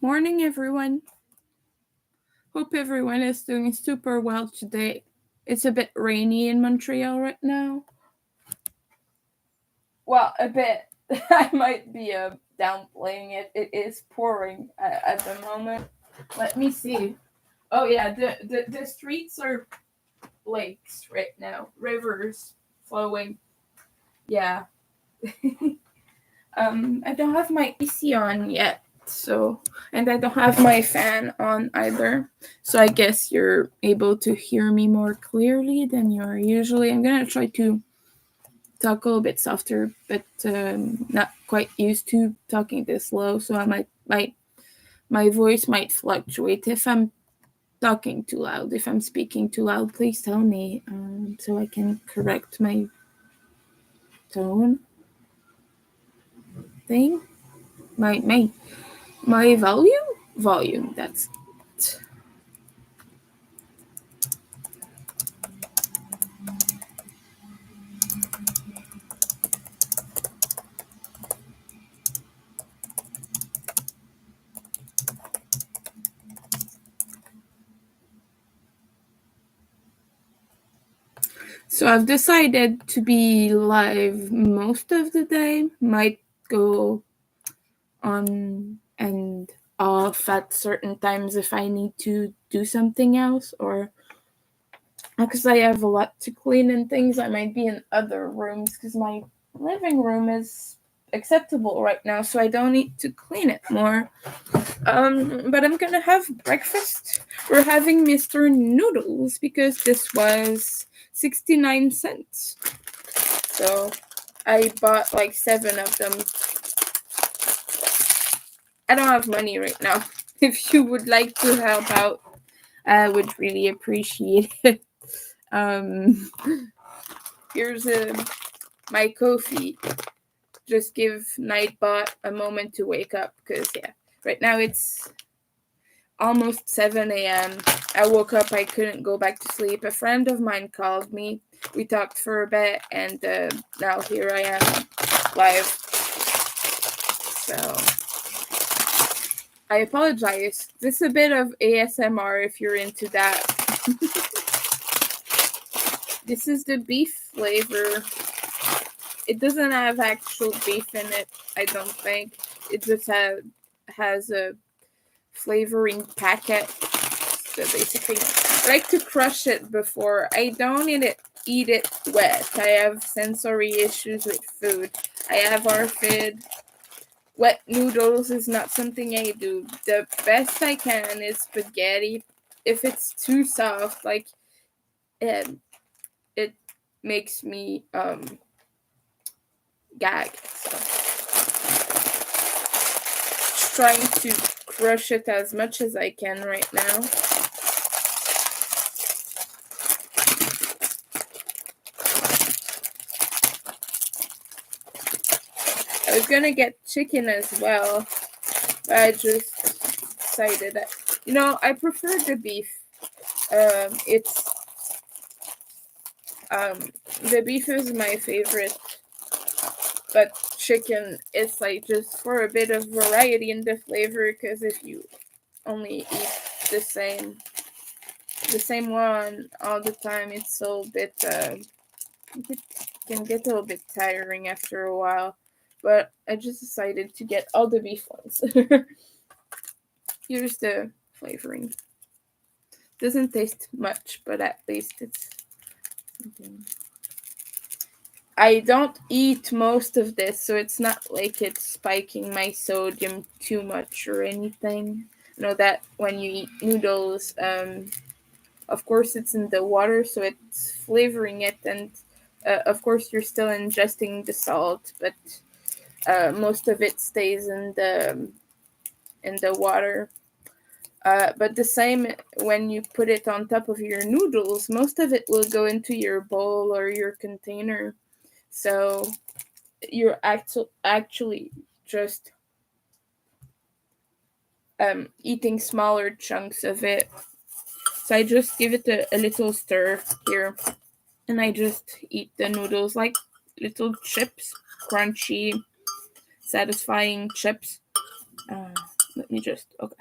Morning, everyone. Hope everyone is doing super well today. It's a bit rainy in Montreal right now. Well, a bit. I might be downplaying it. It is pouring at the moment. Let me see. Oh yeah, the streets are lakes right now. Rivers flowing. Yeah. I don't have my AC on yet, and I don't have my fan on either. So I guess you're able to hear me more clearly than you're usually. I'm gonna try to talk a little bit softer, but not quite used to talking this low, so I might my voice might fluctuate if I'm talking too loud. If I'm speaking too loud, please tell me so I can correct my tone thing. My volume. That's it. So I've decided to be live most of the day. Might go on and off at certain times if I need to do something else, or because I have a lot to clean and things, I might be in other rooms because my living room is acceptable right now, so I don't need to clean it more. But I'm gonna have breakfast. We're having Mr. Noodles because this was 69 cents. So I bought like 7 of them. I don't have money right now. If you would like to help out, I would really appreciate it. Um, here's my coffee. Just give Nightbot a moment to wake up because, yeah, right now it's almost 7 a.m. I woke up, I couldn't go back to sleep. A friend of mine called me. We talked for a bit, and now here I am live. So I apologize. This is a bit of ASMR if you're into that. This is the beef flavor. It doesn't have actual beef in it, I don't think. It just has a flavoring packet. So basically, I like to crush it before. I don't eat it wet. I have sensory issues with food. I have RFID. Wet noodles is not something I do. The best I can is spaghetti. If it's too soft, like it makes me gag. So trying to crush it as much as I can right now. I was gonna get chicken as well, but I just decided that I prefer the beef. It's the beef is my favorite, but chicken is like just for a bit of variety in the flavor. Because if you only eat the same one all the time, it's a little bit it can get a little bit tiring after a while. But I just decided to get all the beef ones. Here's the flavoring. Doesn't taste much, but at least it's something. I don't eat most of this, so it's not like it's spiking my sodium too much or anything. You know that when you eat noodles, of course it's in the water, so it's flavoring it, and of course you're still ingesting the salt, but most of it stays in the water. But the same when you put it on top of your noodles, most of it will go into your bowl or your container. So you're actually just eating smaller chunks of it. So I just give it a little stir here, and I just eat the noodles like little chips, crunchy, satisfying chips. Let me just, okay.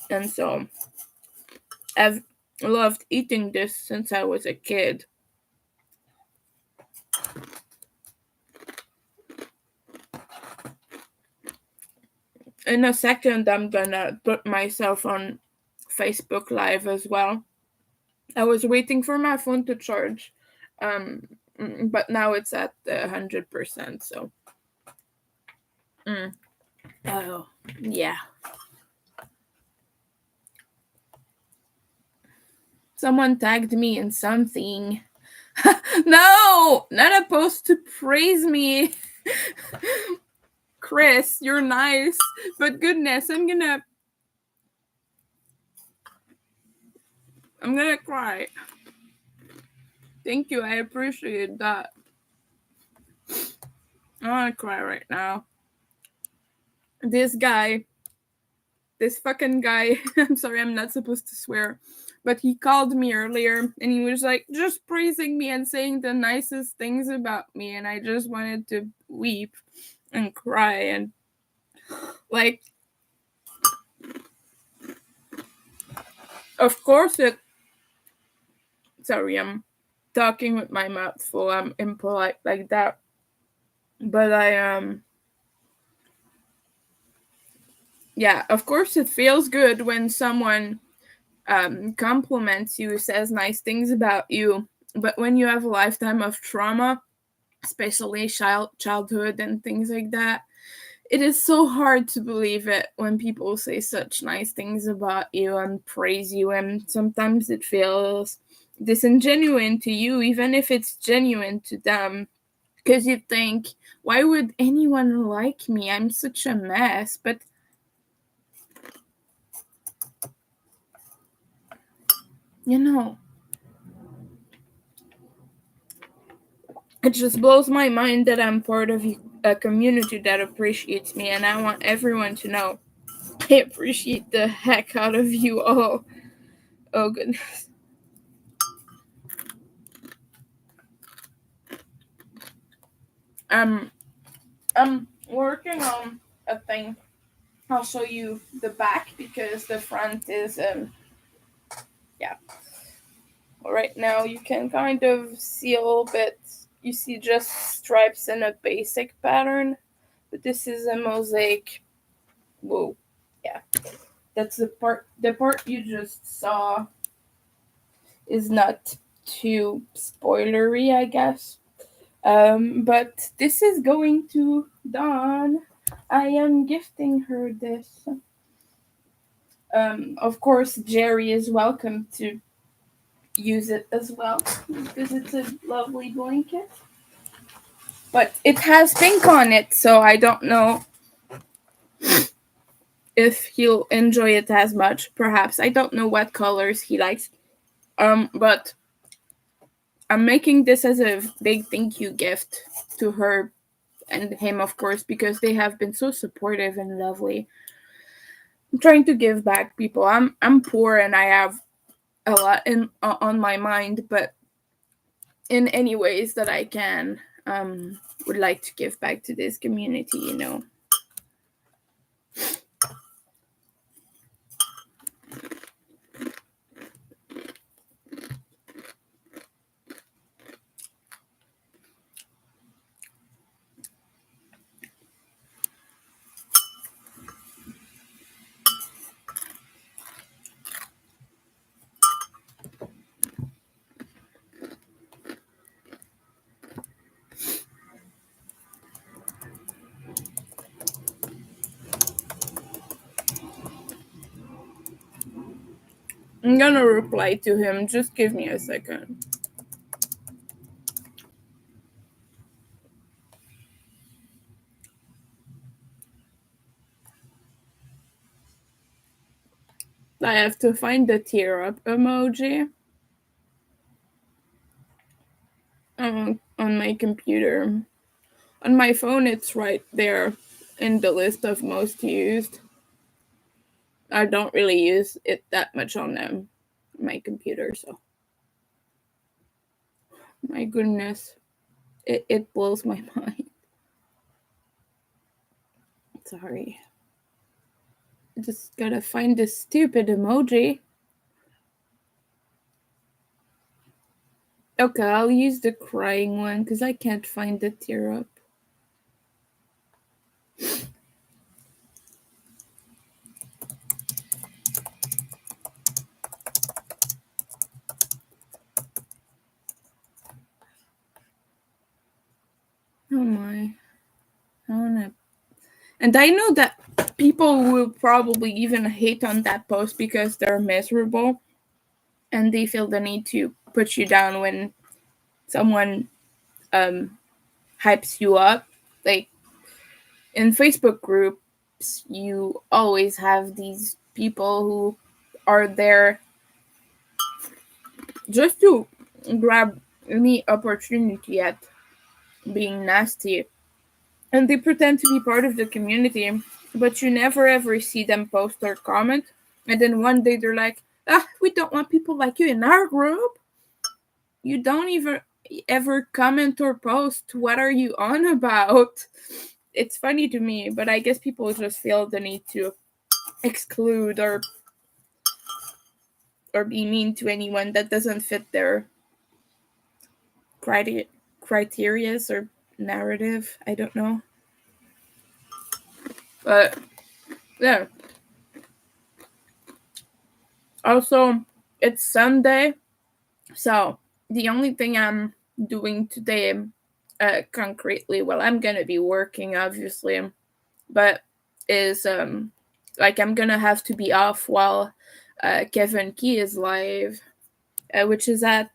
And so I've loved eating this since I was a kid. In a second, I'm gonna put myself on Facebook Live as well. I was waiting for my phone to charge, but now it's at 100%. So, oh yeah. Someone tagged me in something. No, not a post to praise me. Chris, you're nice, but goodness, I'm gonna cry. Thank you, I appreciate that. I wanna cry right now. This fucking guy, I'm sorry, I'm not supposed to swear, but he called me earlier and he was like just praising me and saying the nicest things about me, and I just wanted to weep and cry and like, of course it. Sorry, I'm talking with my mouth full. I'm impolite like that, but yeah, of course it feels good when someone compliments you, says nice things about you. But when you have a lifetime of trauma, especially childhood and things like that, it is so hard to believe it when people say such nice things about you and praise you, and sometimes it feels disingenuine to you, even if it's genuine to them, because you think, why would anyone like me? I'm such a mess. But you know, it just blows my mind that I'm part of a community that appreciates me, and I want everyone to know I appreciate the heck out of you all. Oh goodness. I'm working on a thing. I'll show you the back because the front is yeah. Well, right now you can kind of see a little bit. You see just stripes in a basic pattern, but this is a mosaic. Whoa, yeah. That's the part. The part you just saw is not too spoilery, I guess. But this is going to Dawn. I am gifting her this. Of course, Jerry is welcome to use it as well because it's a lovely blanket. But it has pink on it, so I don't know if he'll enjoy it as much. Perhaps I don't know what colors he likes. But I'm making this as a big thank you gift to her and him, of course, because they have been so supportive and lovely. I'm trying to give back, people. I'm poor and I have a lot on my mind, but in any ways that I can, would like to give back to this community, you know. I'm gonna reply to him. Just give me a second. I have to find the tear up emoji on my computer. On my phone, it's right there in the list of most used. I don't really use it that much on my computer, so. My goodness. It blows my mind. Sorry. I just gotta find this stupid emoji. Okay, I'll use the crying one because I can't find the tear up. Oh my. I don't know. And I know that people will probably even hate on that post because they're miserable and they feel the need to put you down when someone hypes you up. Like in Facebook groups, you always have these people who are there just to grab any opportunity at being nasty. And they pretend to be part of the community, but you never ever see them post or comment. And then one day they're like, we don't want people like you in our group. You don't even ever comment or post. What are you on about? It's funny to me, but I guess people just feel the need to exclude or be mean to anyone that doesn't fit their criterias or narrative. I don't know. But yeah. Also, it's Sunday, so the only thing I'm doing today, concretely, well, I'm gonna be working, obviously, but is like I'm gonna have to be off while Kevin Key is live, which is at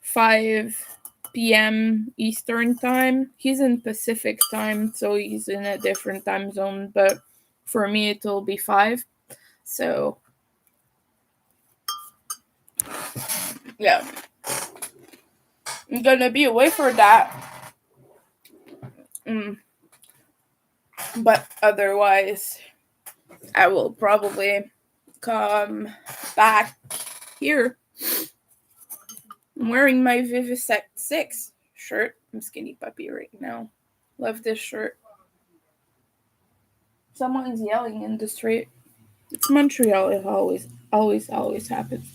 5 p.m. Eastern time. He's in Pacific time, so he's in a different time zone, but for me it'll be 5. So yeah, I'm gonna be away for that. But otherwise, I will probably come back here. I'm wearing my Vivisect 6 shirt. I'm skinny puppy right now. Love this shirt. Someone's yelling in the street. It's Montreal. It always happens.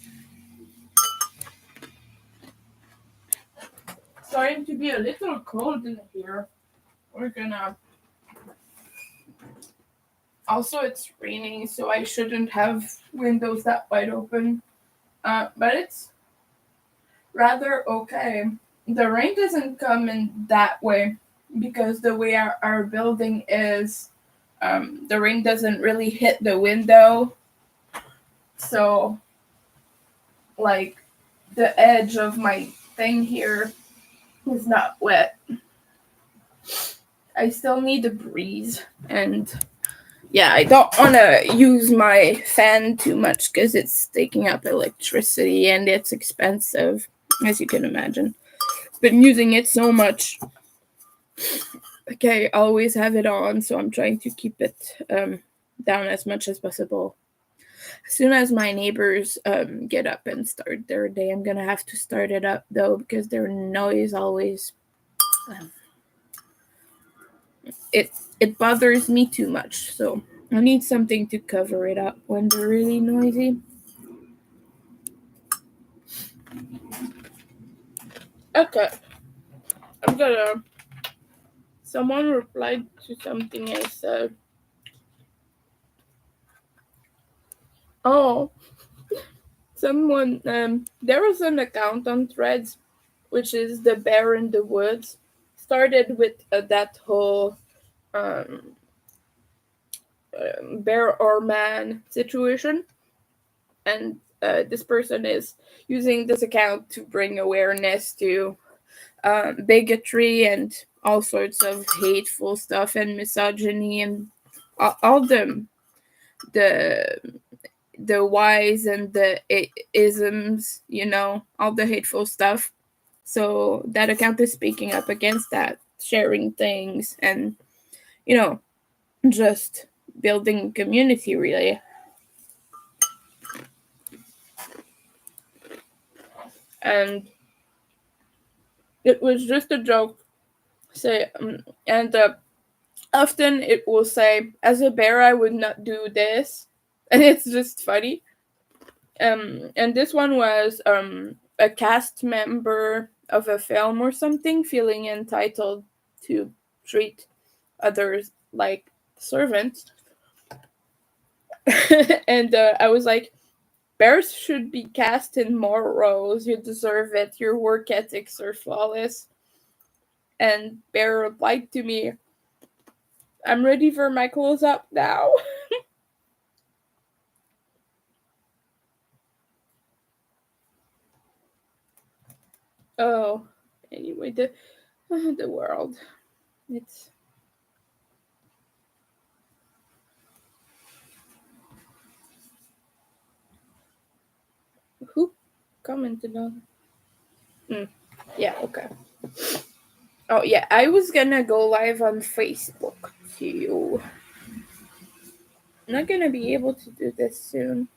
Starting to be a little cold in here. We're gonna. Also, it's raining, so I shouldn't have windows that wide open. But it's rather okay. The rain doesn't come in that way because the way our building is, the rain doesn't really hit the window. So, like, the edge of my thing here is not wet. I still need a breeze. And yeah, I don't want to use my fan too much because it's taking up electricity and it's expensive, as you can imagine. Been using it so much. Okay, I always have it on, so I'm trying to keep it down as much as possible. As soon as my neighbors get up and start their day, I'm gonna have to start it up though because their noise always it bothers me too much. So I need something to cover it up when they're really noisy. Okay, I'm gonna. Someone replied to something I said. Oh, someone. There was an account on Threads, which is the Bear in the Woods. Started with that whole um, bear or man situation, and this person is using this account to bring awareness to bigotry and all sorts of hateful stuff and misogyny and all the the whys and the isms, all the hateful stuff. So that account is speaking up against that, sharing things, and just building community, really. And It was just a joke. Say, and often it will say, as a bear, I would not do this. And it's just funny. And this one was a cast member of a film or something feeling entitled to treat others like servants. And I was like, bears should be cast in more roles. You deserve it. Your work ethics are flawless. And Bear replied to me, I'm ready for my close up now. Oh, anyway, the world. It's who commented on? Yeah, okay. Oh yeah, I was gonna go live on Facebook too. I'm not gonna be able to do this soon.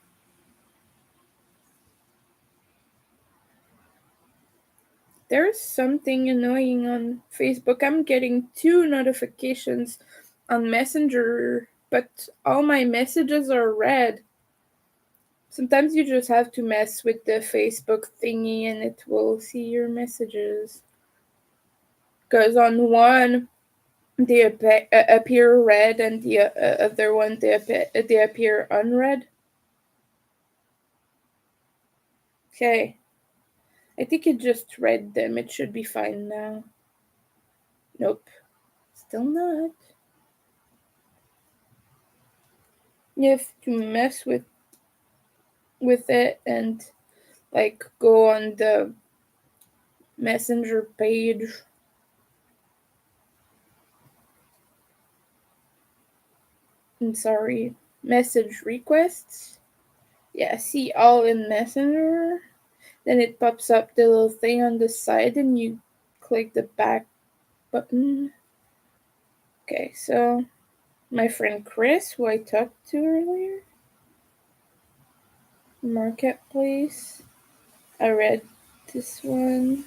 There's something annoying on Facebook. I'm getting 2 notifications on Messenger, but all my messages are red. Sometimes you just have to mess with the Facebook thingy and it will see your messages. Because on one, they appear red, and the other one, they appear unread. Okay. I think it just read them. It should be fine now. Nope. Still not. You have to mess with it and like go on the messenger page. I'm sorry. Message requests. Yeah, see all in messenger. Then it pops up the little thing on the side and you click the back button. Okay, so my friend Chris, who I talked to earlier, Marketplace. I read this one.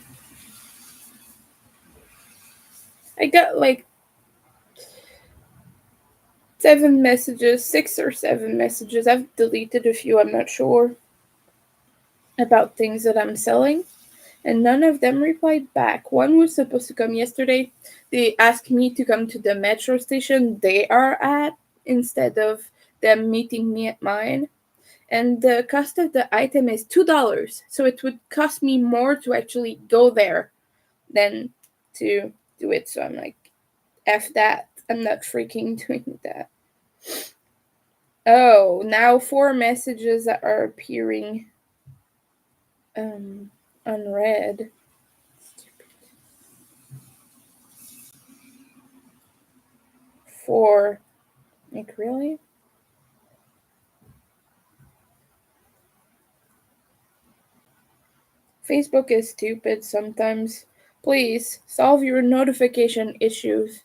I got like 7 messages, 6 or 7 messages. I've deleted a few, I'm not sure, about things that I'm selling. And none of them replied back. One was supposed to come yesterday. They asked me to come to the metro station they are at instead of them meeting me at mine. And the cost of the item is $2. So it would cost me more to actually go there than to do it. So I'm like, F that. I'm not freaking doing that. Oh, now 4 messages are appearing unread. Stupid. 4. Like, really? Facebook is stupid sometimes. Please, solve your notification issues.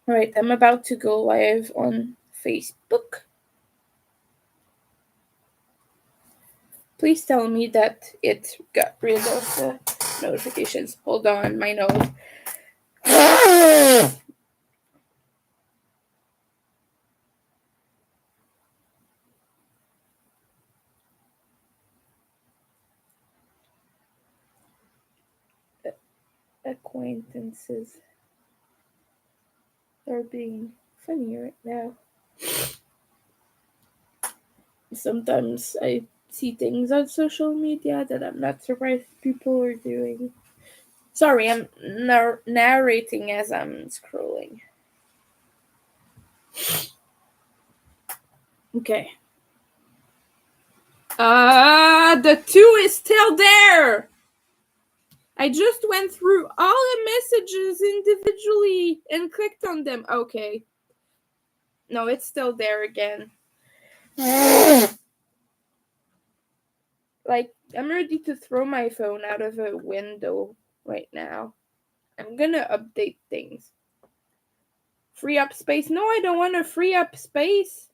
Alright, I'm about to go live on Facebook. Please tell me that it got rid of the notifications. Hold on, my nose. Acquaintances are being funny right now. Sometimes I see things on social media that I'm not surprised people are doing. Sorry, I'm narrating as I'm scrolling. Okay. The 2 is still there! I just went through all the messages individually and clicked on them. Okay. No, it's still there again. Like, I'm ready to throw my phone out of a window right now. I'm gonna update things. Free up space? No, I don't want to free up space.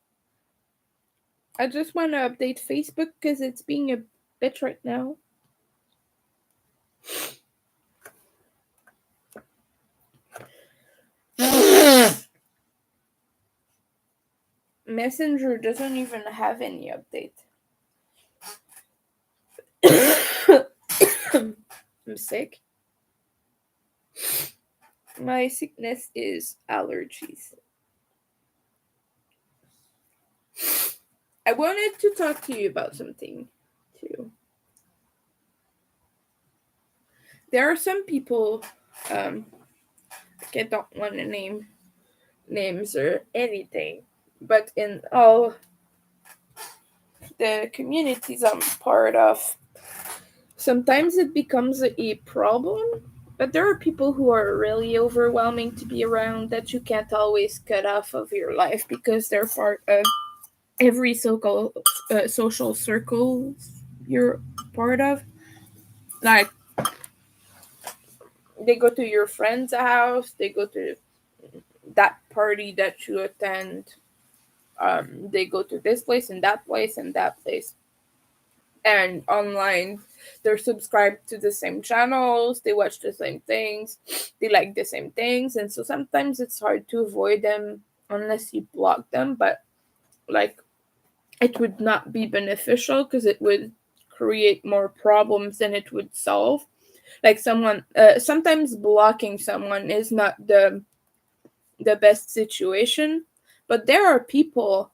I just want to update Facebook because it's being a bitch right now. Messenger doesn't even have any update. I'm sick. My sickness is allergies. I wanted to talk to you about something too. There are some people, I don't want to name names or anything, but in all the communities I'm part of, sometimes it becomes a problem. But there are people who are really overwhelming to be around that you can't always cut off of your life because they're part of every social circle you're part of. Like, they go to your friend's house, they go to that party that you attend, they go to this place and that place and that place. And online, they're subscribed to the same channels, they watch the same things, they like the same things, and so sometimes it's hard to avoid them unless you block them. But like, it would not be beneficial because it would create more problems than it would solve. Like, sometimes blocking someone is not the best situation, but there are people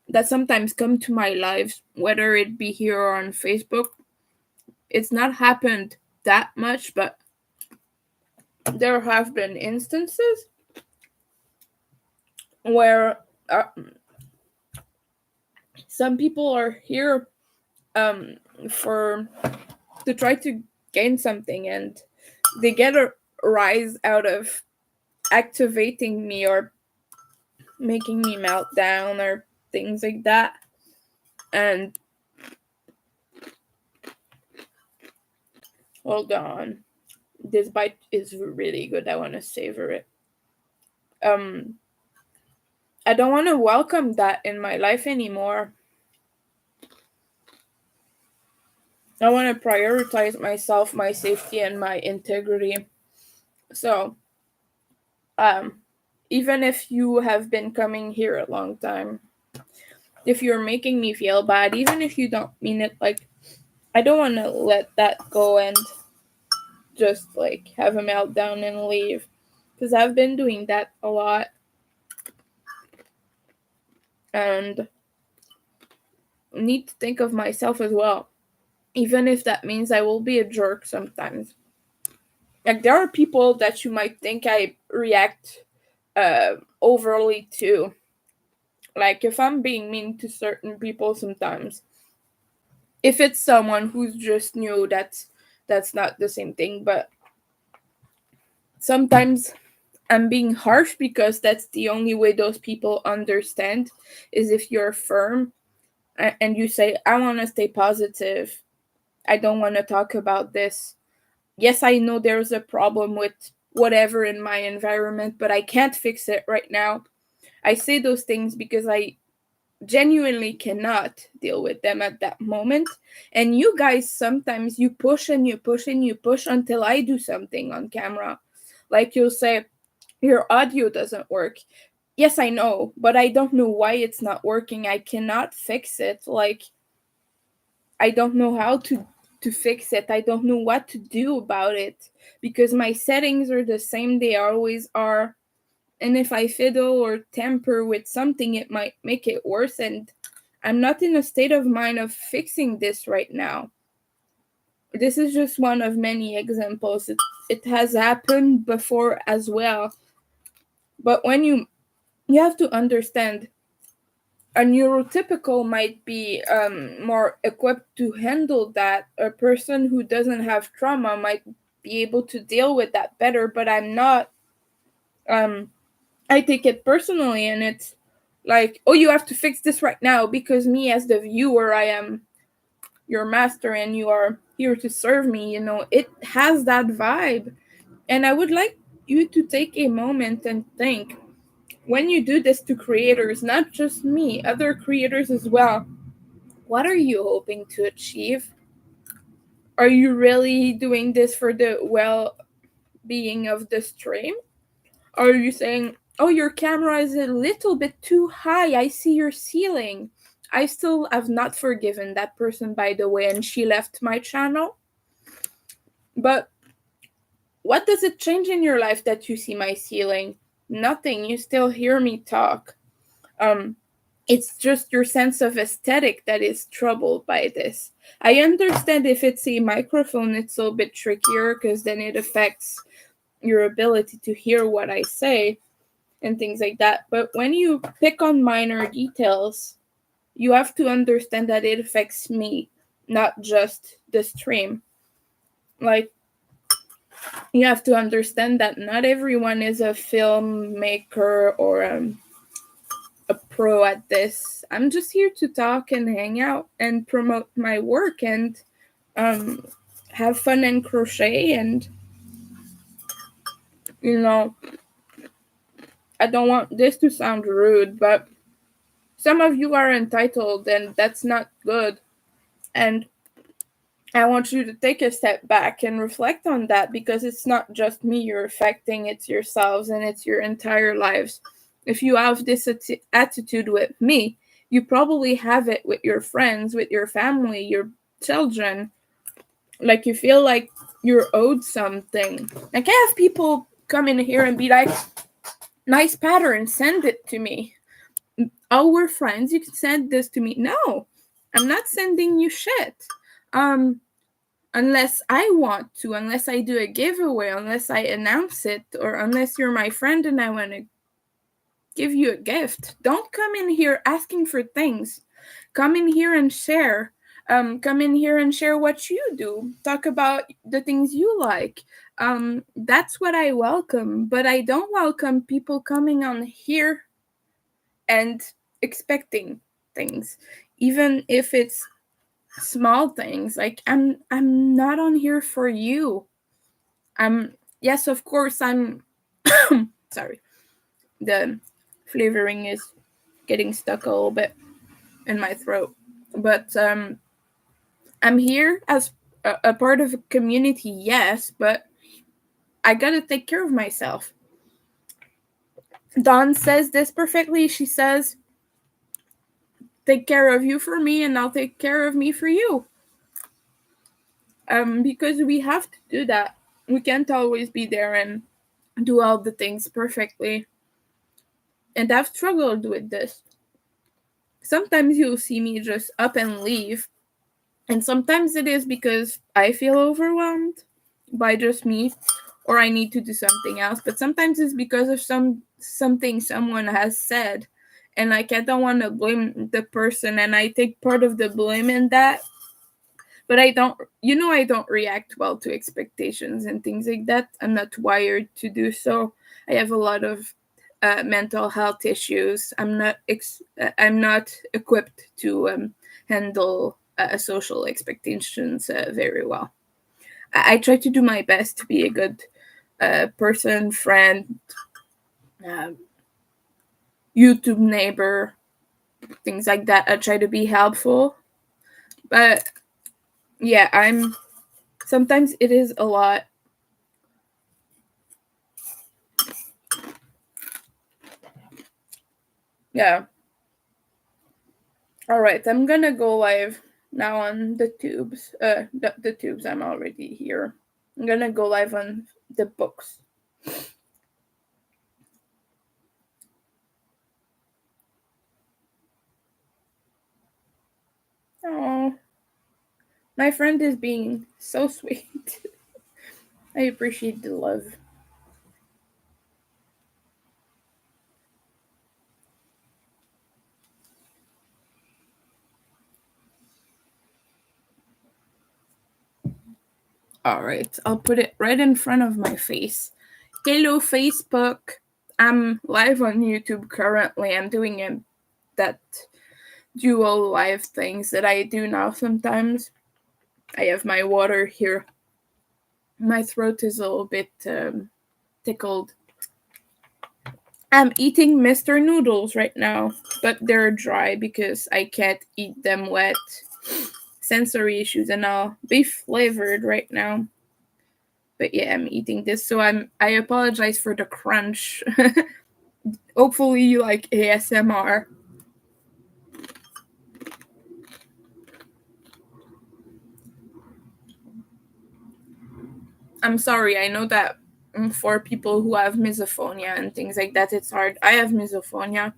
that sometimes come to my lives, whether it be here or on Facebook. It's not happened that much, but there have been instances where some people are here for to try to gain something, and they get a rise out of activating me or making me melt down or things like that. And hold on, this bite is really good. I want to savor it. um I don't want to welcome that in my life anymore. I want to prioritize myself, my safety, and my integrity. So, um, even if you have been coming here a long time, if you're making me feel bad, even if you don't mean it, like, I don't want to let that go and just like have a meltdown and leave. Because I've been doing that a lot. And need to think of myself as well. Even if that means I will be a jerk sometimes. Like, there are people that you might think I react overly to. Like, if I'm being mean to certain people sometimes, if it's someone who's just new, that's not the same thing. But sometimes I'm being harsh because that's the only way those people understand, is if you're firm and you say, I want to stay positive. I don't want to talk about this. Yes, I know there's a problem with whatever in my environment, but I can't fix it right now. I say those things because I genuinely cannot deal with them at that moment. And you guys, sometimes you push and you push and you push until I do something on camera. Like, you'll say, your audio doesn't work. Yes, I know, but I don't know why it's not working. I cannot fix it. Like, I don't know how to fix it. I don't know what to do about it because my settings are the same they always are. And if I fiddle or tamper with something, it might make it worse, and I'm not in a state of mind of fixing this right now. This is just one of many examples. It has happened before as well. But when you have to understand, a neurotypical might be more equipped to handle that. A person who doesn't have trauma might be able to deal with that better, but I'm not. I take it personally, and it's like, oh, you have to fix this right now because me, as the viewer, I am your master and you are here to serve me. It has that vibe. And I would like you to take a moment and think, when you do this to creators, not just me, other creators as well, what are you hoping to achieve? Are you really doing this for the well being of the stream? Are you saying, oh, your camera is a little bit too high. I see your ceiling. I still have not forgiven that person, by the way, and she left my channel. But what does it change in your life that you see my ceiling? Nothing. You still hear me talk. It's just your sense of aesthetic that is troubled by this. I understand if it's a microphone, it's a bit trickier because then it affects your ability to hear what I say and things like that. But when you pick on minor details, you have to understand that it affects me, not just the stream. Like, you have to understand that not everyone is a filmmaker or a pro at this. I'm just here to talk and hang out and promote my work and have fun and crochet. And, I don't want this to sound rude, but some of you are entitled, and that's not good. And I want you to take a step back and reflect on that, because it's not just me you're affecting, it's yourselves and it's your entire lives. If you have this attitude with me, you probably have it with your friends, with your family, your children. Like, you feel like you're owed something. Like, I have people come in here and be like, nice pattern, send it to me. Oh, we're friends, you can send this to me. No, I'm not sending you shit. Unless I want to, unless I do a giveaway, unless I announce it, or unless you're my friend and I want to give you a gift. Don't come in here asking for things. Come in here and share. Come in here and share what you do. Talk about the things you like. That's what I welcome. But I don't welcome people coming on here and expecting things, even if it's small things. Like, I'm not on here for you. Yes, of course I'm sorry. The flavoring is getting stuck a little bit in my throat. But I'm here as a part of a community, yes, but I gotta take care of myself. Dawn says this perfectly. She says, take care of you for me and I'll take care of me for you. Because we have to do that. We can't always be there and do all the things perfectly. And I've struggled with this. Sometimes you'll see me just up and leave. And sometimes it is because I feel overwhelmed by just me, or I need to do something else. But sometimes it's because of something someone has said. And like, I don't want to blame the person, and I take part of the blame in that. But I don't react well to expectations and things like that. I'm not wired to do so. I have a lot of mental health issues. I'm not equipped to handle social expectations very well. I try to do my best to be a good person, friend, YouTube neighbor, things like that. I try to be helpful. But yeah, sometimes it is a lot. Yeah. All right, I'm gonna go live now on the tubes. The tubes, I'm already here. I'm gonna go live on the books. Oh, my friend is being so sweet. I appreciate the love. All right, I'll put it right in front of my face. Hello, Facebook. I'm live on YouTube currently. I'm doing that dual live things that I do now sometimes. I have my water here. My throat is a little bit tickled. I'm eating Mr. Noodles right now, but they're dry because I can't eat them wet. Sensory issues and all. Beef flavored right now. But yeah, I'm eating this, so I apologize for the crunch. Hopefully you like ASMR. I'm sorry, I know that for people who have misophonia and things like that, it's hard. I have misophonia.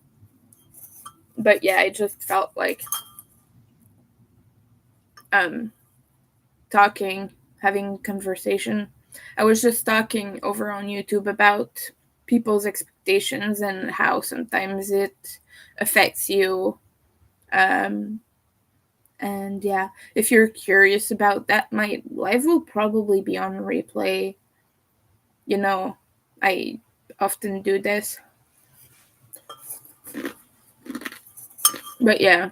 But yeah, I just felt like talking, having conversation. I was just talking over on YouTube about people's expectations and how sometimes it affects you. And yeah, if you're curious about that, my live will probably be on replay. You know, I often do this. But yeah,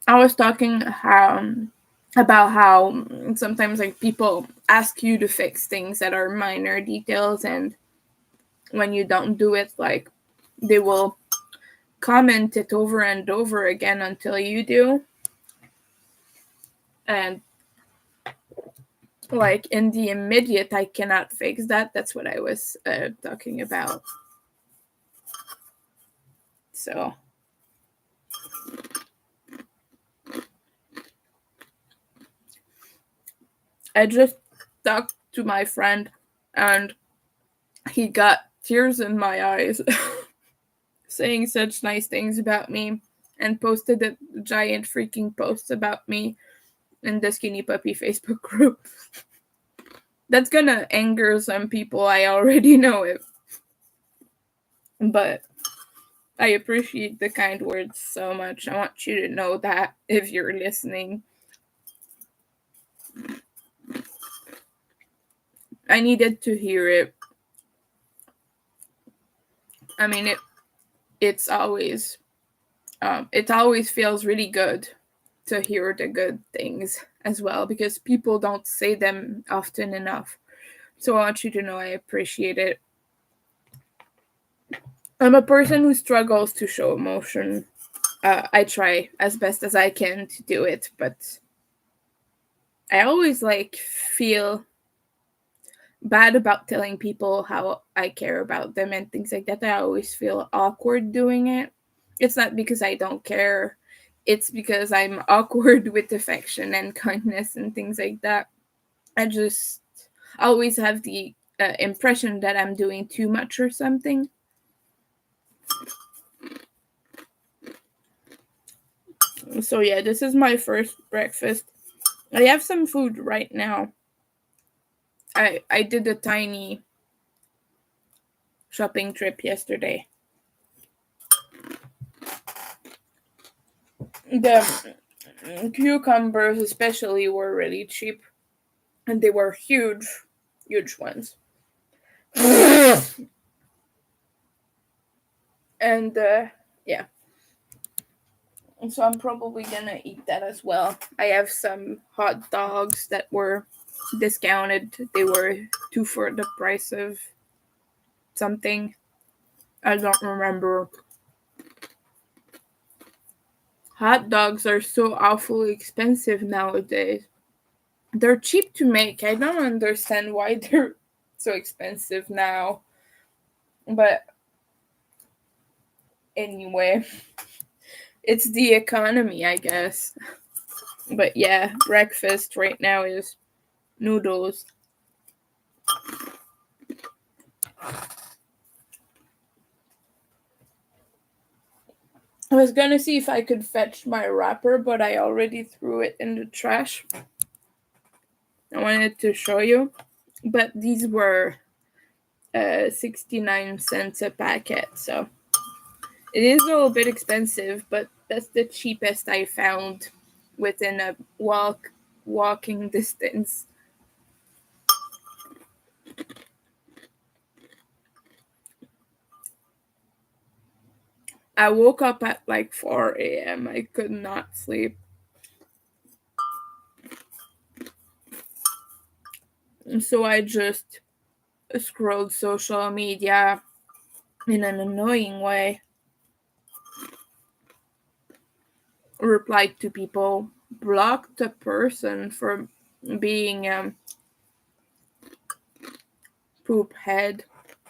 I was talking about how sometimes like people ask you to fix things that are minor details, and when you don't do it, like they will comment it over and over again until you do. And like in the immediate, I cannot fix that. That's what I was talking about. So I just talked to my friend, and he got tears in my eyes saying such nice things about me, and posted a giant freaking post about me in the Skinny Puppy Facebook group. That's gonna anger some people, I already know it. But I appreciate the kind words so much. I want you to know that if you're listening. I needed to hear it. I mean, it's always it always feels really good to hear the good things as well, because people don't say them often enough. So I want you to know I appreciate it. I'm a person who struggles to show emotion. I try as best as I can to do it, but I always like feel bad about telling people how I care about them and things like that. I always feel awkward doing it. It's not because I don't care. It's because I'm awkward with affection and kindness and things like that. I just always have the impression that I'm doing too much or something. So yeah, this is my first breakfast. I have some food right now. I did a tiny shopping trip yesterday. The cucumbers especially were really cheap, and they were huge, huge ones. And yeah, and so I'm probably gonna eat that as well. I have some hot dogs that were discounted. They were two for the price of something. I don't remember. Hot dogs are so awfully expensive nowadays. They're cheap to make. I don't understand why they're so expensive now. But anyway, it's the economy, I guess. But yeah, breakfast right now is noodles. I was gonna see if I could fetch my wrapper, but I already threw it in the trash. I wanted to show you. But these were 69 cents a packet, so it is a little bit expensive, but that's the cheapest I found within a walking distance. I woke up at like 4 a.m. I could not sleep. So I just scrolled social media in an annoying way, replied to people, blocked a person for being poop head.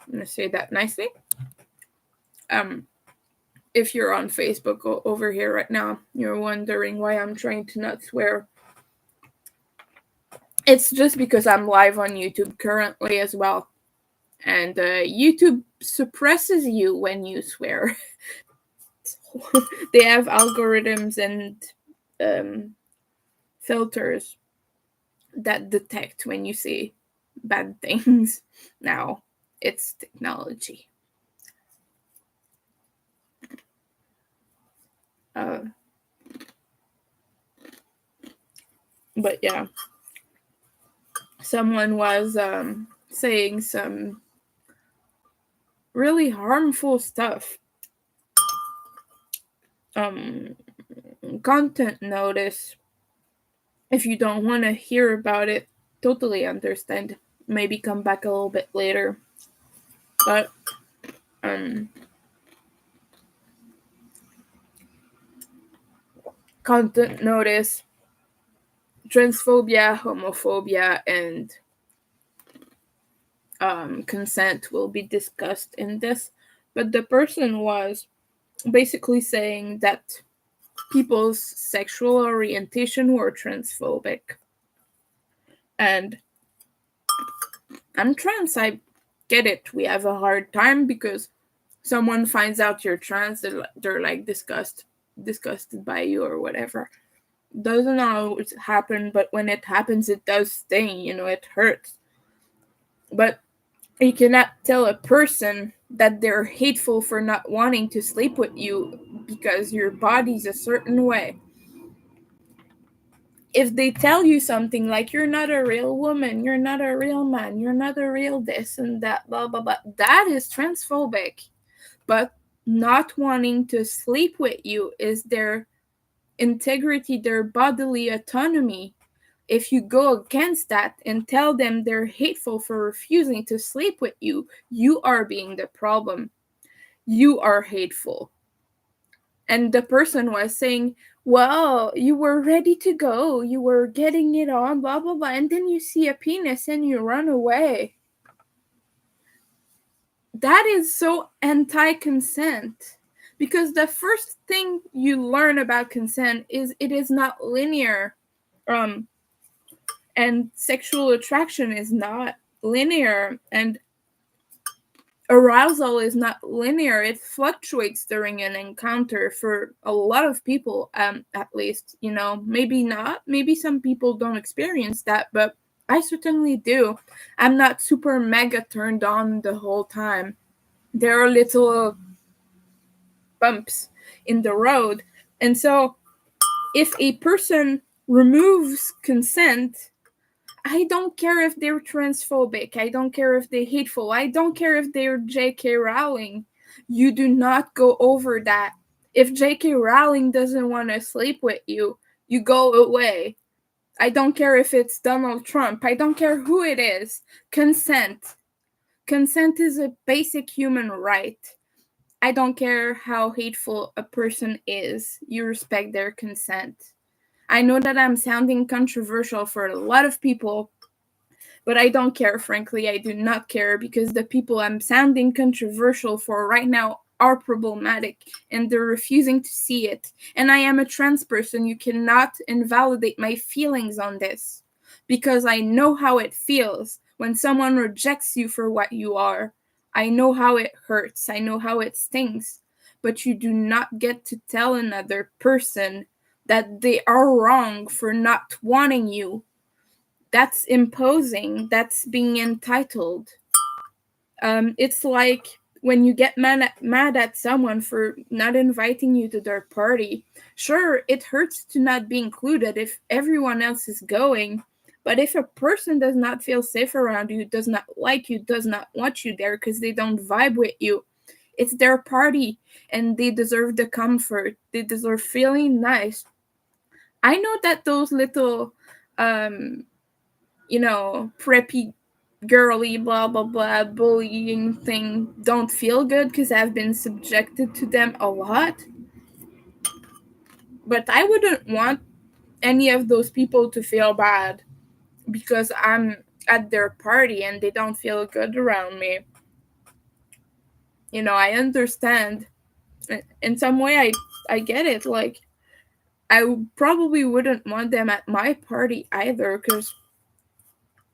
I'm gonna say that nicely. if you're on Facebook over here right now, you're wondering why I'm trying to not swear. It's just because I'm live on YouTube currently as well. And YouTube suppresses you when you swear. They have algorithms and filters that detect when you say bad things. Now, it's technology. But yeah, someone was saying some really harmful stuff. Content notice. If you don't want to hear about it, totally understand. Maybe come back a little bit later. But content notice, transphobia, homophobia, and consent will be discussed in this. But the person was basically saying that people's sexual orientation were transphobic. And I'm trans, I get it. We have a hard time because someone finds out you're trans, they're like disgusted by you or whatever. Doesn't always happen, but when it happens, it does sting, it hurts. But you cannot tell a person that they're hateful for not wanting to sleep with you because your body's a certain way. If they tell you something like you're not a real woman, you're not a real man, you're not a real this and that, blah, blah, blah, that is transphobic. But not wanting to sleep with you is their integrity, their bodily autonomy. If you go against that and tell them they're hateful for refusing to sleep with you, you are being the problem. You are hateful. And the person was saying, well, you were ready to go, you were getting it on, blah, blah, blah, and then you see a penis and you run away. That is so anti-consent. Because the first thing you learn about consent is it is not linear. And sexual attraction is not linear. And arousal is not linear. It fluctuates during an encounter for a lot of people, at least. Maybe not. Maybe some people don't experience that, but I certainly do. I'm not super mega turned on the whole time. There are little bumps in the road. And so if a person removes consent, I don't care if they're transphobic. I don't care if they're hateful. I don't care if they're J.K. Rowling. You do not go over that. If J.K. Rowling doesn't want to sleep with you, you go away. I don't care if it's Donald Trump. I don't care who it is. Consent. Consent is a basic human right. I don't care how hateful a person is. You respect their consent. I know that I'm sounding controversial for a lot of people, but I don't care, frankly. I do not care because the people I'm sounding controversial for right now are problematic and they're refusing to see it. And I am a trans person. You cannot invalidate my feelings on this because I know how it feels when someone rejects you for what you are. I know how it hurts. I know how it stings. But you do not get to tell another person that they are wrong for not wanting you. That's imposing. That's being entitled. It's like when you get mad at someone for not inviting you to their party. Sure, it hurts to not be included if everyone else is going. But if a person does not feel safe around you, does not like you, does not want you there because they don't vibe with you, it's their party and they deserve the comfort. They deserve feeling nice. I know that those little preppy girly blah blah blah bullying thing don't feel good because I've been subjected to them a lot. But I wouldn't want any of those people to feel bad because I'm at their party and they don't feel good around me. I understand. In some way, I get it. Like, I probably wouldn't want them at my party either, because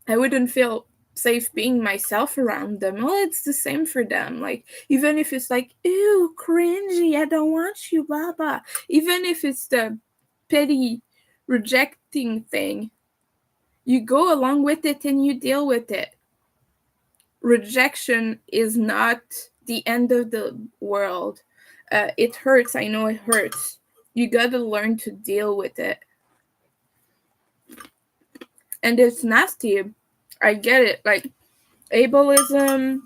I wouldn't feel safe being myself around them. Well, it's the same for them. Like, even if it's like, ew, cringy, I don't want you, blah, blah. Even if it's the petty rejecting thing, you go along with it and you deal with it. Rejection is not the end of the world. It hurts. I know it hurts. You gotta learn to deal with it. And it's nasty. I get it. Like, ableism,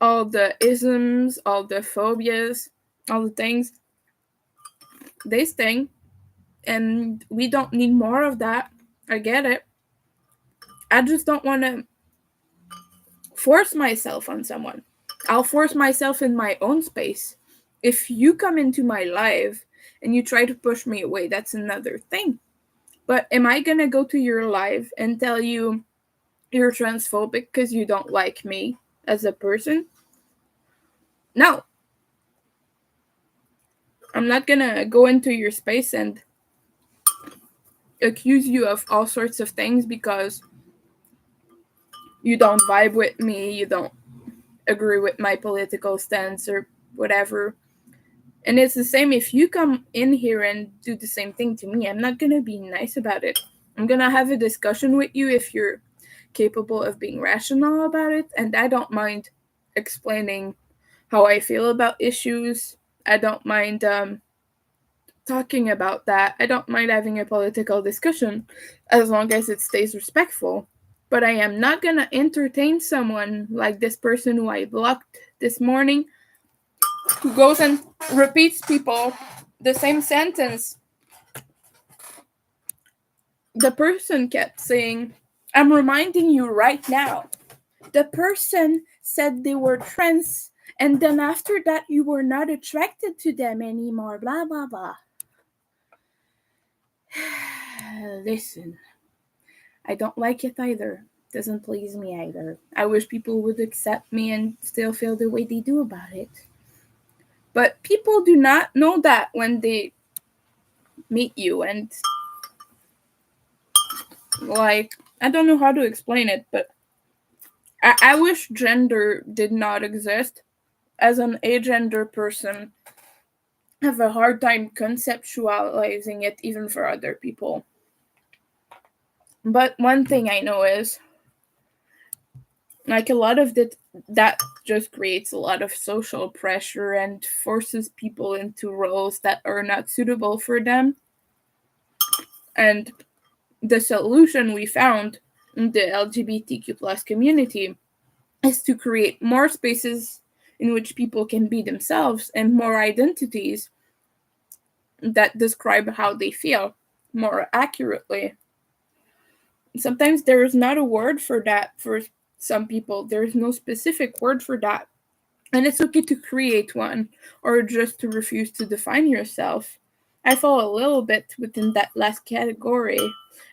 all the isms, all the phobias, all the things, they sting. And we don't need more of that. I get it. I just don't want to force myself on someone. I'll force myself in my own space. If you come into my life and you try to push me away, that's another thing. But am I going to go to your life and tell you you're transphobic because you don't like me as a person? No. I'm not going to go into your space and accuse you of all sorts of things because you don't vibe with me, you don't agree with my political stance or whatever. And it's the same if you come in here and do the same thing to me. I'm not going to be nice about it. I'm going to have a discussion with you if you're capable of being rational about it. And I don't mind explaining how I feel about issues. I don't mind talking about that. I don't mind having a political discussion as long as it stays respectful. But I am not going to entertain someone like this person who I blocked this morning, who goes and repeats people the same sentence. The person kept saying, I'm reminding you right now. The person said they were trans, and then after that you were not attracted to them anymore, blah, blah, blah. Listen, I don't like it either. Doesn't please me either. I wish people would accept me and still feel the way they do about it. But people do not know that when they meet you, and like, I don't know how to explain it, but I wish gender did not exist. As an agender person, I have a hard time conceptualizing it even for other people. But one thing I know is, like, a lot of that just creates a lot of social pressure and forces people into roles that are not suitable for them. And the solution we found in the LGBTQ plus community is to create more spaces in which people can be themselves and more identities that describe how they feel more accurately. Sometimes there is not a word for that for some people. There's no specific word for that. And it's okay to create one or just to refuse to define yourself. I fall a little bit within that last category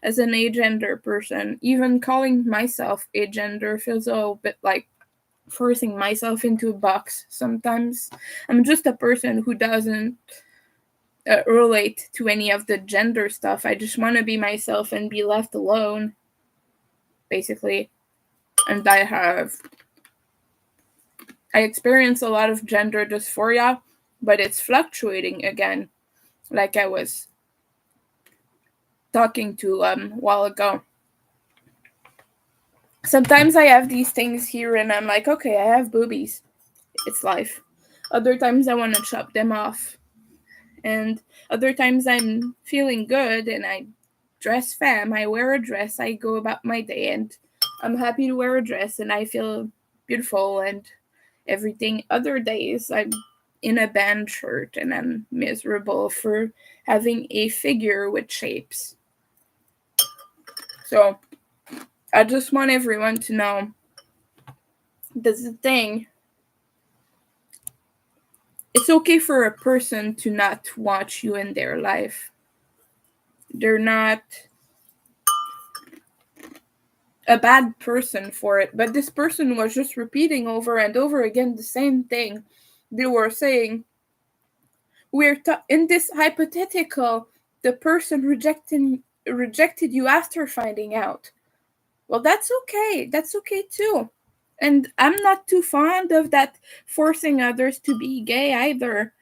as an agender person. Even calling myself agender feels a little bit like forcing myself into a box sometimes. I'm just a person who doesn't relate to any of the gender stuff. I just want to be myself and be left alone, basically. And I experience a lot of gender dysphoria, but it's fluctuating again, like I was talking to a while ago. Sometimes I have these things here and I'm like, okay, I have boobies. It's life. Other times I want to chop them off. And other times I'm feeling good and I dress femme. I wear a dress. I go about my day and I'm happy to wear a dress and I feel beautiful and everything. Other days I'm in a band shirt and I'm miserable for having a figure with shapes. So I just want everyone to know that's the thing. It's okay for a person to not want you in their life. They're not a bad person for it, but this person was just repeating over and over again the same thing. They were saying, in this hypothetical, the person rejected you after finding out. Well, that's okay. That's okay too. And I'm not too fond of that forcing others to be gay either.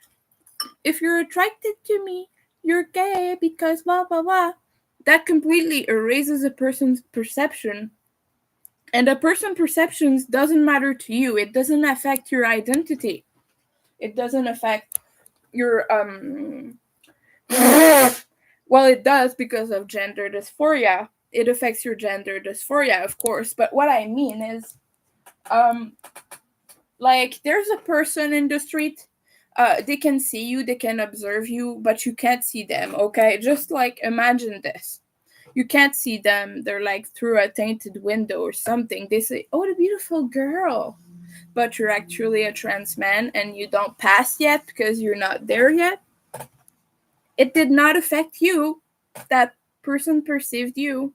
If you're attracted to me, you're gay because blah blah blah. That completely erases a person's perception. And a person's perceptions doesn't matter to you. It doesn't affect your identity. It doesn't affect your well, it does because of gender dysphoria. It affects your gender dysphoria, of course. But what I mean is, like, there's a person in the street. They can see you, they can observe you, but you can't see them. Okay, just like imagine this. You can't see them. They're like through a tainted window or something. They say, "Oh, the beautiful girl," but you're actually a trans man and you don't pass yet because you're not there yet. It did not affect you. That person perceived you,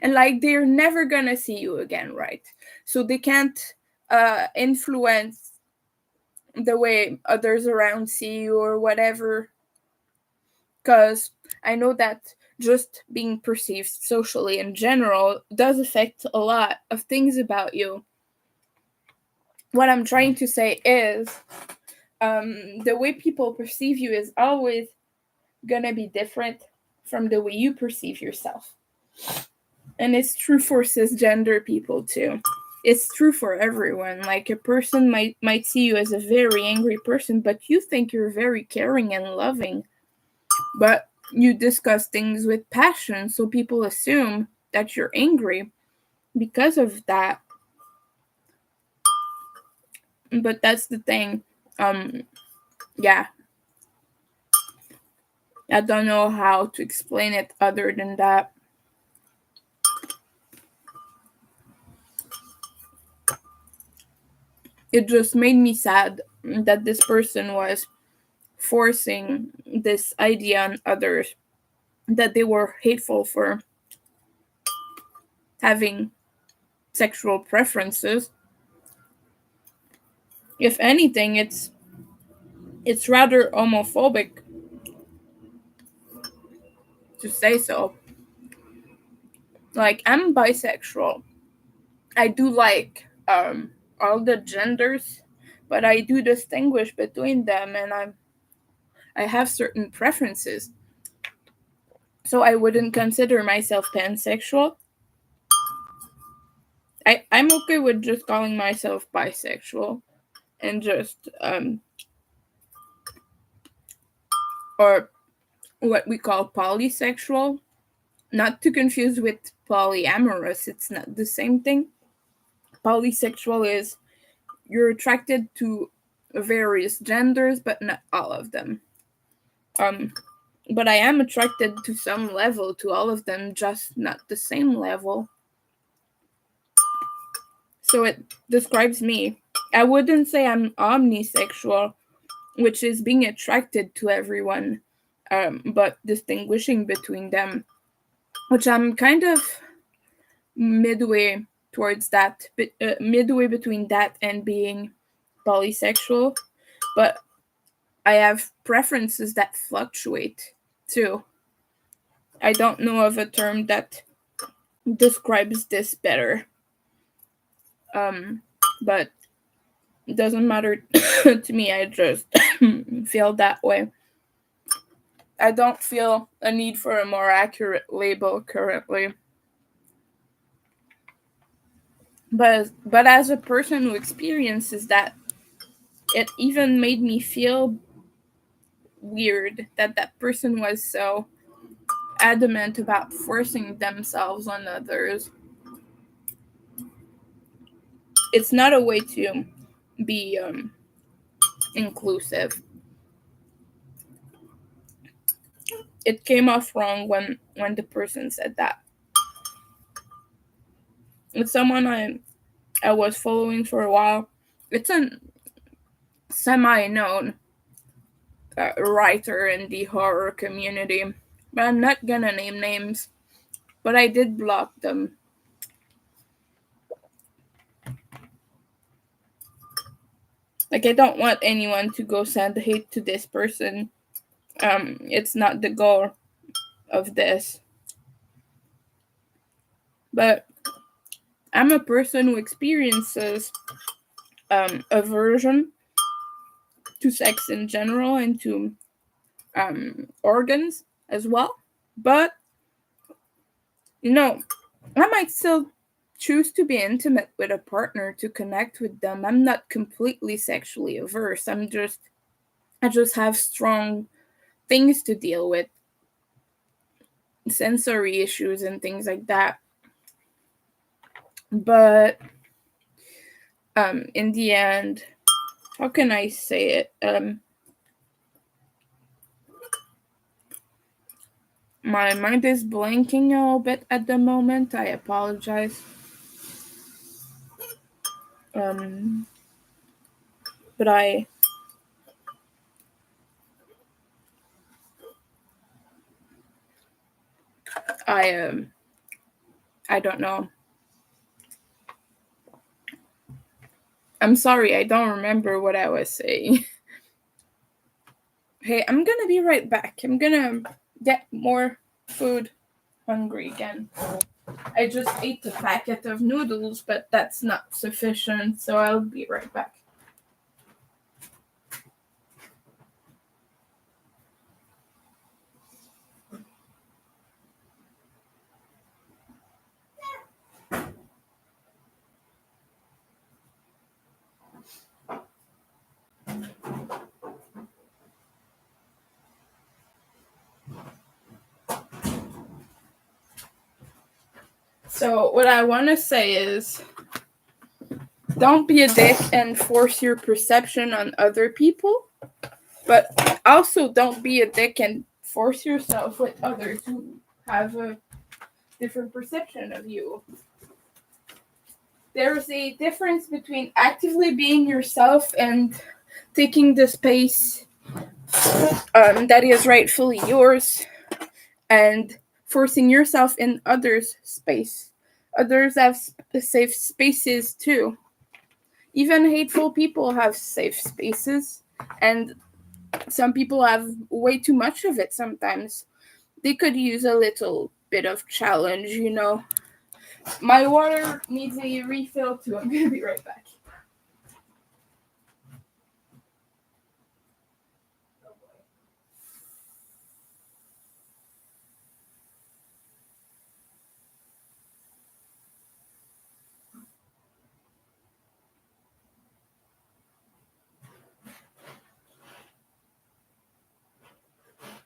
and like they're never gonna see you again, right? So they can't influence the way others around see you or whatever, because I know that just being perceived socially in general does affect a lot of things about you. What I'm trying to say is, the way people perceive you is always gonna be different from the way you perceive yourself. And it's true for cisgender people too. It's true for everyone. Like, a person might see you as a very angry person, but you think you're very caring and loving. But you discuss things with passion, so people assume that you're angry because of that. But that's the thing. Yeah. I don't know how to explain it other than that. It just made me sad that this person was forcing this idea on others, that they were hateful for having sexual preferences. If anything, it's rather homophobic to say so. Like, I'm bisexual. I do like all the genders, but I do distinguish between them, and I have certain preferences. So I wouldn't consider myself pansexual. I'm okay with just calling myself bisexual and just or what we call polysexual. Not to confuse with polyamorous, it's not the same thing. Polysexual is you're attracted to various genders, but not all of them. But I am attracted to some level to all of them, just not the same level. So it describes me. I wouldn't say I'm omnisexual, which is being attracted to everyone, but distinguishing between them, which I'm kind of midway towards that, midway between that and being polysexual, but I have preferences that fluctuate too. I don't know of a term that describes this better. But it doesn't matter to me. I just feel that way. I don't feel a need for a more accurate label currently. But as a person who experiences that, it even made me feel weird that that person was so adamant about forcing themselves on others. It's not a way to be inclusive. It came off wrong when the person said that. It's someone I was following for a while. It's a semi-known writer in the horror community, but I'm not gonna name names. But I did block them. Like, I don't want anyone to go send hate to this person. It's not the goal of this. But I'm a person who experiences aversion to sex in general and to organs as well. But, I might still choose to be intimate with a partner to connect with them. I'm not completely sexually averse. I just have strong things to deal with, sensory issues and things like that. But in the end, how can I say it? My mind is blanking a little bit at the moment. I apologize. But I don't know. I'm sorry, I don't remember what I was saying. Hey, I'm gonna be right back. I'm gonna get more food. Hungry again. I just ate a packet of noodles, but that's not sufficient, so I'll be right back. So what I want to say is, don't be a dick and force your perception on other people, but also don't be a dick and force yourself with others who have a different perception of you. There's a difference between actively being yourself and taking the space that is rightfully yours and forcing yourself in others' space. Others have safe spaces too. Even hateful people have safe spaces, and some people have way too much of it sometimes. They could use a little bit of challenge. My water needs a refill too. I'm gonna be right back.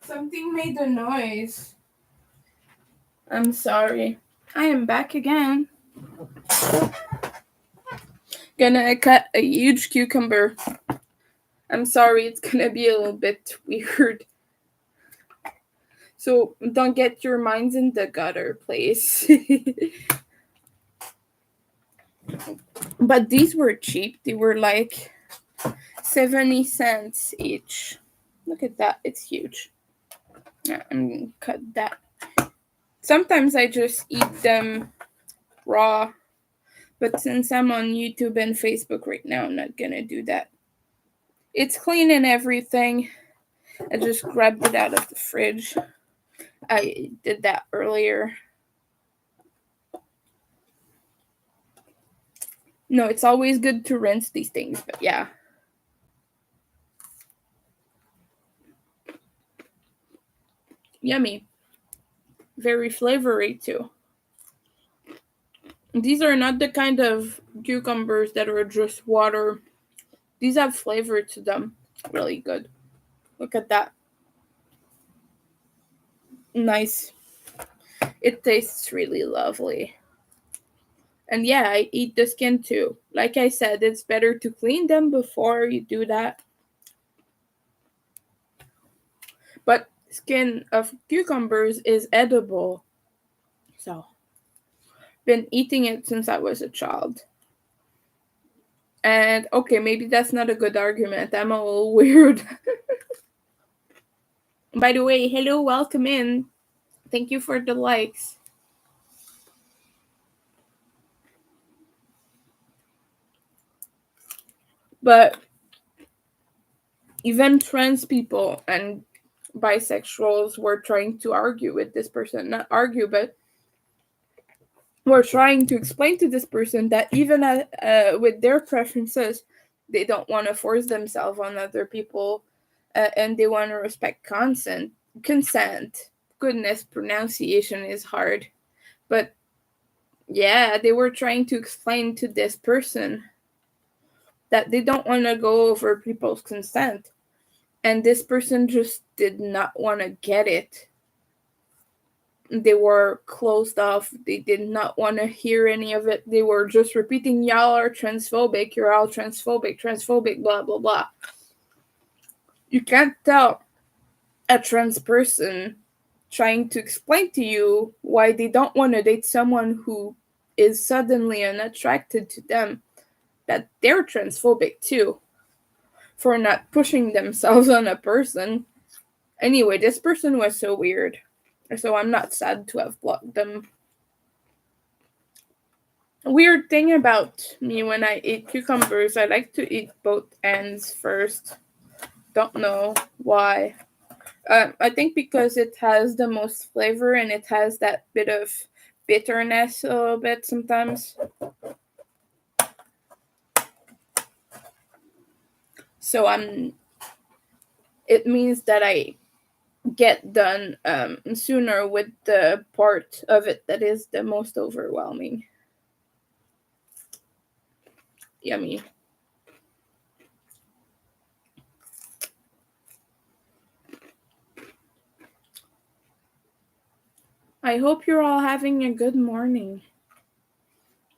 Something made a noise. I'm sorry. I am back again. Gonna cut a huge cucumber. I'm sorry, it's gonna be a little bit weird. So don't get your minds in the gutter, please. But these were cheap. They were like 70 cents each. Look at that. It's huge. I'm gonna cut that. Sometimes I just eat them raw. But since I'm on YouTube and Facebook right now, I'm not gonna do that. It's clean and everything. I just grabbed it out of the fridge. I did that earlier. No, it's always good to rinse these things, but yeah. Yummy. Very flavory too. These are not the kind of cucumbers that are just water. These have flavor to them. Really good. Look at that. Nice. It tastes really lovely. And yeah, I eat the skin too. Like I said, it's better to clean them before you do that. But skin of cucumbers is edible. So, been eating it since I was a child. And okay, maybe that's not a good argument. I'm a little weird. By the way, hello, welcome in. Thank you for the likes. But Even trans people and bisexuals were trying to argue with this person. Not argue, but were trying to explain to this person that even with their preferences, they don't want to force themselves on other people, and they want to respect consent. Goodness, pronunciation is hard. But yeah, they were trying to explain to this person that they don't want to go over people's consent. And this person just did not want to get it. They were closed off. They did not want to hear any of it. They were just repeating, y'all are transphobic, you're all transphobic, blah, blah, blah. You can't tell a trans person trying to explain to you why they don't want to date someone who is suddenly unattracted to them that they're transphobic too, for not pushing themselves on a person. Anyway, this person was so weird. So I'm not sad to have blocked them. Weird thing about me when I eat cucumbers, I like to eat both ends first. Don't know why. I think because it has the most flavor and it has that bit of bitterness a little bit sometimes. So it means that I get done sooner with the part of it that is the most overwhelming. Yummy. I hope you're all having a good morning.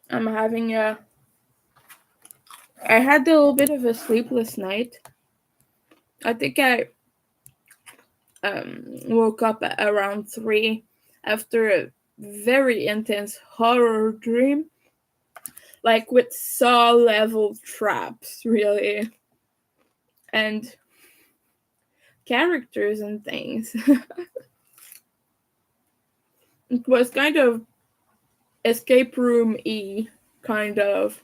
I had a little bit of a sleepless night. I think I woke up at around 3 after a very intense horror dream, like with Saw level traps, really, and characters and things. It was kind of escape room-y, kind of.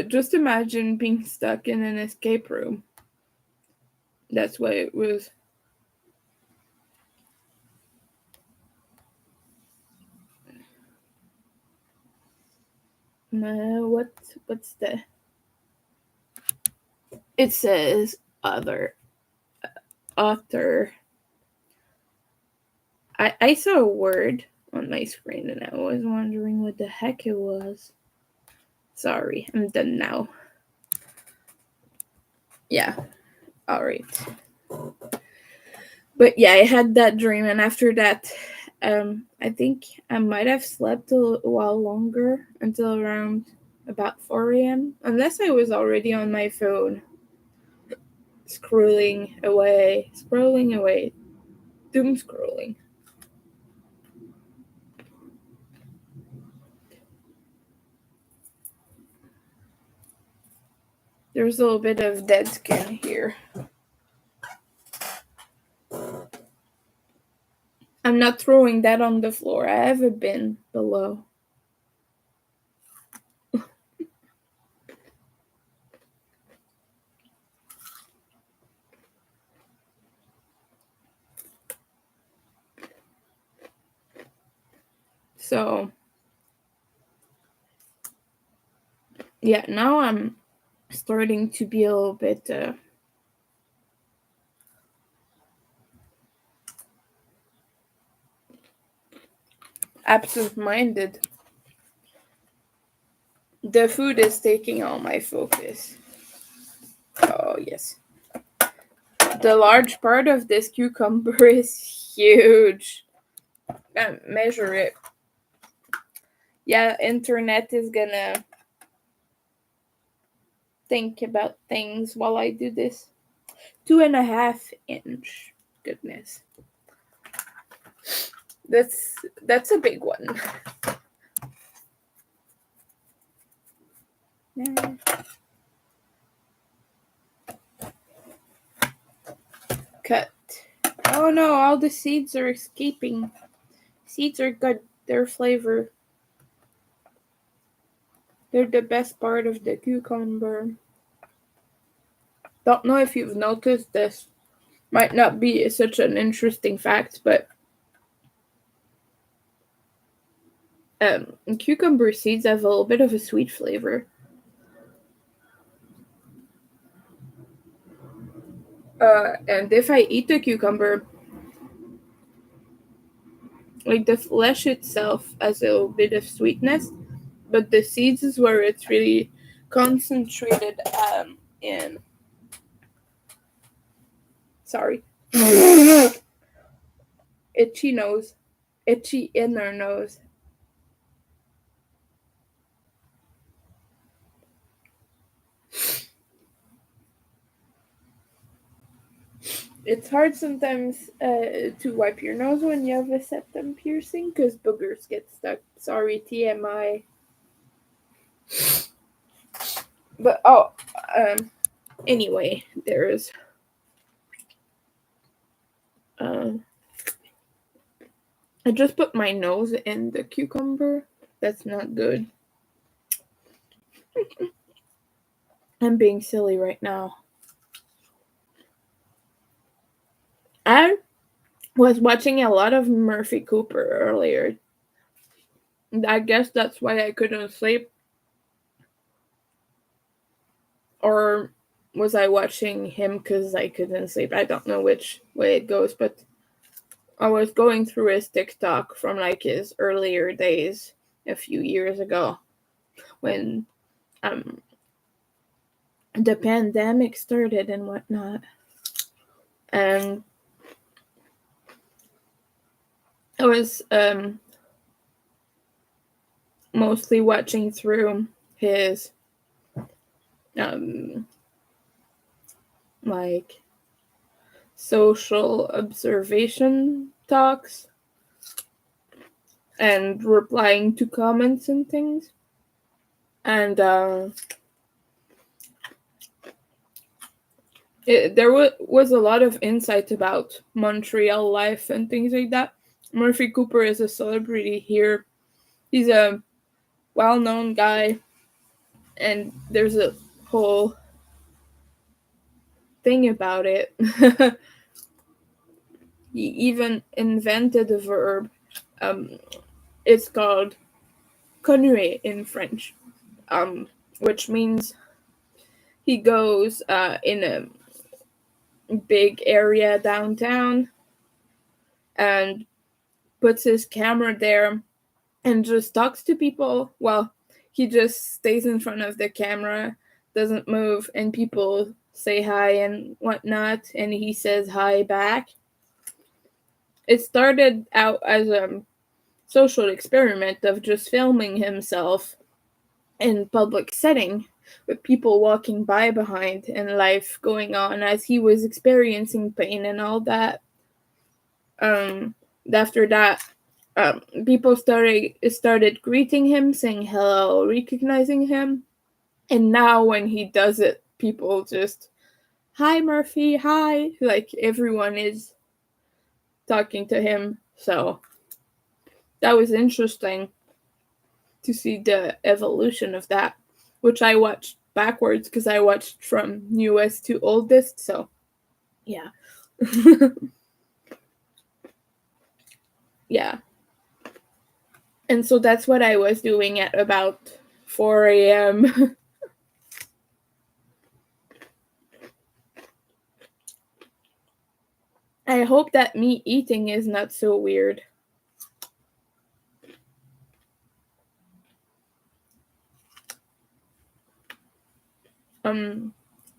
Just imagine being stuck in an escape room. That's what it was. What's the? It says other author. I saw a word on my screen and I was wondering what the heck it was. Sorry, I'm done now. Yeah, alright. But yeah, I had that dream, and after that, I think I might have slept a while longer until around about 4 a.m. Unless I was already on my phone, scrolling away, doom scrolling. There's a little bit of dead skin here. I'm not throwing that on the floor. I have a bin below. So, yeah, now I'm starting to be a little bit absent-minded. The food is taking all my focus. Oh, yes. The large part of this cucumber is huge. Measure it. Yeah, internet is gonna think about things while I do this. 2.5 inch. Goodness. That's a big one. Cut. Oh no, all the seeds are escaping. Seeds are good. Their flavor. They're the best part of the cucumber. Don't know if you've noticed this. Might not be such an interesting fact, but cucumber seeds have a little bit of a sweet flavor. And if I eat the cucumber, like the flesh itself has a little bit of sweetness, but the seeds is where it's really concentrated in. Sorry. Itchy nose. Itchy inner nose. It's hard sometimes to wipe your nose when you have a septum piercing because boogers get stuck. Sorry, TMI. But anyway, there's I just put my nose in the cucumber. That's not good. I'm being silly right now. I was watching a lot of Murphy Cooper earlier. I guess that's why I couldn't sleep. Or was I watching him because I couldn't sleep? I don't know which way it goes, but I was going through his TikTok from like his earlier days a few years ago when the pandemic started and whatnot. And I was mostly watching through his like social observation talks and replying to comments and things. And there was a lot of insight about Montreal life and things like that. Murphy Cooper is a celebrity here. He's a well-known guy, and there's a whole thing about it. He even invented a verb. It's called connuer in French, which means he goes in a big area downtown and puts his camera there and just talks to people. Well, he just stays in front of the camera, doesn't move, and people say hi and whatnot, and he says hi back. It started out as a social experiment of just filming himself in public setting with people walking by behind and life going on as he was experiencing pain and all that. After that, people started greeting him, saying hello, recognizing him, and now when he does it, people just, hi Murphy, hi, like everyone is talking to him. So that was interesting to see the evolution of that, which I watched backwards because I watched from newest to oldest. So yeah. Yeah. And so that's what I was doing at about 4 a.m. I hope that me eating is not so weird.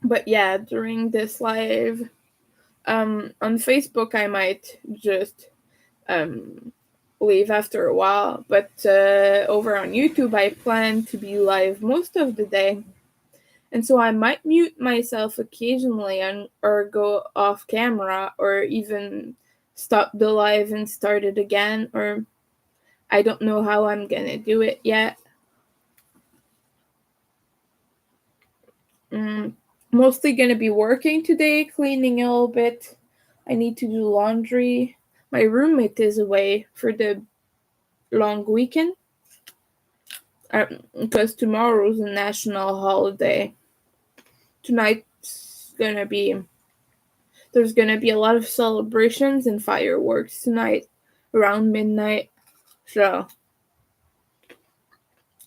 But yeah, during this live, on Facebook, I might just leave after a while. But over on YouTube, I plan to be live most of the day. And so I might mute myself occasionally or go off camera or even stop the live and start it again. Or I don't know how I'm going to do it yet. Mostly going to be working today, cleaning a little bit. I need to do laundry. My roommate is away for the long weekend. because tomorrow's a national holiday. Tonight's gonna be There's gonna be a lot of celebrations and fireworks tonight around midnight. So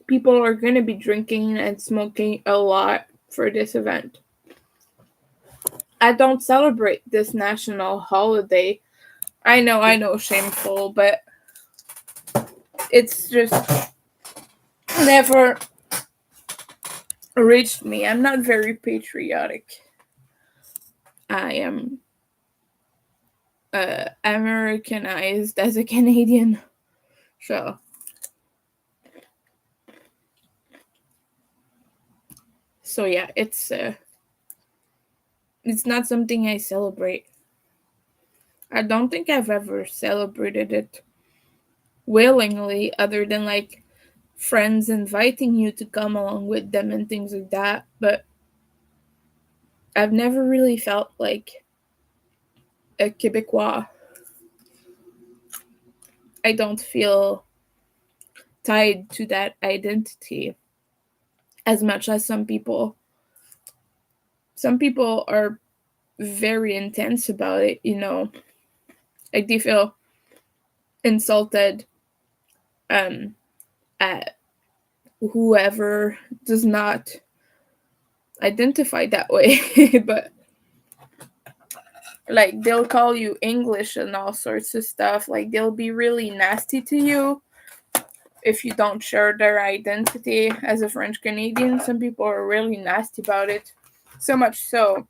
people are gonna be drinking and smoking a lot for this event. I don't celebrate this national holiday. I know, shameful, but it's just never reached me. I'm not very patriotic. I am Americanized as a Canadian. So yeah, it's not something I celebrate. I don't think I've ever celebrated it willingly, other than like friends inviting you to come along with them and things like that. But I've never really felt like a Quebecois. I don't feel tied to that identity as much as some people. Some people are very intense about it, like they feel insulted at whoever does not identify that way. But like they'll call you English and all sorts of stuff. Like they'll be really nasty to you if you don't share their identity as a French Canadian. Some people are really nasty about it. So much so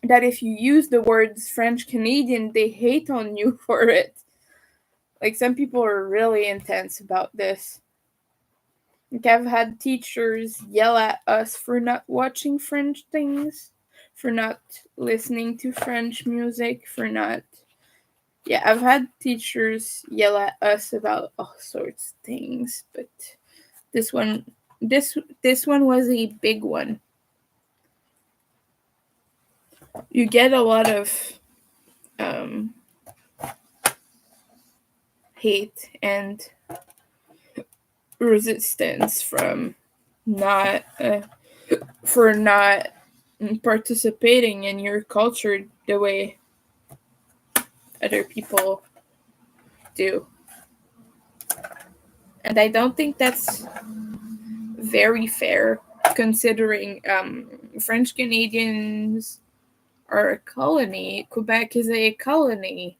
that if you use the words French Canadian, they hate on you for it. Like some people are really intense about this. Like I've had teachers yell at us for not watching French things, for not listening to French music, for not. Yeah, I've had teachers yell at us about all sorts of things, but this one was a big one. You get a lot of hate and resistance from not for not participating in your culture the way other people do. And I don't think that's very fair, considering French Canadians are a colony. Quebec is a colony.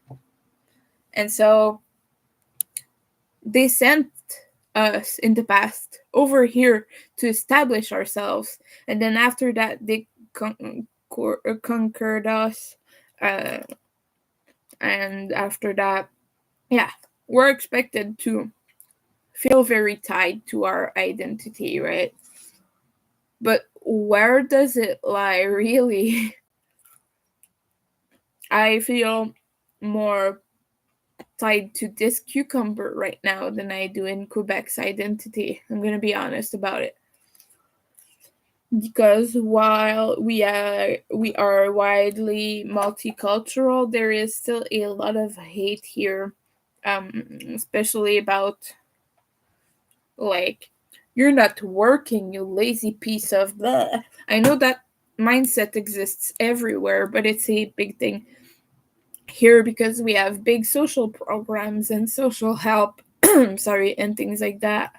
And so they sent us in the past over here to establish ourselves. And then after that, they conquered us. And after that, yeah, we're expected to feel very tied to our identity, right? But where does it lie, really? I feel more tied to this cucumber right now than I do in Quebec's identity. I'm gonna be honest about it. Because while we are widely multicultural, there is still a lot of hate here, especially about like, you're not working, you lazy piece of blah. I know that mindset exists everywhere, but it's a big thing here because we have big social programs and social help, sorry, and things like that.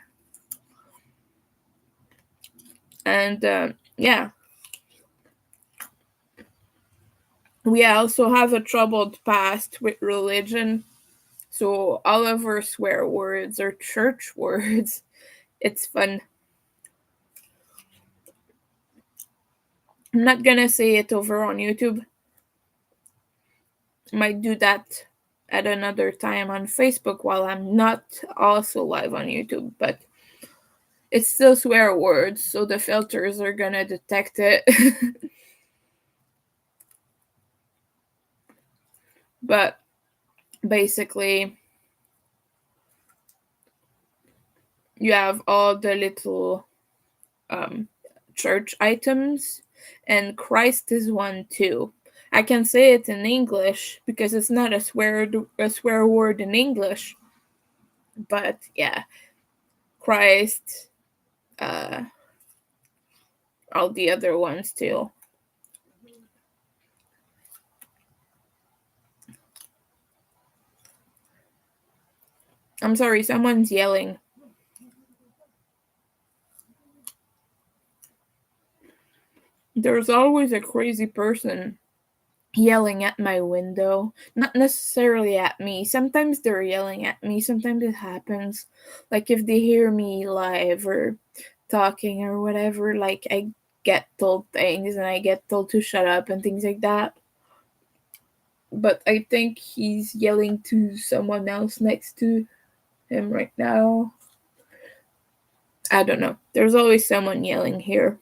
And yeah, we also have a troubled past with religion. So all of our swear words are church words. It's fun. I'm not gonna say it over on YouTube. Might do that at another time on Facebook while I'm not also live on YouTube, but it's still swear words, so the filters are gonna detect it. But basically, you have all the little church items, and Christ is one too. I can say it in English because it's not a swear word in English. But yeah, Christ, all the other ones too. I'm sorry, someone's yelling. There's always a crazy person yelling at my window. Not necessarily at me. Sometimes they're yelling at me. Sometimes it happens. Like if they hear me live or talking or whatever, like I get told things and I get told to shut up and things like that. But I think he's yelling to someone else next to him right now. I don't know. There's always someone yelling here.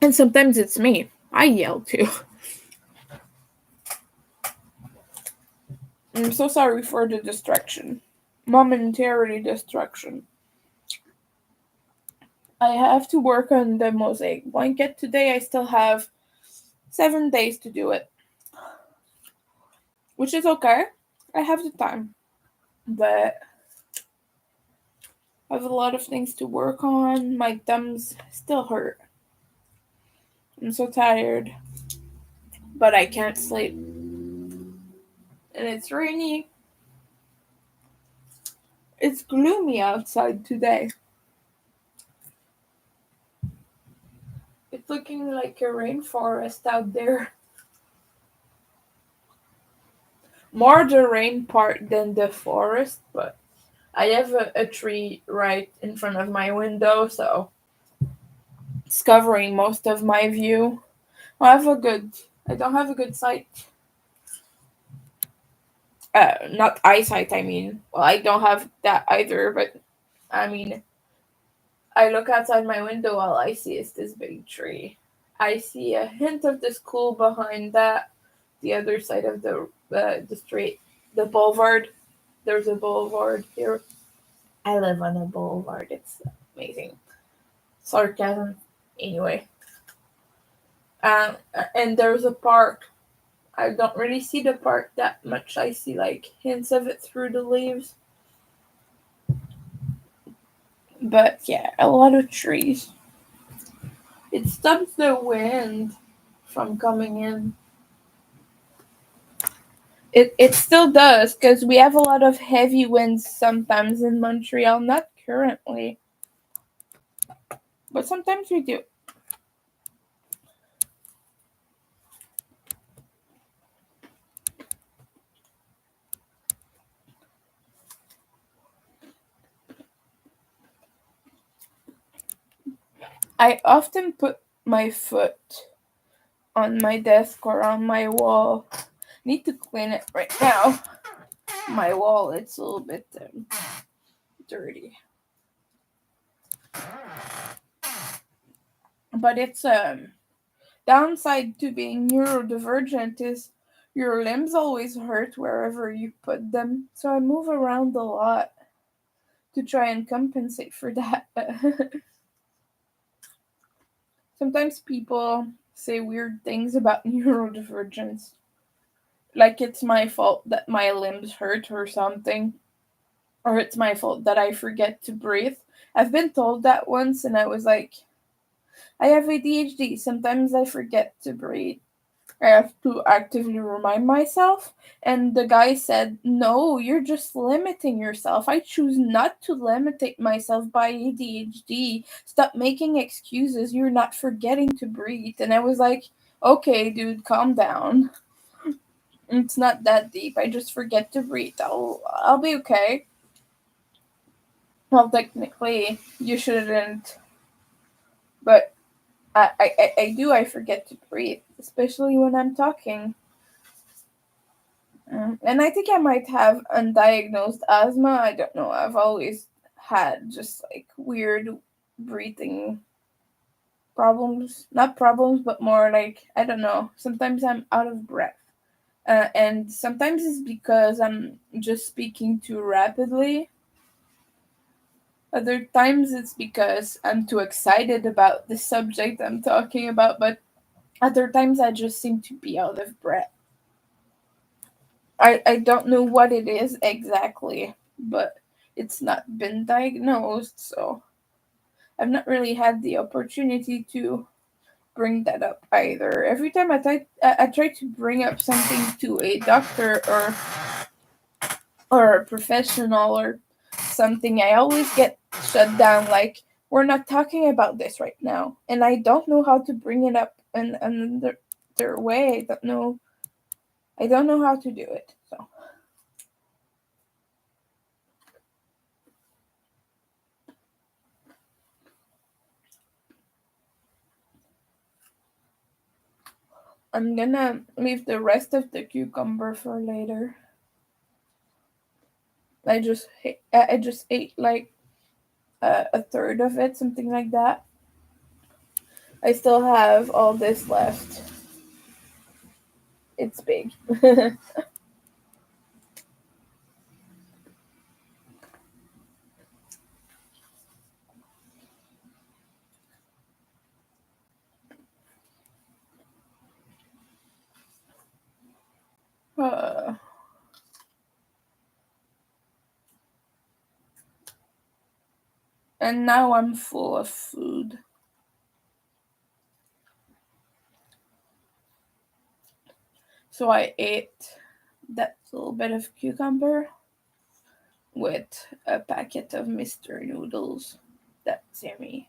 And sometimes it's me. I yell too. I'm so sorry for the distraction. Momentary distraction. I have to work on the mosaic blanket today. I still have 7 days to do it, which is okay. I have the time, but I have a lot of things to work on. My thumbs still hurt. I'm so tired, but I can't sleep. And it's rainy. It's gloomy outside today. It's looking like a rainforest out there. More the rain part than the forest, but I have a tree right in front of my window, so it's covering most of my view. I don't have a good sight. Not eyesight, I mean. Well, I don't have that either, but I mean, I look outside my window, all I see is this big tree. I see a hint of the school behind that, the other side of the street, the boulevard. There's a boulevard here. I live on a boulevard. It's amazing. Sarcasm. Anyway. And there's a park. I don't really see the park that much. I see like hints of it through the leaves. But yeah, a lot of trees. It stops the wind from coming in. It still does because we have a lot of heavy winds sometimes in Montreal. Not currently, but sometimes we do. I often put my foot on my desk or on my wall. Need to clean it right now. My wall, it's a little bit dirty. But it's downside to being neurodivergent is your limbs always hurt wherever you put them. So I move around a lot to try and compensate for that. Sometimes people say weird things about neurodivergence. Like it's my fault that my limbs hurt or something. Or it's my fault that I forget to breathe. I've been told that once and I was like, I have ADHD. Sometimes I forget to breathe. I have to actively remind myself. And the guy said, no, you're just limiting yourself. I choose not to limitate myself by ADHD. Stop making excuses. You're not forgetting to breathe. And I was like, okay, dude, calm down. It's not that deep. I just forget to breathe. I'll be okay. Well, technically, you shouldn't. But I do. I forget to breathe, especially when I'm talking. And I think I might have undiagnosed asthma. I don't know. I've always had just like weird breathing problems. Not problems, but more like, I don't know. Sometimes I'm out of breath. And sometimes it's because I'm just speaking too rapidly. Other times it's because I'm too excited about the subject I'm talking about, but other times I just seem to be out of breath. I don't know what it is exactly, but it's not been diagnosed, so I've not really had the opportunity to bring that up either. Every time I try to bring up something to a doctor or a professional or something, I always get shut down. Like, we're not talking about this right now, and I don't know how to bring it up in another way. I don't know. I don't know how to do it. So I'm gonna leave the rest of the cucumber for later. I just ate like a third of it, something like that. I still have all this left. It's big. uh, and now I'm full of food. So I ate that little bit of cucumber with a packet of Mr. Noodles. That's yummy.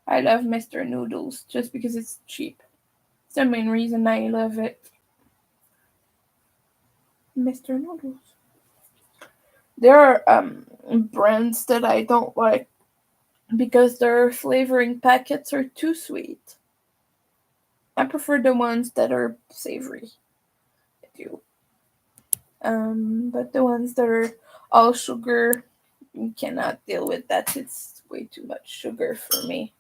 I love Mr. Noodles just because it's cheap. It's the main reason I love it. Mr. Noodles. There are brands that I don't like because their flavoring packets are too sweet. I prefer the ones that are savory. I do. But the ones that are all sugar, you cannot deal with that. It's way too much sugar for me.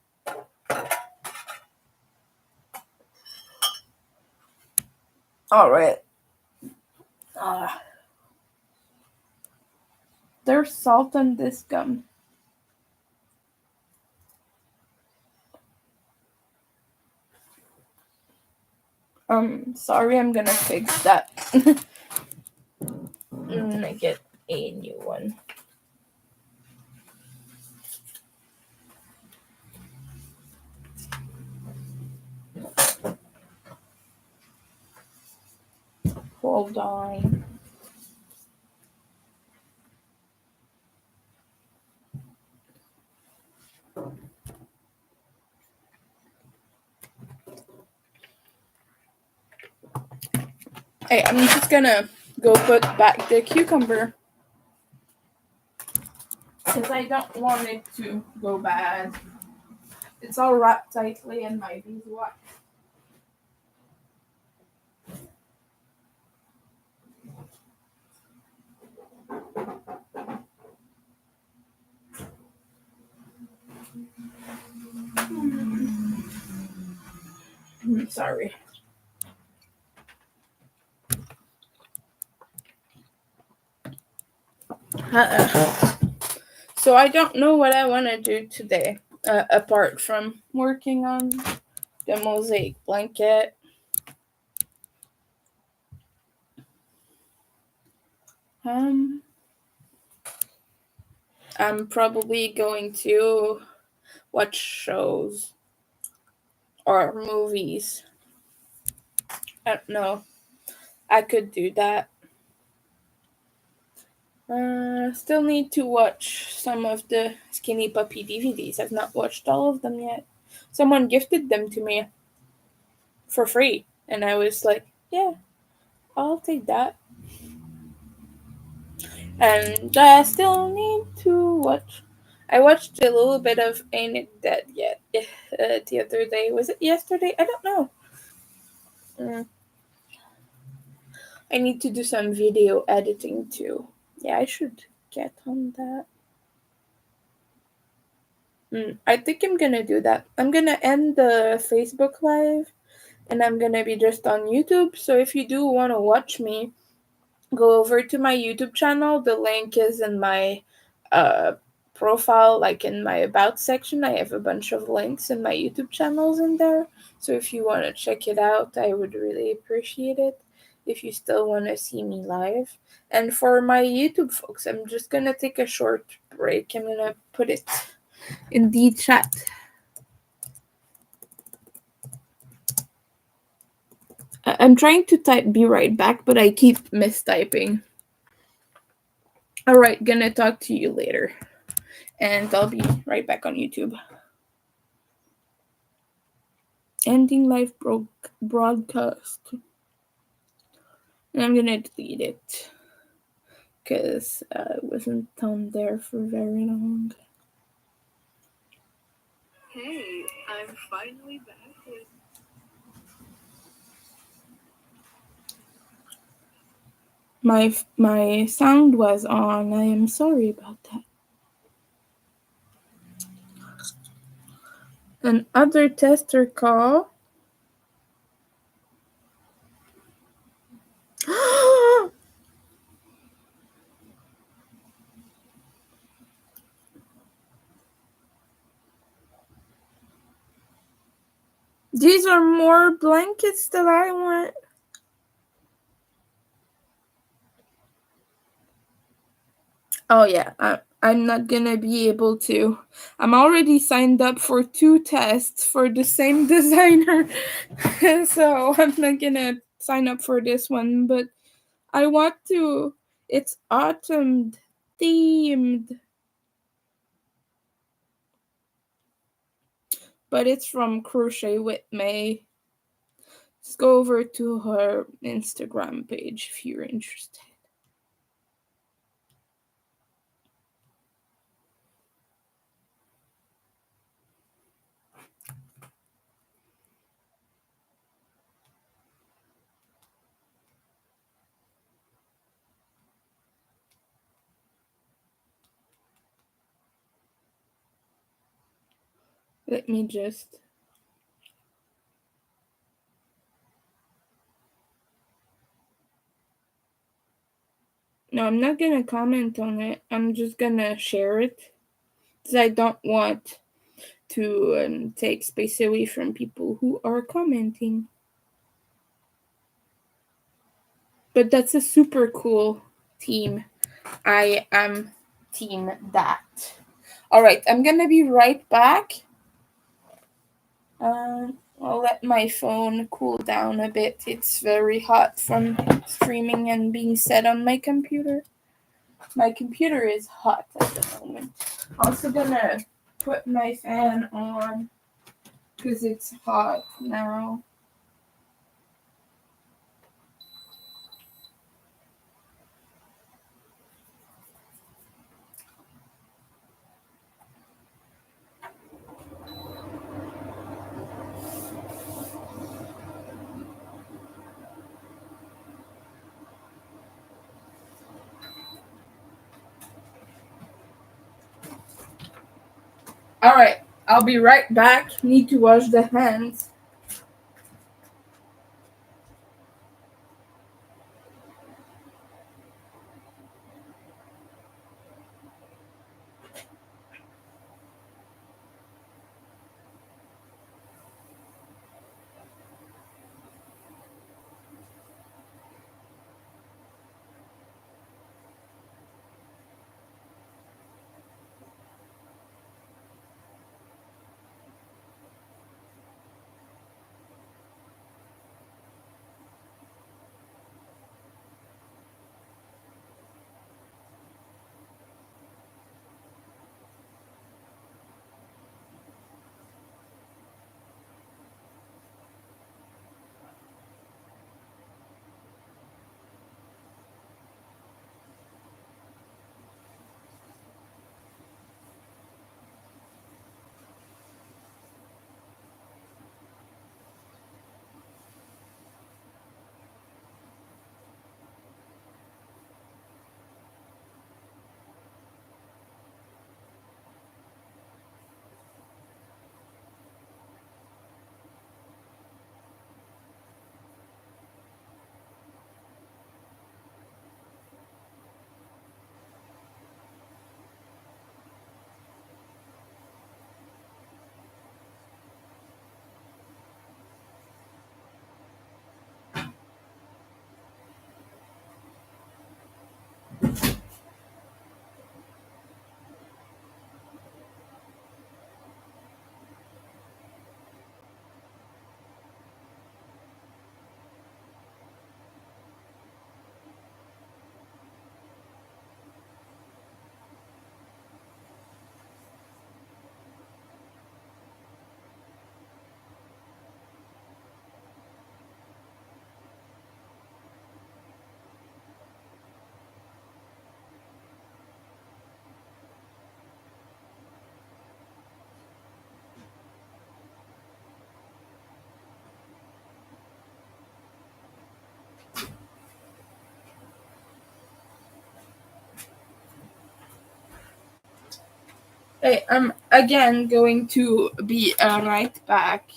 All right. Ah, there's salt on this gum. Sorry, I'm gonna fix that. I get a new one. Hold on. Hey, I'm just gonna go put back the cucumber because I don't want it to go bad. It's all wrapped tightly in my beeswax. Sorry. Uh-uh. So I don't know what I want to do today, apart from working on the mosaic blanket. Um, I'm probably going to watch shows or movies. I don't know. I could do that. Still need to watch some of the Skinny Puppy DVDs. I've not watched all of them yet. Someone gifted them to me for free, and I was like, yeah, I'll take that. And I still need to watch. I watched a little bit of Ain't It Dead Yet the other day. Was it yesterday? I don't know. Mm, I need to do some video editing too. Yeah, I should get on that. I think I'm gonna do that. I'm gonna end the Facebook Live and I'm gonna be just on YouTube. So if you do want to watch me, go over to my YouTube channel. The link is in my uh, profile, like in my about section, I have a bunch of links in my YouTube channels in there. So if you want to check it out, I would really appreciate it. If you still want to see me live. And for my YouTube folks, I'm just going to take a short break. I'm going to put it in the chat. I'm trying to type be right back, but I keep mistyping. All right, gonna talk to you later. And I'll be right back on YouTube. Ending live broadcast. And I'm gonna delete it because it wasn't on there for very long. Hey, I'm finally back with... My sound was on. I am sorry about that. Another tester call. These are more blankets that I want. Oh yeah, I'm not gonna be able to. I'm already signed up for 2 tests for the same designer. So I'm not gonna sign up for this one, but I want to. It's autumn themed. But it's from Crochet with May. Just go over to her Instagram page if you're interested. Let me just... No, I'm not gonna comment on it. I'm just gonna share it. Because I don't want to take space away from people who are commenting. But that's a super cool team. I am team that. Alright, I'm gonna be right back. I'll let my phone cool down a bit. It's very hot from streaming and being set on my computer. My computer is hot at the moment. Also gonna put my fan on because it's hot now. Alright, I'll be right back. Need to wash the hands. Hey, I'm again going to be right back.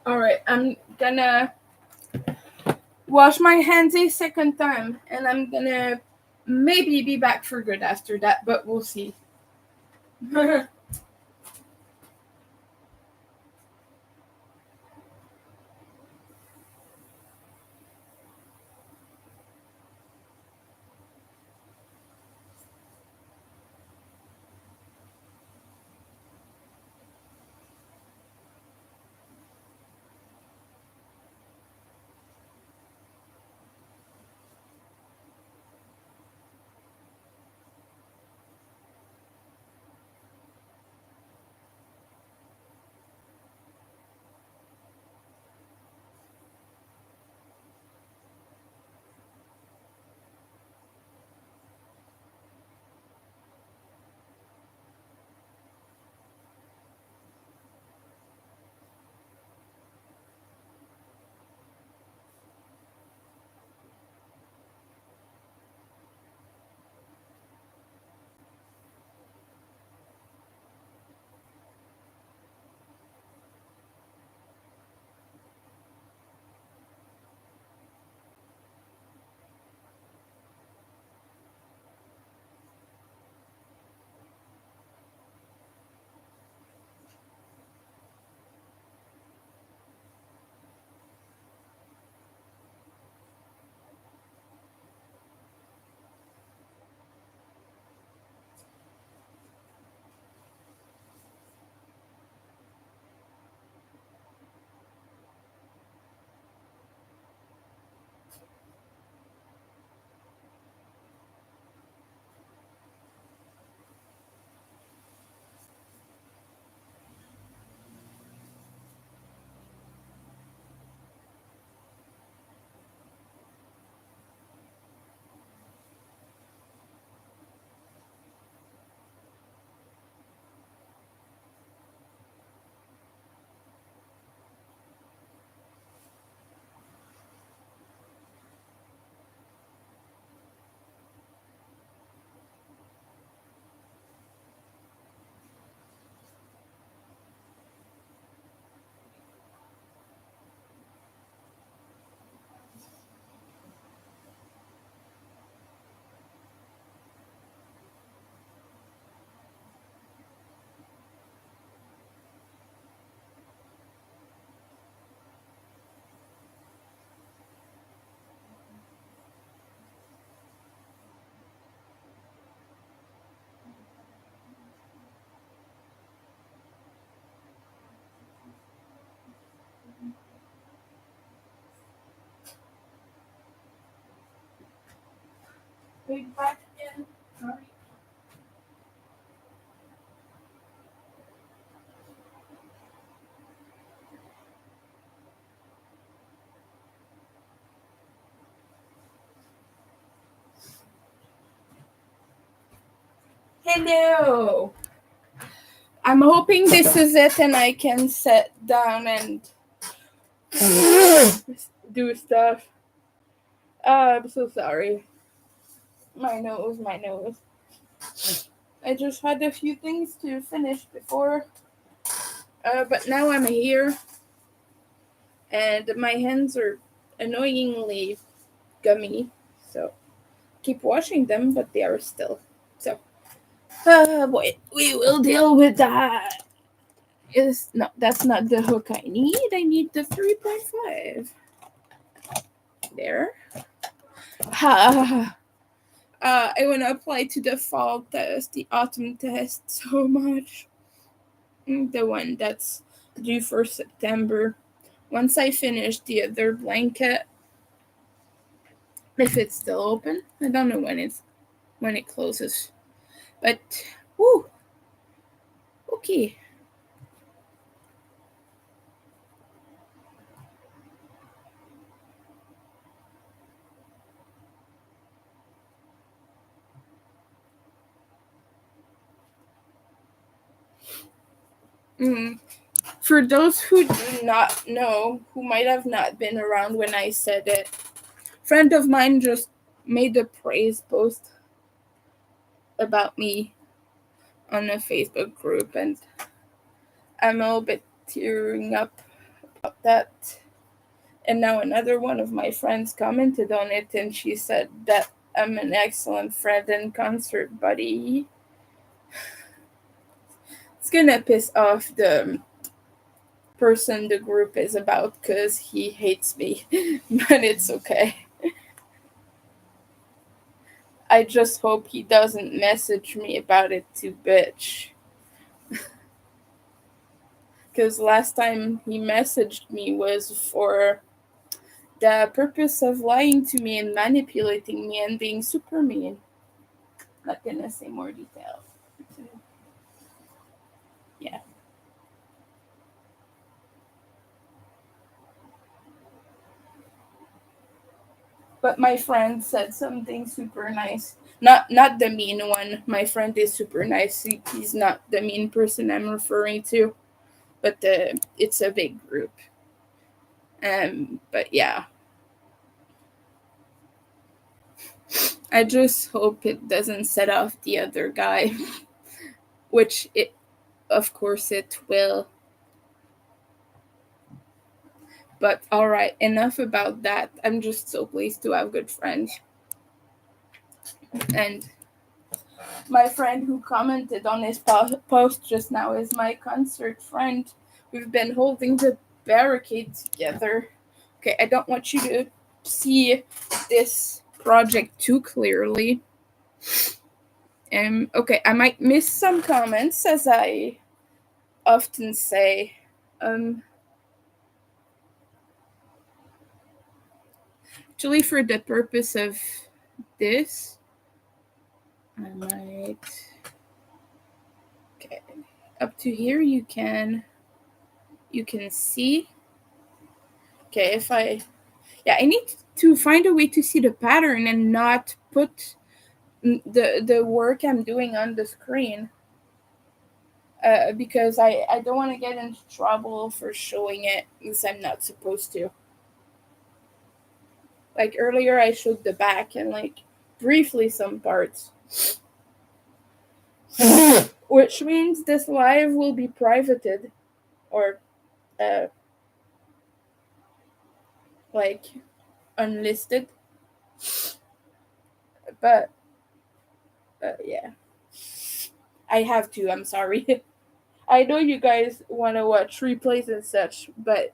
Alright, I'm gonna wash my hands a second time, and I'm gonna maybe be back for good after that, but we'll see. Big back again. Sorry. Hello. I'm hoping this is it and I can sit down and do stuff. I'm so sorry. My nose, my nose. I just had a few things to finish before, but now I'm here, and my hands are annoyingly gummy, so keep washing them, but they are still. So, boy, we will deal with that. Is no, that's not the hook I need. I need the 3.5. There. Ha. I want to apply to the fall test, the autumn test, so much. The one that's due for September. Once I finish the other blanket, if it's still open, I don't know when it closes, but whoo, okay. For those who do not know, who might have not been around when I said it, a friend of mine just made a praise post about me on a Facebook group, and I'm a little bit tearing up that. And now another one of my friends commented on it, and she said that I'm an excellent friend and concert buddy. It's gonna piss off the person the group is about because he hates me, but it's okay. I just hope he doesn't message me about it to bitch. Because last time he messaged me was for the purpose of lying to me and manipulating me and being super mean. Not gonna say more details. Yeah. But my friend said something super nice. Not the mean one. My friend is super nice. He's not the mean person I'm referring to. But it's a big group. But yeah. I just hope it doesn't set off the other guy. Which it of course it will. But alright, enough about that. I'm just so pleased to have good friends. And my friend who commented on his post just now is my concert friend. We've been holding the barricade together. Okay, I don't want you to see this project too clearly. Okay, I might miss some comments as I often say. Actually, for the purpose of this, I might. Okay, up to here you can see. Okay, if I I need to find a way to see the pattern and not put the work I'm doing on the screen. Because I don't want to get into trouble for showing it because I'm not supposed to. Like earlier, I showed the back and like briefly some parts. Which means this live will be privated or uh, like unlisted. But yeah, I have to. I'm sorry. I know you guys want to watch replays and such, but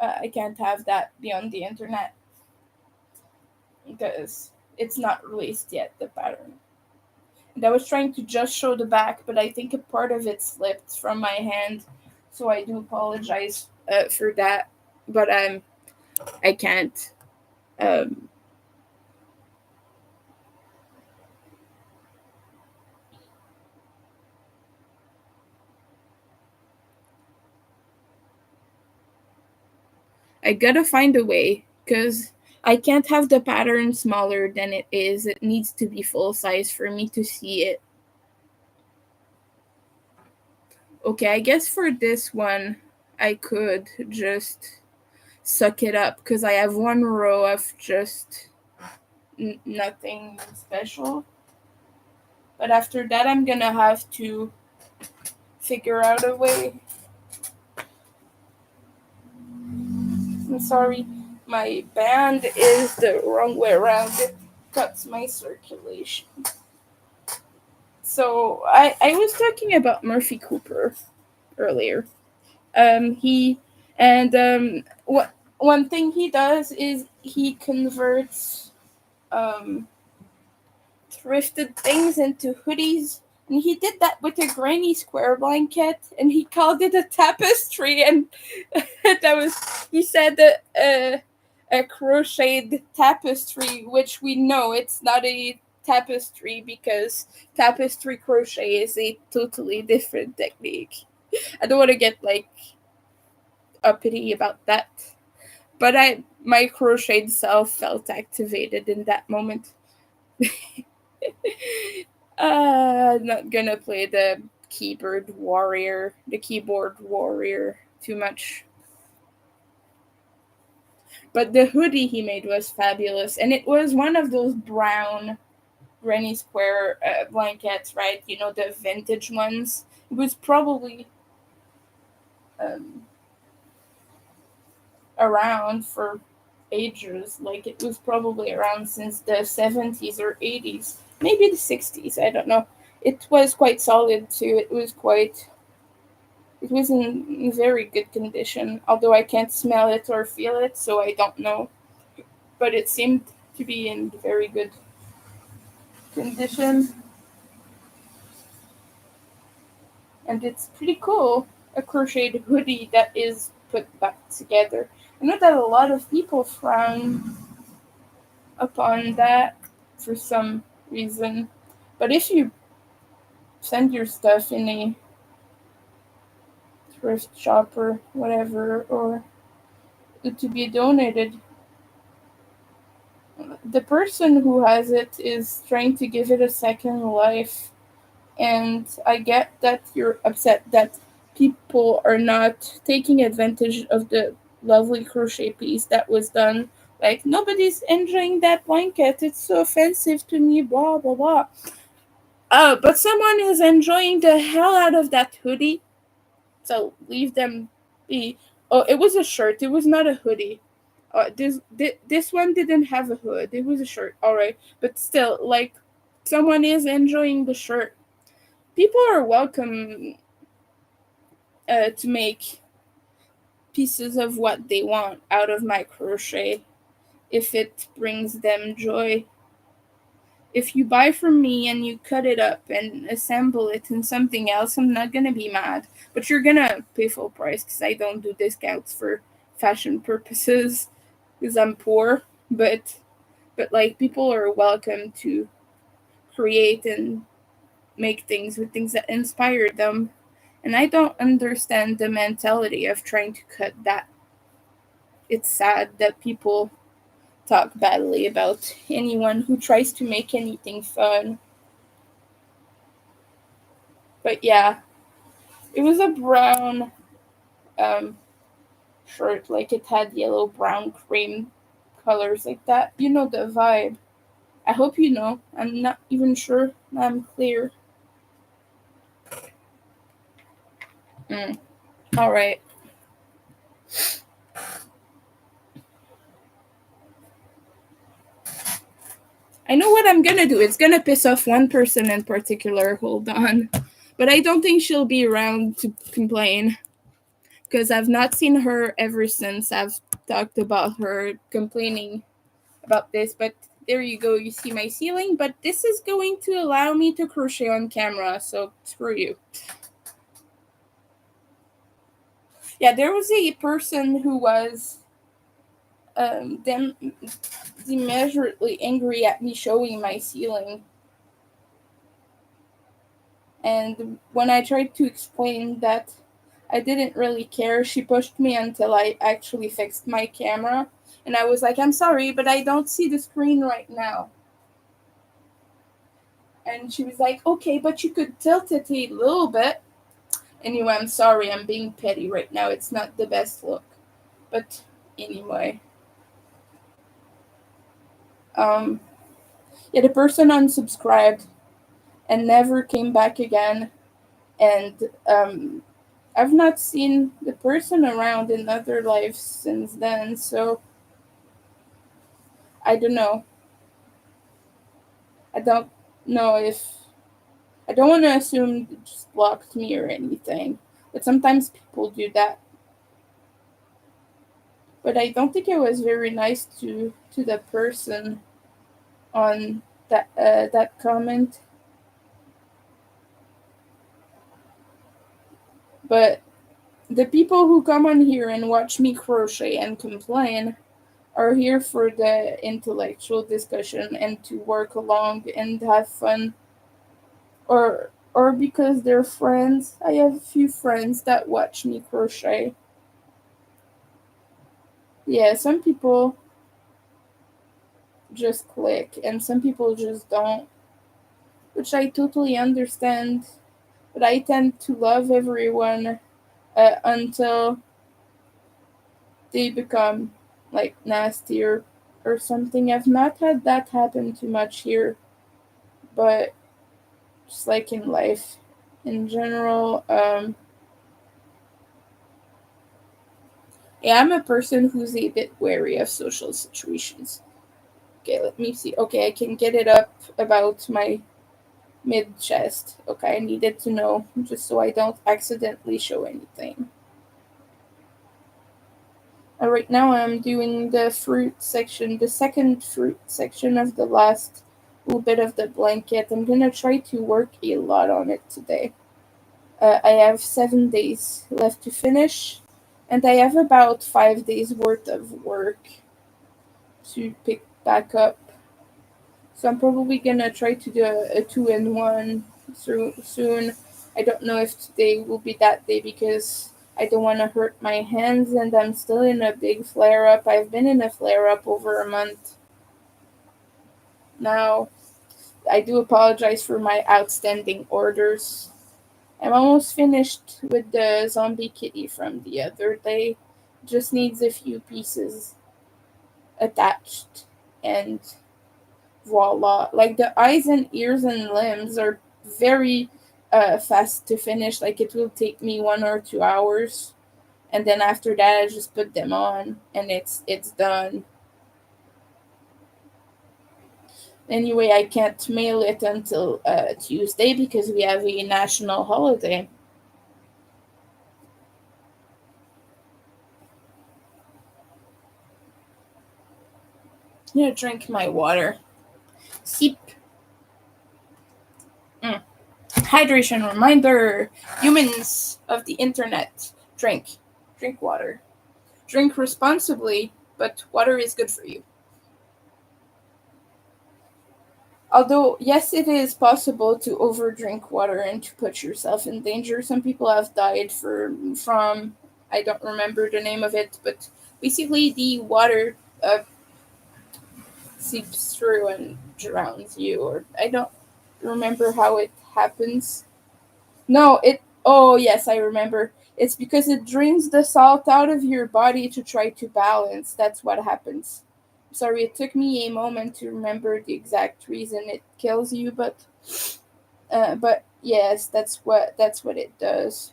I can't have that be on the internet because it's not released yet, the pattern. And I was trying to just show the back, but I think a part of it slipped from my hand, so I do apologize for that. But I can't. Um, I gotta find a way because I can't have the pattern smaller than it is. It needs to be full size for me to see it. Okay, I guess for this one, I could just suck it up because I have one row of just nothing special. But after that, I'm gonna have to figure out a way. I'm sorry, my band is the wrong way around. It cuts my circulation. So I was talking about Murphy Cooper earlier. He and what one thing he does is he converts thrifted things into hoodies. And he did that with a granny square blanket, and he called it a tapestry. And that was he said that a crocheted tapestry, which we know it's not a tapestry because tapestry crochet is a totally different technique. I don't want to get like uppity about that, but my crocheted self felt activated in that moment. Not gonna play the keyboard warrior too much. But the hoodie he made was fabulous, and it was one of those brown granny square blankets, right? You know, the vintage ones. It was probably around for ages. Like it was probably around since the 70s or 80s, maybe the 60s. I don't know. It was quite solid too. It was in very good condition, although I can't smell it or feel it, so I don't know. But it seemed to be in very good condition, and it's pretty cool. A crocheted hoodie that is put back together. I know that a lot of people frown upon that for some reason, but if you send your stuff in a thrift shop or whatever, or to be donated, the person who has it is trying to give it a second life. And I get that you're upset that people are not taking advantage of the lovely crochet piece that was done. Like, nobody's enjoying that blanket. It's so offensive to me, blah, blah, blah. But someone is enjoying the hell out of that hoodie. So leave them be. Oh, it was a shirt. It was not a hoodie. This one didn't have a hood. It was a shirt. All right, but still, like, someone is enjoying the shirt. People are welcome to make pieces of what they want out of my crochet if it brings them joy. If you buy from me and you cut it up and assemble it in something else, I'm not gonna be mad. But you're gonna pay full price because I don't do discounts for fashion purposes because I'm poor. But like, people are welcome to create and make things with things that inspire them. And I don't understand the mentality of trying to cut that. It's sad that people talk badly about anyone who tries to make anything fun. But yeah, it was a brown um, shirt, like it had yellow, brown, cream colors like that. You know the vibe. I hope you know. I'm not even sure I'm clear. All right. I know what I'm gonna do. It's gonna piss off one person in particular. Hold on. But I don't think she'll be around to complain because I've not seen her ever since I've talked about her complaining about this. But there you go. You see my ceiling. But this is going to allow me to crochet on camera. So screw you. Yeah, there was a person who was immeasurably angry at me showing my ceiling. And when I tried to explain that I didn't really care, she pushed me until I actually fixed my camera. And I was like, I'm sorry, but I don't see the screen right now. And she was like, okay, but you could tilt it a little bit. Anyway, I'm sorry, I'm being petty right now. It's not the best look. But anyway. Um, yeah, the person unsubscribed and never came back again. And I've not seen the person around in other lives since then, so I don't know. I don't know if I don't want to assume they just blocked me or anything, but sometimes people do that. But I don't think it was very nice to the person on that comment. But the people who come on here and watch me crochet and complain are here for the intellectual discussion and to work along and have fun, or because they're friends. I have a few friends that watch me crochet. Yeah, some people just click and some people just don't, which I totally understand. But I tend to love everyone until they become like nastier or something. I've not had that happen too much here, but just like in life in general, Yeah, I'm a person who's a bit wary of social situations. Okay, let me see. Okay, I can get it up about my mid chest. Okay, I needed to know just so I don't accidentally show anything. Right now I'm doing the fruit section, the second fruit section of the last little bit of the blanket. I'm gonna try to work a lot on it today. I have 7 days left to finish, and I have about 5 days worth of work to pick back up. So I'm probably gonna try to do a two-in-one soon. I don't know if today will be that day because I don't want to hurt my hands and I'm still in a big flare up. I've been in a flare up over a month now. I do apologize for my outstanding orders. I'm almost finished with the zombie kitty from the other day. Just needs a few pieces attached and voila. Like the eyes and ears and limbs are very fast to finish. Like it will take me 1 or 2 hours, and then after that I just put them on and it's done. Anyway, I can't mail it until Tuesday because we have a national holiday. I'm gonna drink my water. Sip. Mm. Hydration reminder. Humans of the internet, drink water. Drink responsibly, but water is good for you. Although, yes, it is possible to overdrink water and to put yourself in danger. Some people have died from I don't remember the name of it, but basically the water seeps through and drowns you. Or I don't remember how it happens. No, it. Oh yes, I remember. It's because it drains the salt out of your body to try to balance. That's what happens. Sorry, it took me a moment to remember the exact reason it kills you, but yes, that's what it does.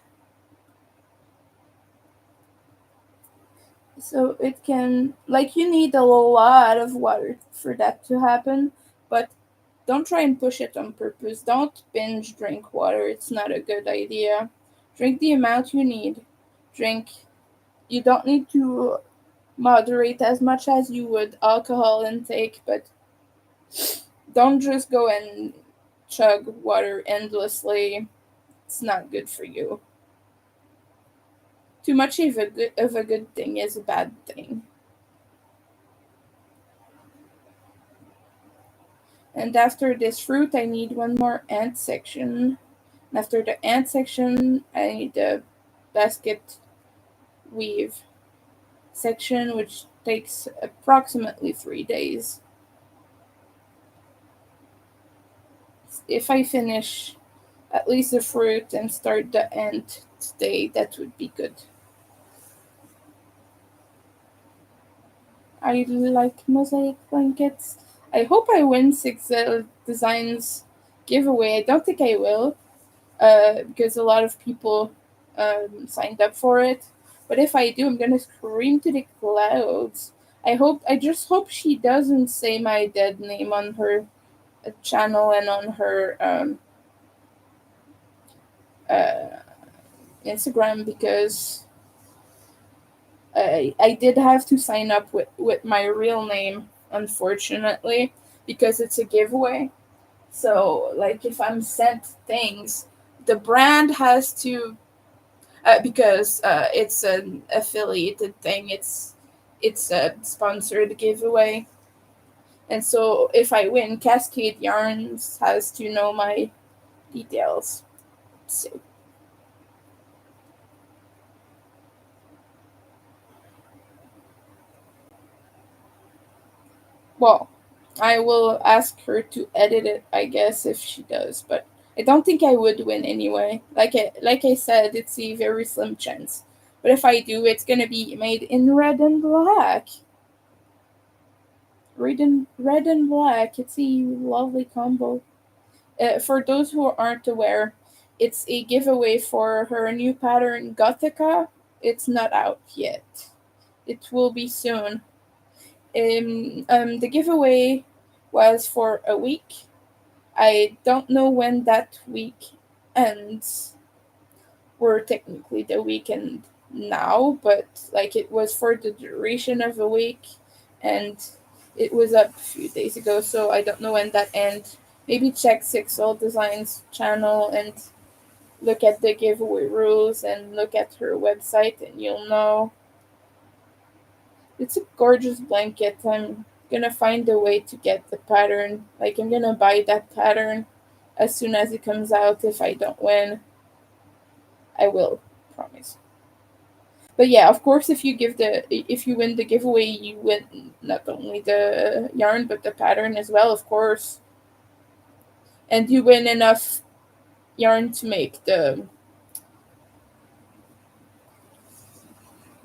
So it can like you need a lot of water for that to happen, but don't try and push it on purpose. Don't binge drink water. It's not a good idea. Drink the amount you need. Drink. You don't need to moderate as much as you would alcohol intake, but don't just go and chug water endlessly. It's not good for you. Too much of a good thing is a bad thing. And after this fruit, I need one more ant section. And after the ant section, I need the basket weave section, which takes approximately 3 days. If I finish at least the fruit and start the ant today, that would be good. I like mosaic blankets. I hope I win Six Designs giveaway. I don't think I will, because a lot of people signed up for it. But if I do, I'm gonna scream to the clouds. I just hope she doesn't say my dead name on her channel and on her uh, Instagram because I did have to sign up with my real name, unfortunately, because it's a giveaway. So, like, if I'm sent things, the brand has to because it's an affiliated thing. It's a sponsored giveaway, and so if I win, Cascade Yarns has to know my details. So, well, I will ask her to edit it, I guess, if she does, but I don't think I would win anyway. Like I said, it's a very slim chance. But if I do, it's gonna be made in red and black. Red and black. It's a lovely combo. For those who aren't aware, it's a giveaway for her new pattern Gothica. It's not out yet. It will be soon. The giveaway was for a week. I don't know when that week ends. We're technically the weekend now, but like it was for the duration of a week, and it was up a few days ago, so I don't know when that ends. Maybe check Six Old Designs channel and look at the giveaway rules and look at her website, and you'll know. It's a gorgeous blanket. I'm gonna find a way to get the pattern. Like, I'm gonna buy that pattern as soon as it comes out. If I don't win, I will, promise. But yeah, of course, if you win the giveaway, you win not only the yarn but the pattern as well, of course, and you win enough yarn to make the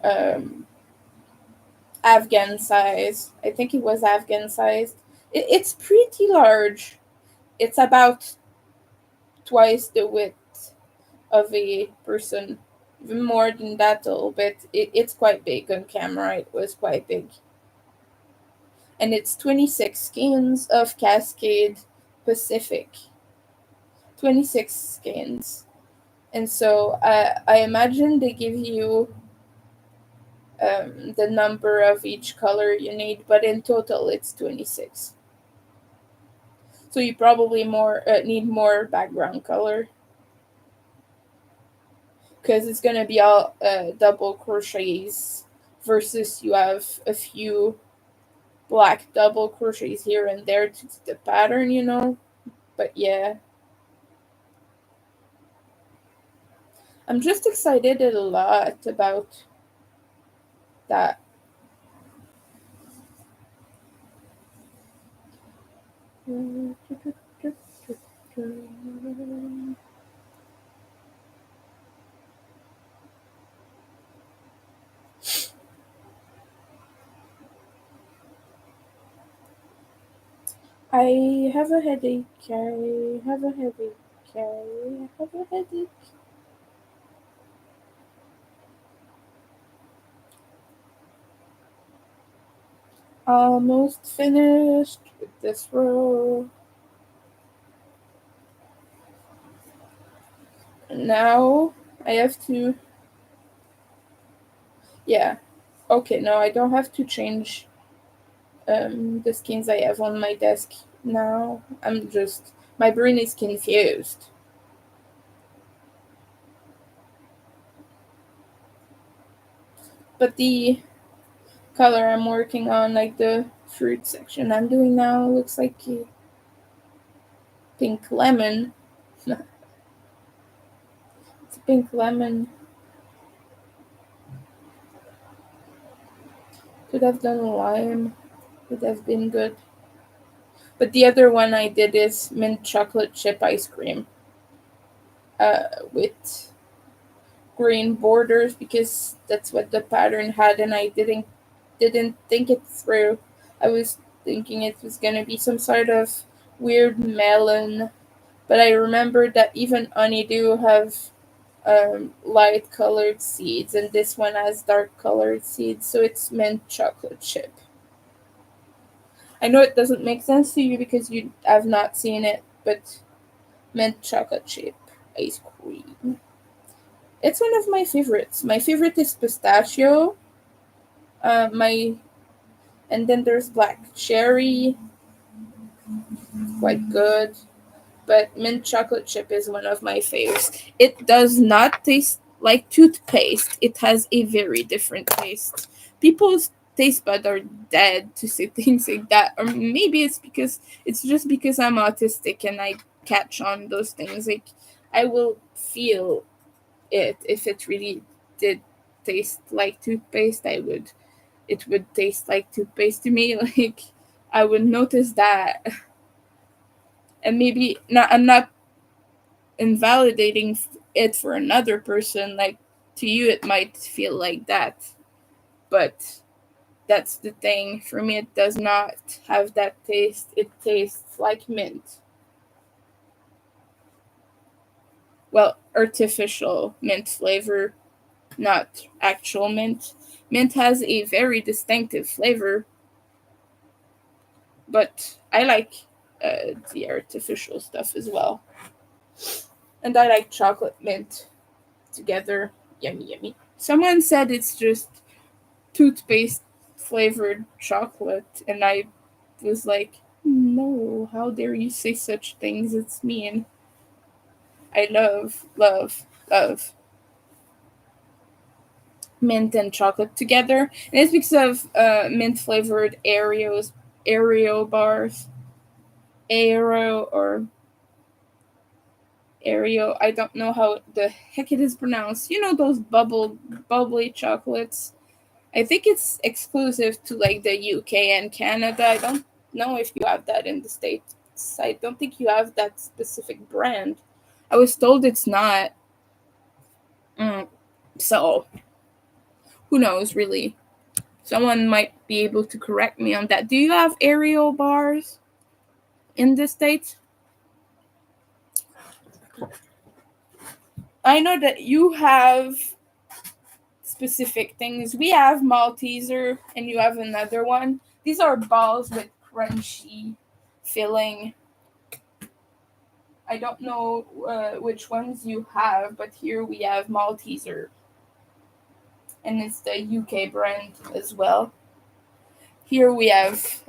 um, Afghan size. I think it was Afghan sized. It's pretty large. It's about twice the width of a person, even more than that a little bit. It's quite big on camera. It was quite big. And it's 26 skeins of Cascade Pacific. 26 skeins. And so I imagine they give you the number of each color you need, but in total it's 26. So you probably more need more background color because it's gonna be all double crochets versus you have a few black double crochets here and there to the pattern. But yeah, I'm just excited a lot about that. I have a headache. I have a headache. I have a headache. Almost finished with this row. Now I have to. Yeah. Okay, no, I don't have to change the skins I have on my desk now. I'm just. My brain is confused. But the color I'm working on, like the fruit section I'm doing now, looks like a pink lemon. It's a pink lemon. Could have done lime. Would have been good. But the other one I did is mint chocolate chip ice cream with green borders because that's what the pattern had, and I didn't think it through. I was thinking it was gonna be some sort of weird melon, but I remembered that even honeydew have light colored seeds, and this one has dark colored seeds, so it's mint chocolate chip. I know it doesn't make sense to you because you have not seen it, but mint chocolate chip ice cream. It's one of my favorites. My favorite is pistachio. My and then there's black cherry, quite good. But mint chocolate chip is one of my favorites. It does not taste like toothpaste. It has a very different taste. People's taste buds are dead to say things like that, or maybe it's just because I'm autistic and I catch on those things. Like, I will feel it if it really did taste like toothpaste. It would taste like toothpaste to me. Like, I would notice that, and maybe not. I'm not invalidating it for another person. Like, to you it might feel like that, but that's the thing. For me, it does not have that taste. It tastes like mint. Well, artificial mint flavor, not actual mint. Mint has a very distinctive flavor, but I like the artificial stuff as well. And I like chocolate mint together. Yummy, yummy. Someone said it's just toothpaste flavored chocolate, and I was like, no, how dare you say such things? It's mean. I love, love, love mint and chocolate together. And it's because of mint flavored Aereo bars. Aero or Aereo. I don't know how the heck it is pronounced. You know those bubbly chocolates. I think it's exclusive to like the UK and Canada. I don't know if you have that in the States. I don't think you have that specific brand. I was told it's not. Mm, so, who knows, really? Someone might be able to correct me on that. Do you have aerial bars in the States? I know that you have specific things. We have Malteser and you have another one. These are balls with crunchy filling. I don't know which ones you have, but here we have Malteser. And it's the UK brand as well. Here we have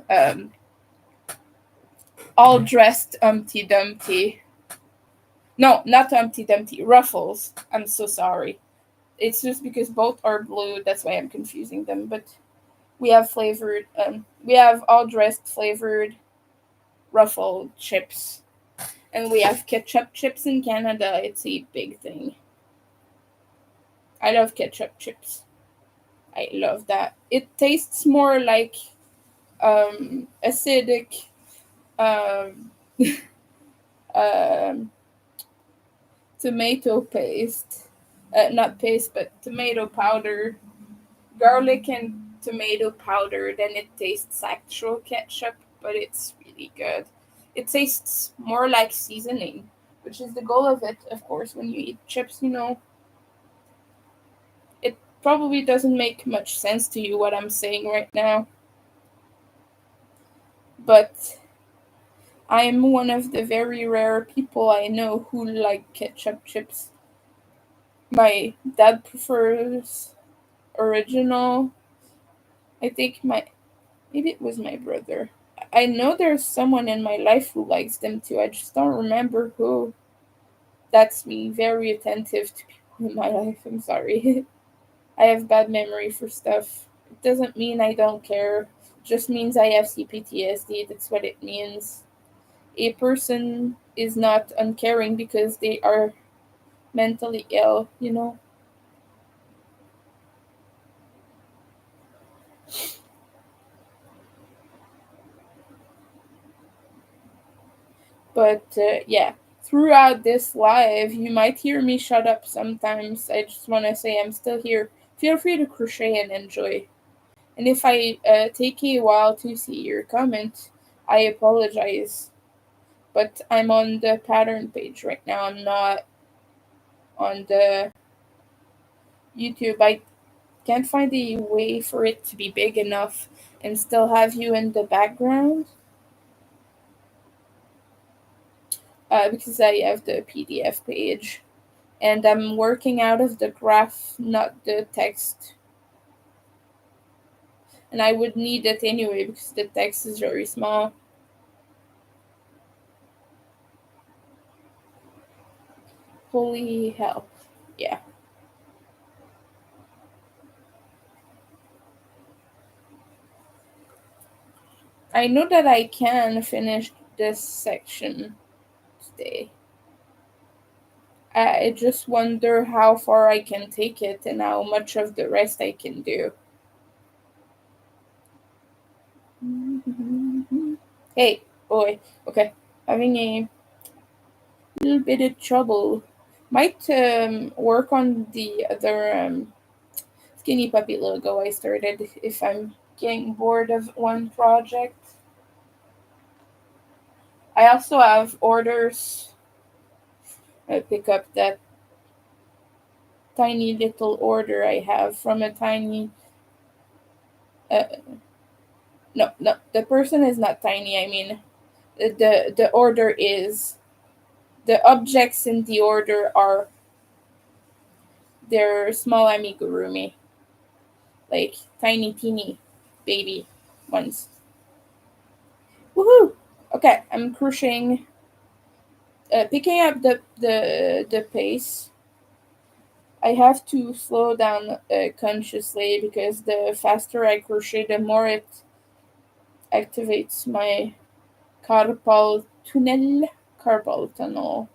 all dressed Humpty Dumpty. No, not Humpty Dumpty. Ruffles. I'm so sorry. It's just because both are blue. That's why I'm confusing them. But we have flavored. We have all dressed flavored Ruffle chips, and we have ketchup chips in Canada. It's a big thing. I love ketchup chips. I love that. It tastes more like acidic um, um, tomato paste. Not paste, but tomato powder. Garlic and tomato powder. Then it tastes actual ketchup, but it's really good. It tastes more like seasoning, which is the goal of it, of course, when you eat chips, you know. It probably doesn't make much sense to you what I'm saying right now, but I am one of the very rare people I know who like ketchup chips. My dad prefers original. I think my maybe it was my brother. I know there's someone in my life who likes them too. I just don't remember who. That's me, very attentive to people in my life. I'm sorry. I have bad memory for stuff. It doesn't mean I don't care. It just means I have CPTSD. That's what it means. A person is not uncaring because they are mentally ill, you know? But yeah, throughout this live, you might hear me shut up sometimes. I just want to say I'm still here. Feel free to crochet and enjoy. And if I take a while to see your comment, I apologize. But I'm on the pattern page right now. I'm not on the YouTube. I can't find a way for it to be big enough and still have you in the background because I have the PDF page. And I'm working out of the graph, not the text. And I would need it anyway because the text is very small. Holy hell. Yeah. I know that I can finish this section today. I just wonder how far I can take it and how much of the rest I can do. Hey, boy. Okay. Having a little bit of trouble. Might work on the other skinny puppy logo I started if I'm getting bored of one project. I also have orders. I pick up that tiny little order I have from a tiny Uh, no, no, the person is not tiny. I mean, the order is the objects in the order are their small amigurumi, like tiny, teeny, baby ones. Woohoo! Okay, I'm crocheting, picking up the pace. I have to slow down consciously because the faster I crochet, the more it activates my carpal tunnel.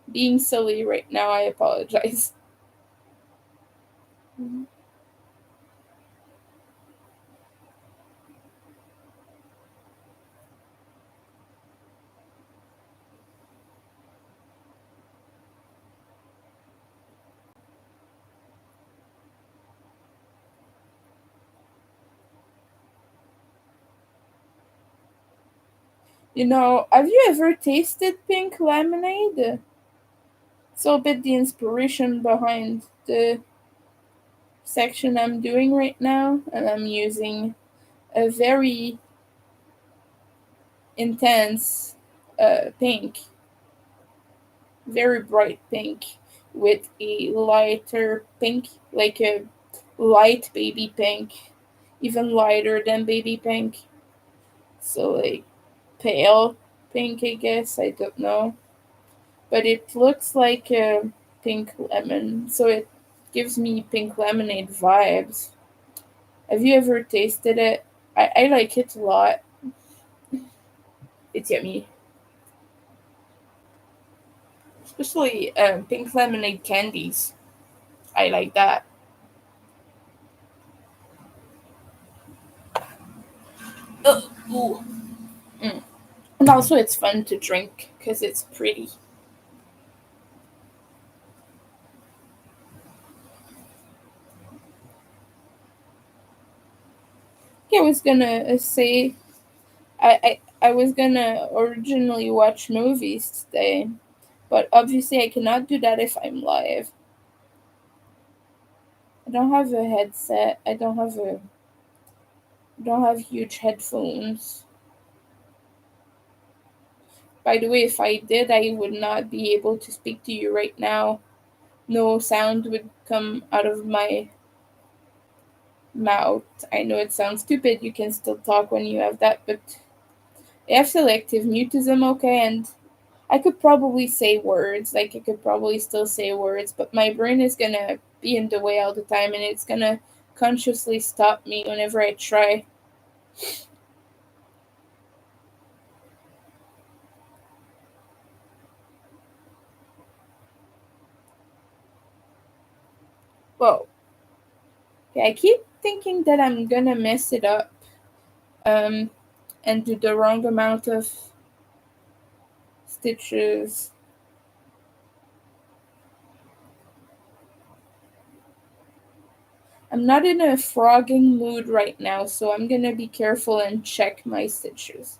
Being silly right now, I apologize. Have you ever tasted pink lemonade? It's a bit the inspiration behind the section I'm doing right now, and I'm using a very intense pink, very bright pink, with a lighter pink, like a light baby pink, even lighter than baby pink. So, like, pale pink, I guess, I don't know. But it looks like a pink lemon, so it gives me pink lemonade vibes. Have you ever tasted it? I like it a lot. It's yummy. Especially pink lemonade candies. I like that. Ugh, ooh. Mm. And also, it's fun to drink because it's pretty. I was gonna say, I was gonna originally watch movies today, but obviously I cannot do that if I'm live. I don't have a headset. I don't have huge headphones. By the way, if I did, I would not be able to speak to you right now. No sound would come out of my mouth. I know it sounds stupid. You can still talk when you have that, but I have selective mutism, okay, and I could probably say words. Like, I could probably still say words, but my brain is gonna be in the way all the time, and it's gonna consciously stop me whenever I try. Well, yeah, I keep thinking that I'm gonna mess it up, um, and do the wrong amount of stitches. I'm not in a frogging mood right now, so I'm gonna be careful and check my stitches.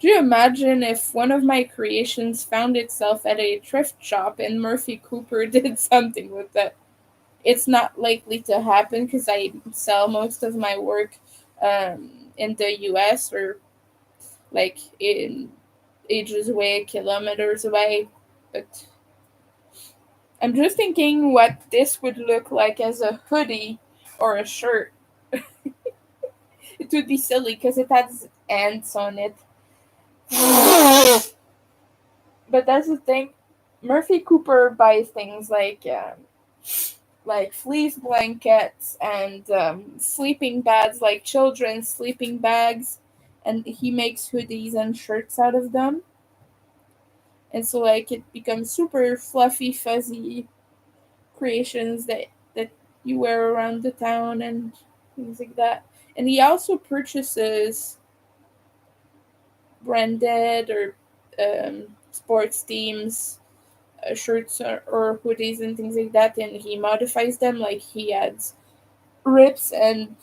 Do you imagine if one of my creations found itself at a thrift shop and Murphy Cooper did something with it? It's not likely to happen because I sell most of my work in the US, or like in ages away, kilometers away. But I'm just thinking what this would look like as a hoodie or a shirt. It would be silly because it has ants on it. But that's the thing. Murphy Cooper buys things like fleece blankets and sleeping bags, like children's sleeping bags, and he makes hoodies and shirts out of them. And so, like, it becomes super fluffy, fuzzy creations that you wear around the town and things like that. And he also purchases branded or sports teams shirts or hoodies and things like that, and he modifies them. Like, he adds rips and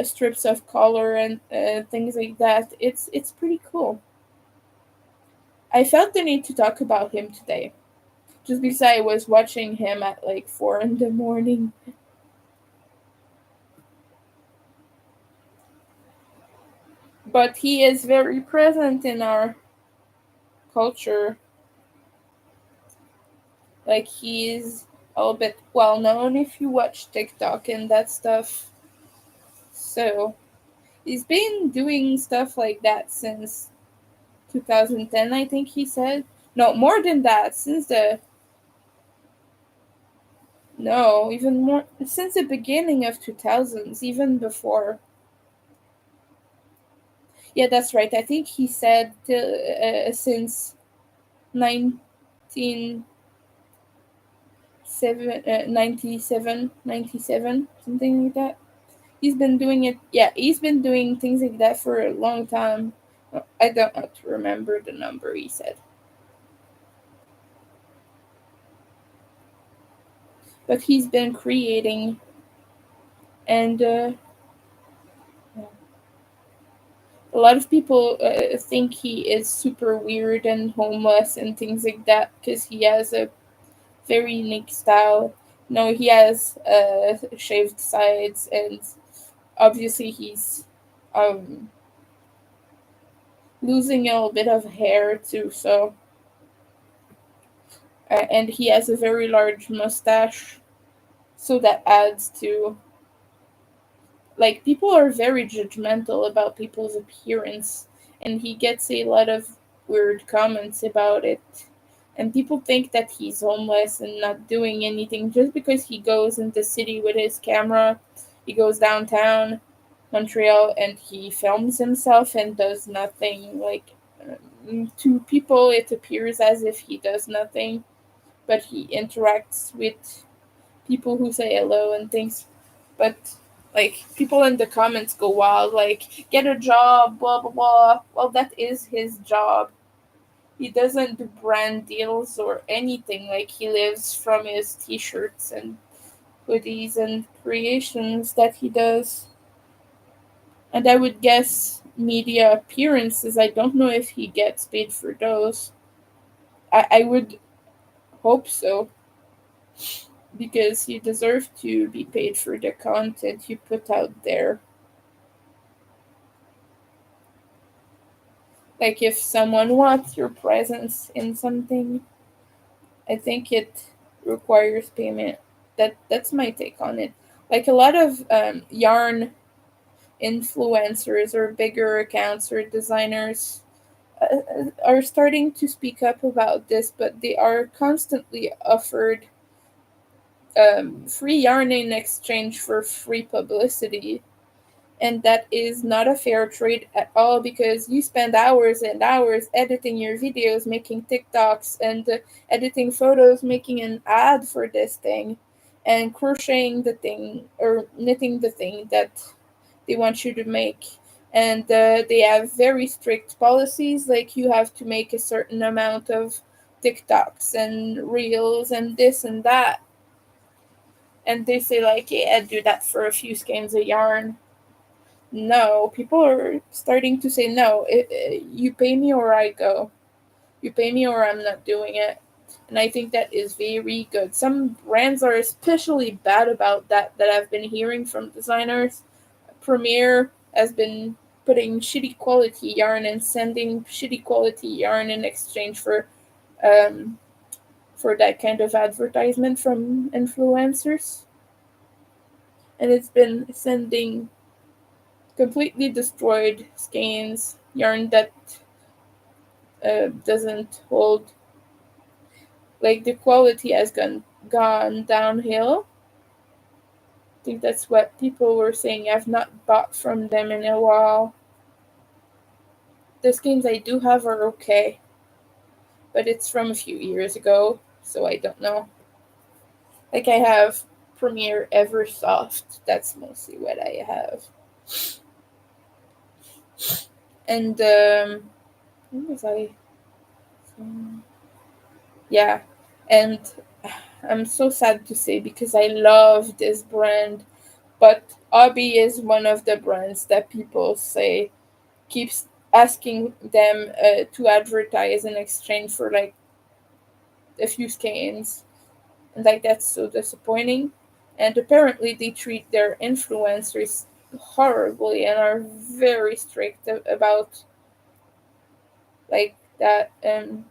strips of color and things like that. It's pretty cool. I felt the need to talk about him today. just because I was watching him at like 4 in the morning. But he is very present in our culture. Like he's a little bit well known if you watch TikTok and that stuff. So he's been doing stuff like that since 2010, I think he said. No, more than that, since the no, even more since the beginning of 2000s, even before. Yeah, that's right. I think he said since 19 97, something like that. He's been doing it. Yeah, he's been doing things like that for a long time. I don't want to remember the number he said, but he's been creating, and a lot of people think he is super weird and homeless and things like that because he has a very unique style. No, he has shaved sides, and obviously he's um, losing a little bit of hair too. So, and he has a very large mustache, so that adds to like people are very judgmental about people's appearance, and he gets a lot of weird comments about it. And people think that he's homeless and not doing anything just because he goes in the city with his camera. He goes downtown Montreal and he films himself and does nothing. Like to people, it appears as if he does nothing, but he interacts with people who say hello and things. But like people in the comments go wild, like get a job, blah blah blah. Well, that is his job. He doesn't do brand deals or anything. Like he lives from his t-shirts and hoodies and creations that he does. And I would guess media appearances. I don't know if he gets paid for those. I would hope so because you deserve to be paid for the content you put out there. Like if someone wants your presence in something, I think it requires payment. That's my take on it. Like a lot of yarn influencers or bigger accounts or designers are starting to speak up about this, but they are constantly offered free yarn in exchange for free publicity. And that is not a fair trade at all because you spend hours and hours editing your videos, making TikToks, and editing photos, making an ad for this thing, and crocheting the thing or knitting the thing that they want you to make. And they have very strict policies, like you have to make a certain amount of TikToks and reels and this and that. And they say, like, yeah, do that for a few skeins of yarn. No, people are starting to say no. You pay me or I go. You pay me or I'm not doing it. And I think that is very good. Some brands are especially bad about that I've been hearing from designers. Premier has been putting shitty quality yarn and sending shitty quality yarn in exchange um for that kind of advertisement from influencers. And it's been sending completely destroyed skeins, yarn that doesn't hold. Like the quality has gone downhill. I think that's what people were saying. I've not bought from them in a while. The skeins I do have are okay, but it's from a few years ago, so I don't know. Like I have Premier Eversoft. That's mostly what I have. And what was I? Yeah, and I'm so sad to say because I love this brand, but Obi is one of the brands that people say keeps asking them to advertise in exchange for like a few skeins, and like that's so disappointing. And apparently they treat their influencers horribly and are very strict about like that. And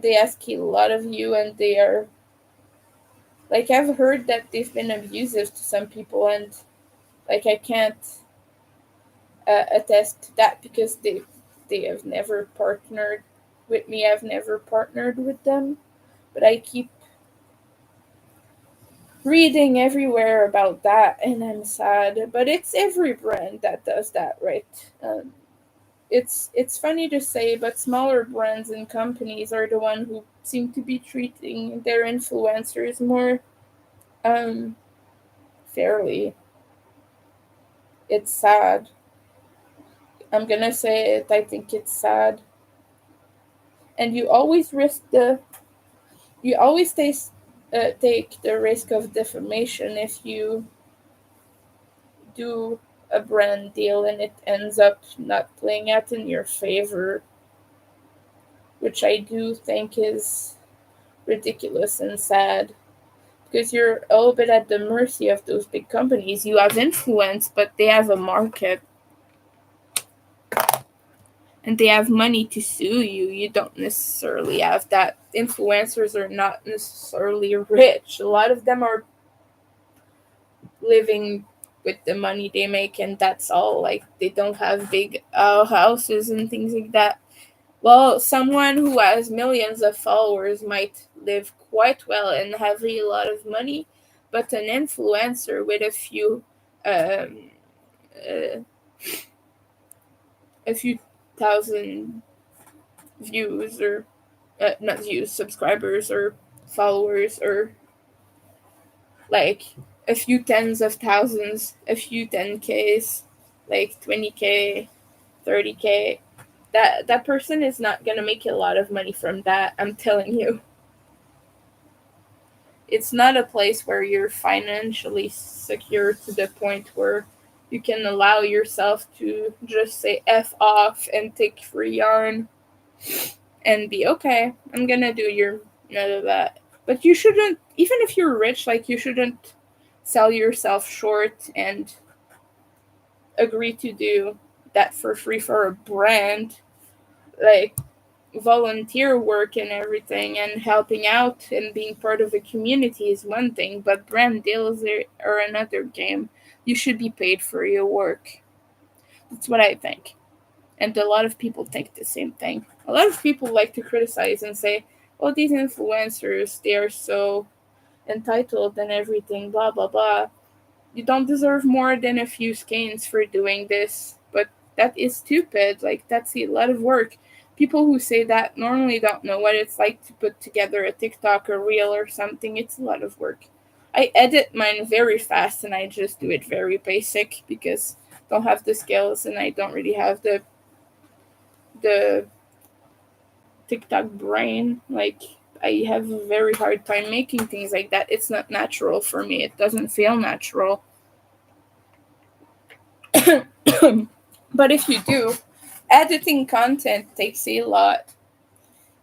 they ask a lot of you, and they are like, I've heard that they've been abusive to some people, and like I can't attest to that because they have never partnered with me. I've never partnered with them, but I keep reading everywhere about that, and I'm sad. But it's every brand that does that, right? It's funny to say, but smaller brands and companies are the one who seem to be treating their influencers more um fairly. It's sad. I'm gonna say it. I think it's sad, and you always take the risk of defamation if you do a brand deal and it ends up not playing out in your favor, which I do think is ridiculous and sad because you're a little bit at the mercy of those big companies. You have influence, but they have a market and they have money to sue you. You don't necessarily have that. Influencers are not necessarily rich. A lot of them are living with the money they make, and that's all. Like, they don't have big houses and things like that. Well, someone who has millions of followers might live quite well and have a lot of money, but an influencer with um, uh, a few thousand views, or not views, subscribers or followers, or like a few tens of thousands, a few 10Ks, like 20K, 30K. That person is not gonna make a lot of money from that. I'm telling you, it's not a place where you're financially secure to the point where you can allow yourself to just say F off and take free yarn and be okay. I'm gonna do your none of that. But you shouldn't, even if you're rich, like, you shouldn't sell yourself short and agree to do that for free for a brand. Like, volunteer work and everything and helping out and being part of a community is one thing, but brand deals are another game. You should be paid for your work. That's what I think. And a lot of people think the same thing. A lot of people like to criticize and say, "Oh, these influencers, they are so entitled and everything, blah blah blah." You don't deserve more than a few skeins for doing this, but that is stupid. Like, that's a lot of work. People who say that normally don't know what it's like to put together a TikTok or reel or something. It's a lot of work. I edit mine very fast and I just do it very basic because I don't have the skills and I don't really have the TikTok brain. Like, I have a very hard time making things like that. It's not natural for me. It doesn't feel natural. But if you do, editing content takes a lot.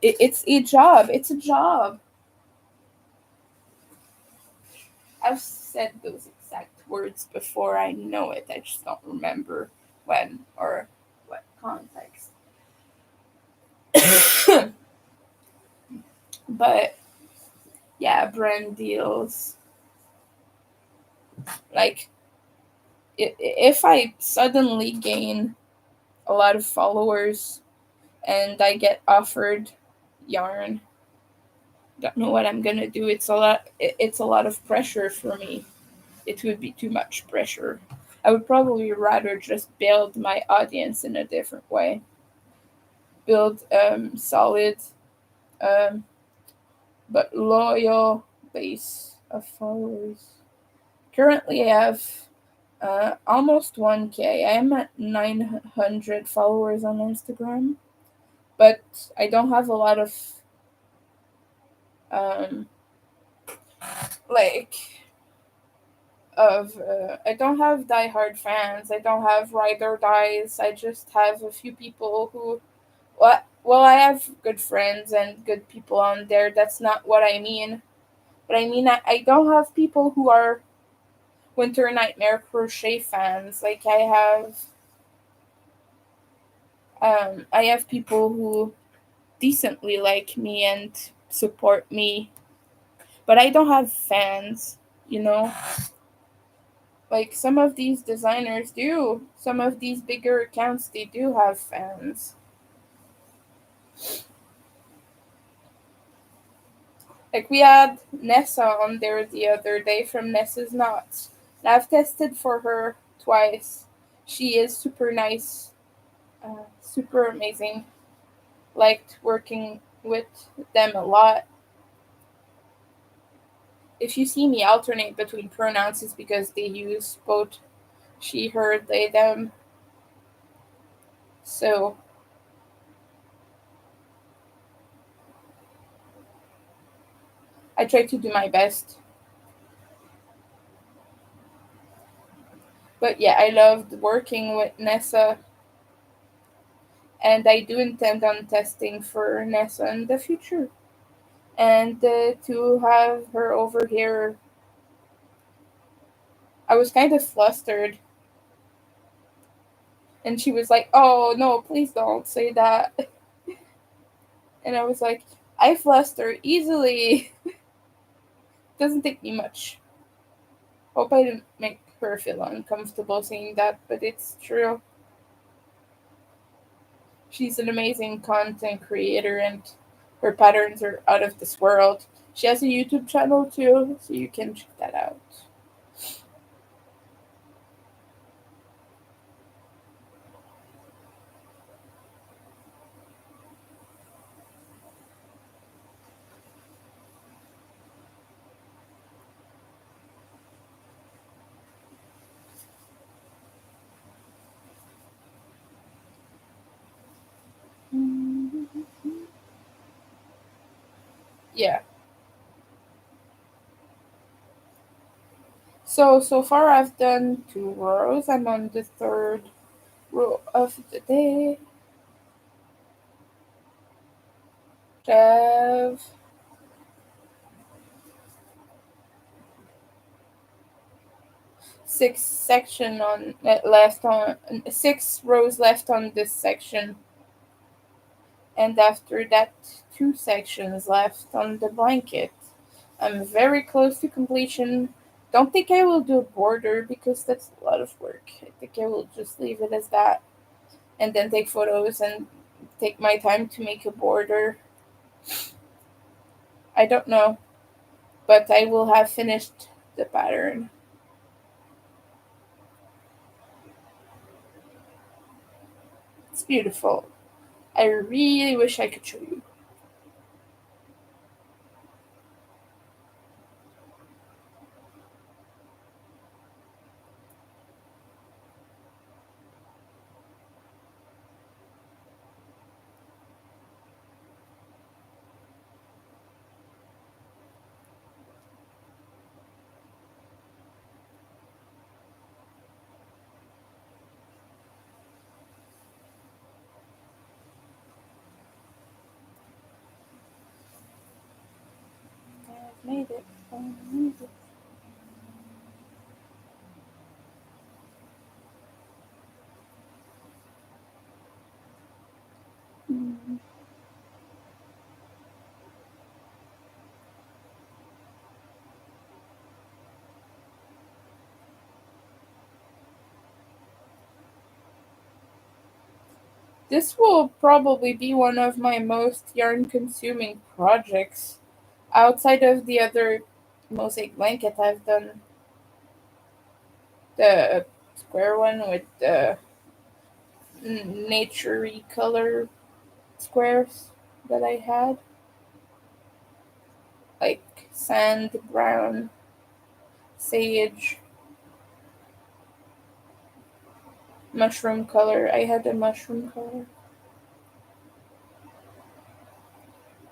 It's a job. It's a job. I've said those exact words before. I know it. I just don't remember when or what context. But yeah, brand deals. Like, if I suddenly gain a lot of followers and I get offered yarn, don't know what I'm gonna do. It's a lot. It's a lot of pressure for me. It would be too much pressure. I would probably rather just build my audience in a different way. Build solid um but loyal base of followers. Currently, I have almost 1K. I am at 900 followers on Instagram, but I don't have a lot of um like I don't have diehard fans. I don't have ride or dies. I just have a few people who what Well, I have good friends and good people on there. That's not what I mean. But I mean, I don't have people who are Winter Nightmare crochet fans. Like I have people who decently like me and support me, but I don't have fans, you know? Like some of these designers do. Some of these bigger accounts, they do have fans. Like we had Nessa on there the other day from Nessa's Knots. And I've tested for her twice. She is super nice, super amazing. Liked working with them a lot. If you see me alternate between pronouns, it's because they use both she, her, they, them. So I try to do my best. But yeah, I loved working with Nessa, and I do intend on testing for Nessa in the future. And to have her over here, I was kind of flustered. And she was like, "Oh, no, please don't say that." And I was like, "I fluster easily." Doesn't take me much. Hope I didn't make her feel uncomfortable saying that, but it's true. She's an amazing content creator and her patterns are out of this world. She has a YouTube channel too, so you can check that out. Yeah. So far I've done 2 rows. I'm on the third row of the day. Have 6 rows left on this section, and after that, 2 sections left on the blanket. I'm very close to completion. Don't think I will do a border because that's a lot of work. I think I will just leave it as that and then take photos and take my time to make a border. I don't know, but I will have finished the pattern. It's beautiful. I really wish I could show you. I've made it. I've made it. Mm. This will probably be one of my most yarn consuming projects. Outside of the other mosaic blanket, I've done the square one with the naturey color squares that I had, like sand, brown, sage, mushroom color. I had a mushroom color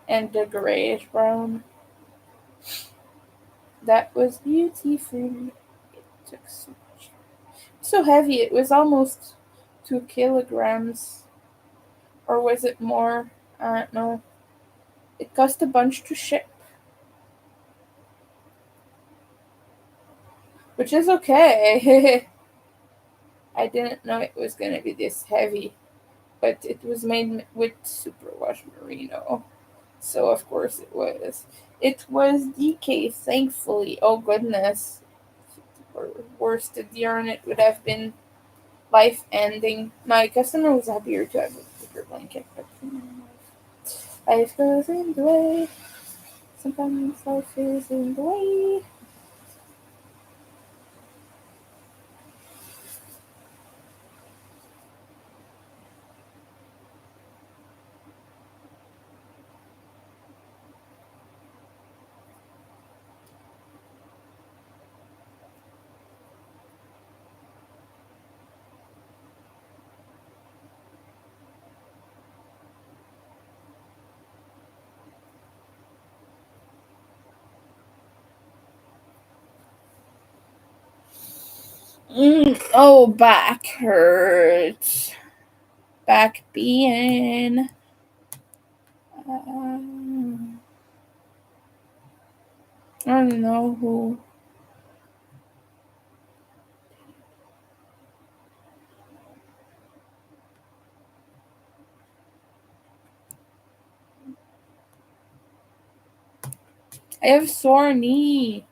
and the grayish brown. That was beautiful. It took so much. So heavy. It was almost 2 kilograms, or was it more? I don't know. It cost a bunch to ship, which is okay. I didn't know it was gonna be this heavy, but it was made with superwash merino, so of course it was. It was DK, thankfully. Oh goodness, if it were worse, the yarn it would have been life ending. My customer was happier to have a bigger blanket, but life goes in the way. Sometimes life is in the way. Oh, back hurts. Back pain. I don't know who. I have sore knee.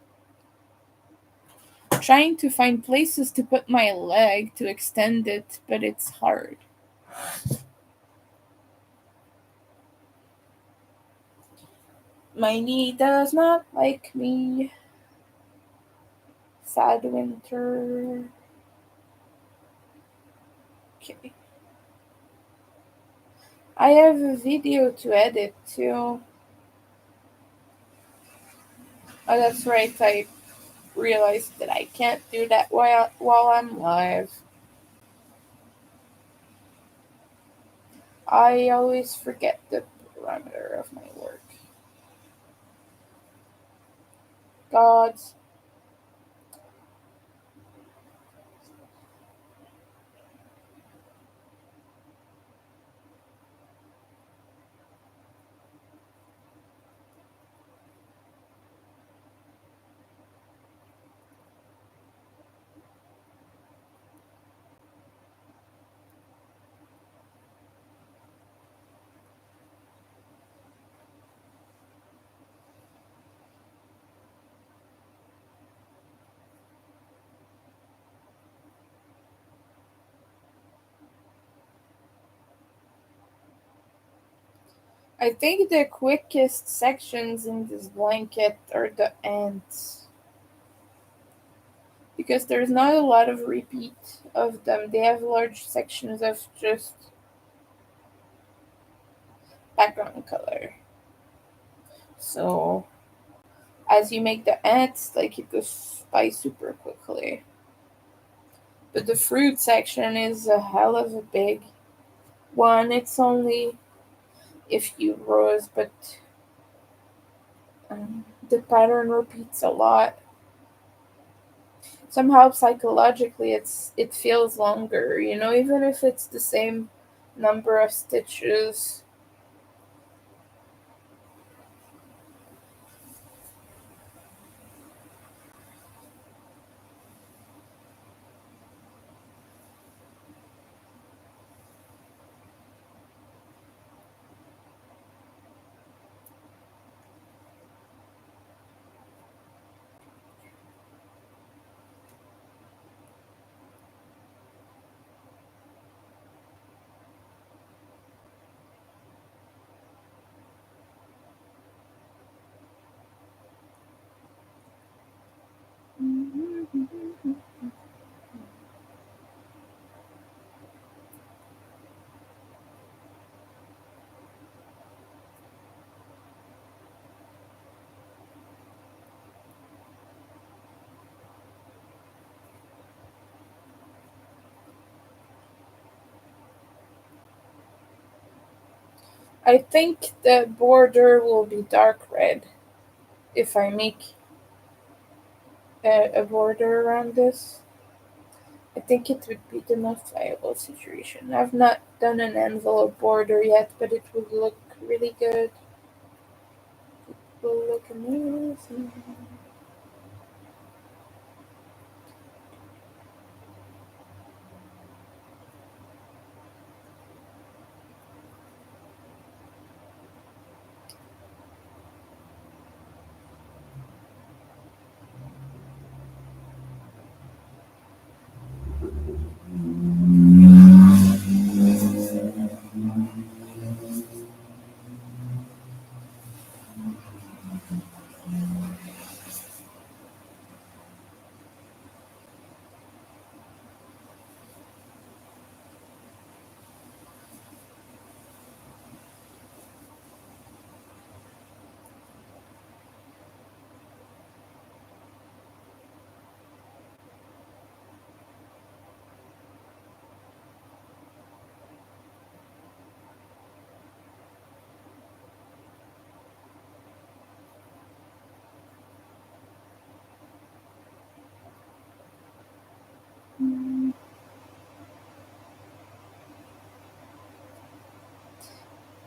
Trying to find places to put my leg to extend it, but it's hard. My knee does not like me. Sad winter. Okay. I have a video to edit too. Oh, that's right. I realized that I can't do that while I'm live. I always forget the parameter of my work. Gods. I think the quickest sections in this blanket are the ends. Because there's not a lot of repeat of them. They have large sections of just background color. So as you make the ants, like it goes by super quickly. But the fruit section is a hell of a big one. It's only a few rows, but the pattern repeats a lot. Somehow psychologically, it feels longer. Even if it's the same number of stitches. I think the border will be dark red if I make a border around this. I think it would be the most viable situation. I've not done an envelope border yet, but it would look really good. Will look amazing.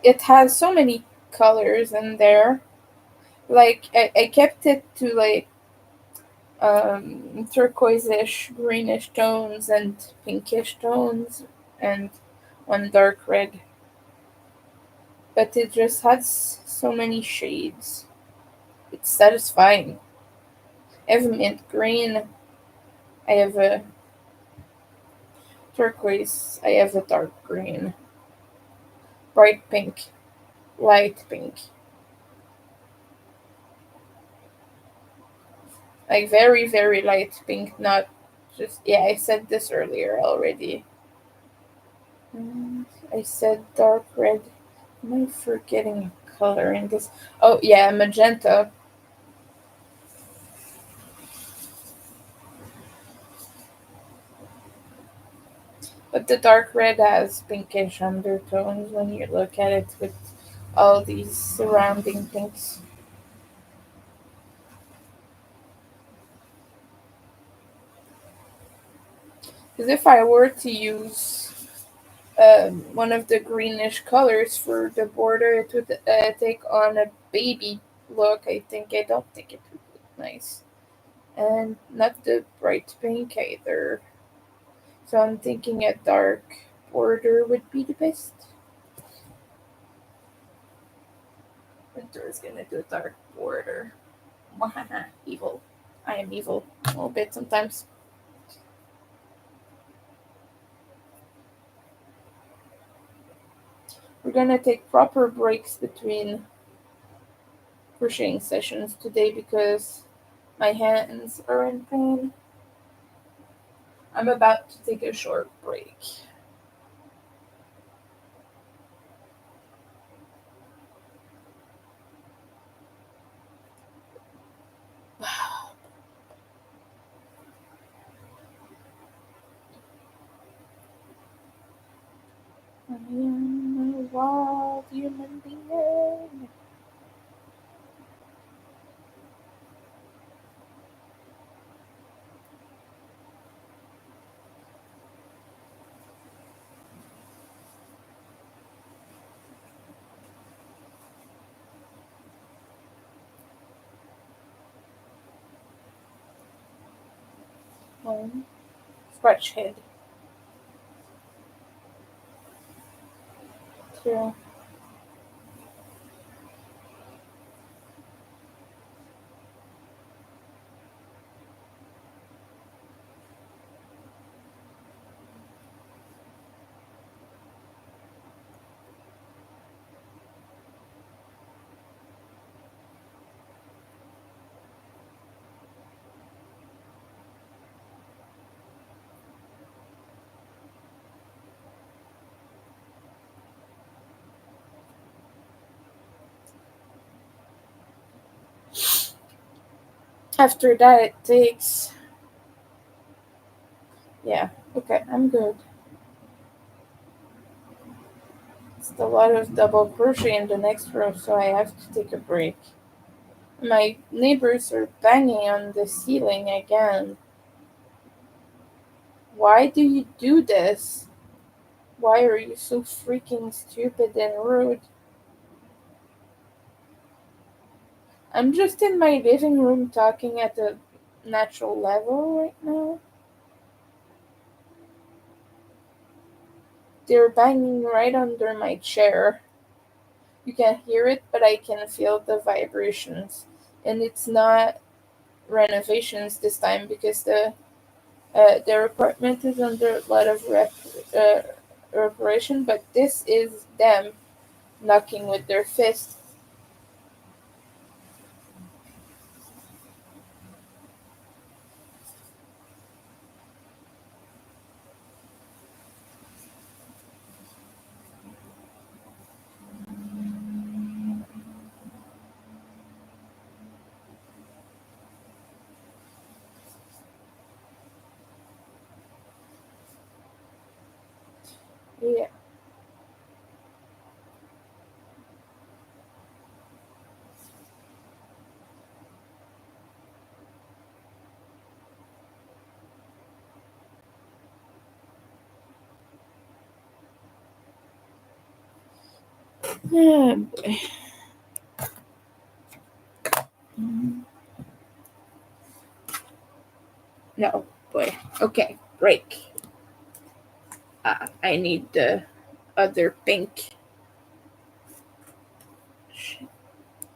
It has so many colors in there. Like I kept it to like turquoise-ish, greenish tones and pinkish tones, and one dark red. But it just has so many shades. It's satisfying. I have mint green. I have a turquoise. I have a dark green, bright pink, light pink. Like very, very light pink, not just. Yeah, I said this earlier already. And I said dark red. Am I forgetting a color in this? Oh, yeah, magenta. But the dark red has pinkish undertones when you look at it with all these surrounding pinks. Because if I were to use one of the greenish colors for the border, it would take on a baby look. I don't think it would look nice. And not the bright pink either. So I'm thinking a dark border would be the best. Winter is gonna do a dark border. Evil. I am evil a little bit sometimes. We're gonna take proper breaks between crocheting sessions today because my hands are in pain. I'm about to take a short break. I am a wild human being. One, scratch head. Two, after that, it takes. Yeah, okay, I'm good. It's a lot of double crochet in the next row, so I have to take a break. My neighbors are banging on the ceiling again. Why do you do this? Why are you so freaking stupid and rude? I'm just in my living room talking at a natural level right now. They're banging right under my chair. You can't hear it, but I can feel the vibrations. And it's not renovations this time because their apartment is under a lot of reparation, but this is them knocking with their fists. Yeah. Yeah, boy. No, boy. Okay, break. I need the other pink. Shit.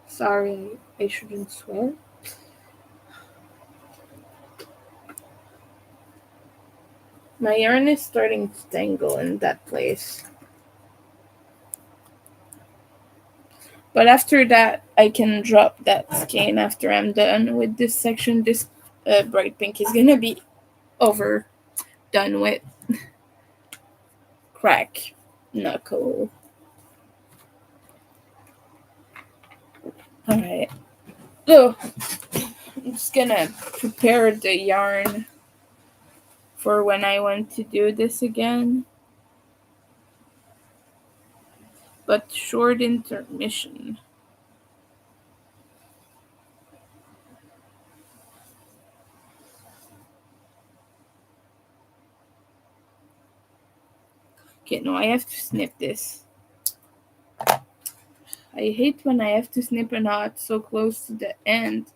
Sorry, I shouldn't swear. My yarn is starting to tangle in that place. But after that, I can drop that skein after I'm done with this section. This bright pink is gonna be over done with. Crack knuckle. Alright. So I'm just gonna prepare the yarn for when I want to do this again. But short intermission. Okay, no, I have to snip this. I hate when I have to snip a knot so close to the end.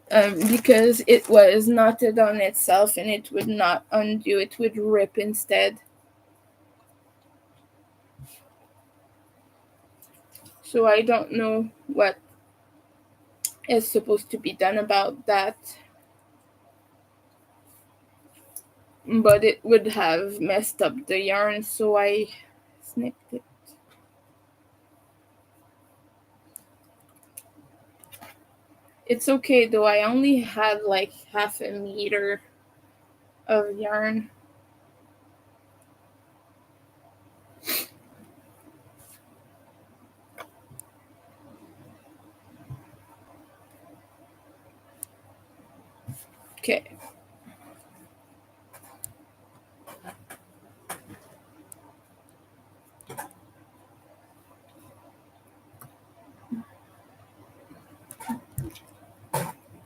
Because it was knotted on itself and it would not undo, it would rip instead. So I don't know what is supposed to be done about that, but it would have messed up the yarn, so I snipped it. It's okay though, I only had like half a meter of yarn. Okay.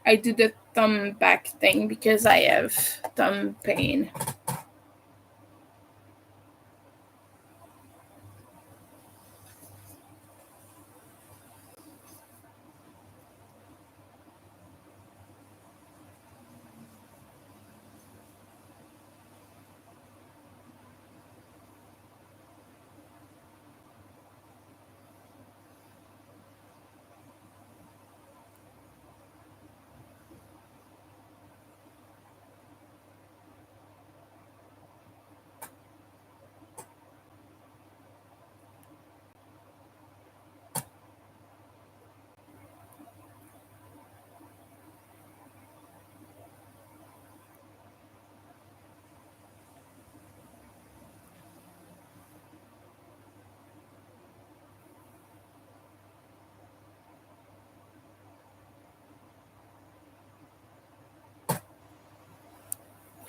I do the thumb back thing because I have thumb pain.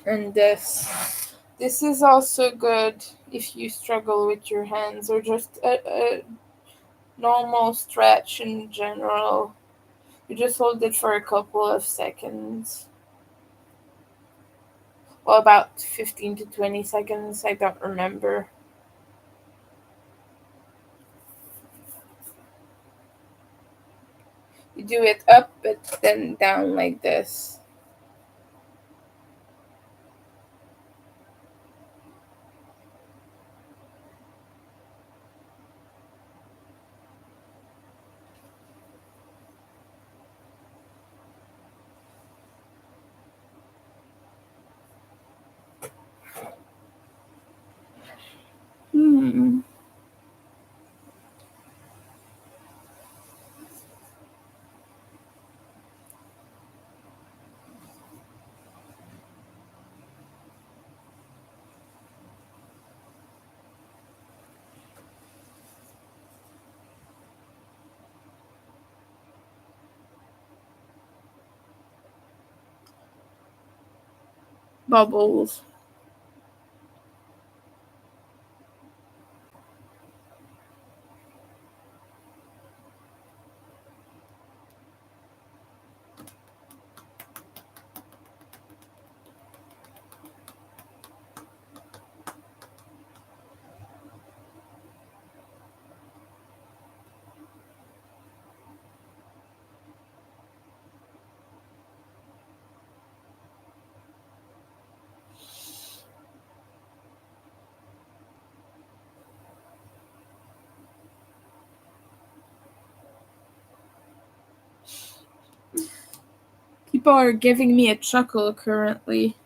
And this is also good if you struggle with your hands or just a normal stretch in general. You just hold it for a couple of seconds. Well, about 15 to 20 seconds, I don't remember. You do it up, but then down like this. Hmm. Bubbles. People are giving me a chuckle currently.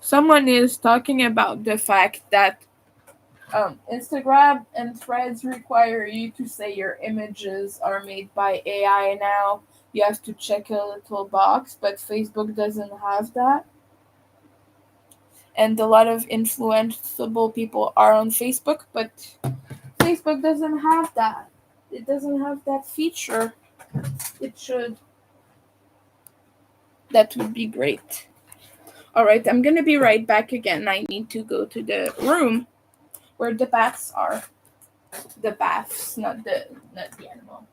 Someone is talking about the fact that Instagram and Threads require you to say your images are made by AI now. You have to check a little box, but Facebook doesn't have that. And a lot of influenceable people are on Facebook, but Facebook doesn't have that. It doesn't have that feature. It should. That would be great. All right, I'm gonna be right back again. I need to go to the room where the baths are. The baths, not the animal.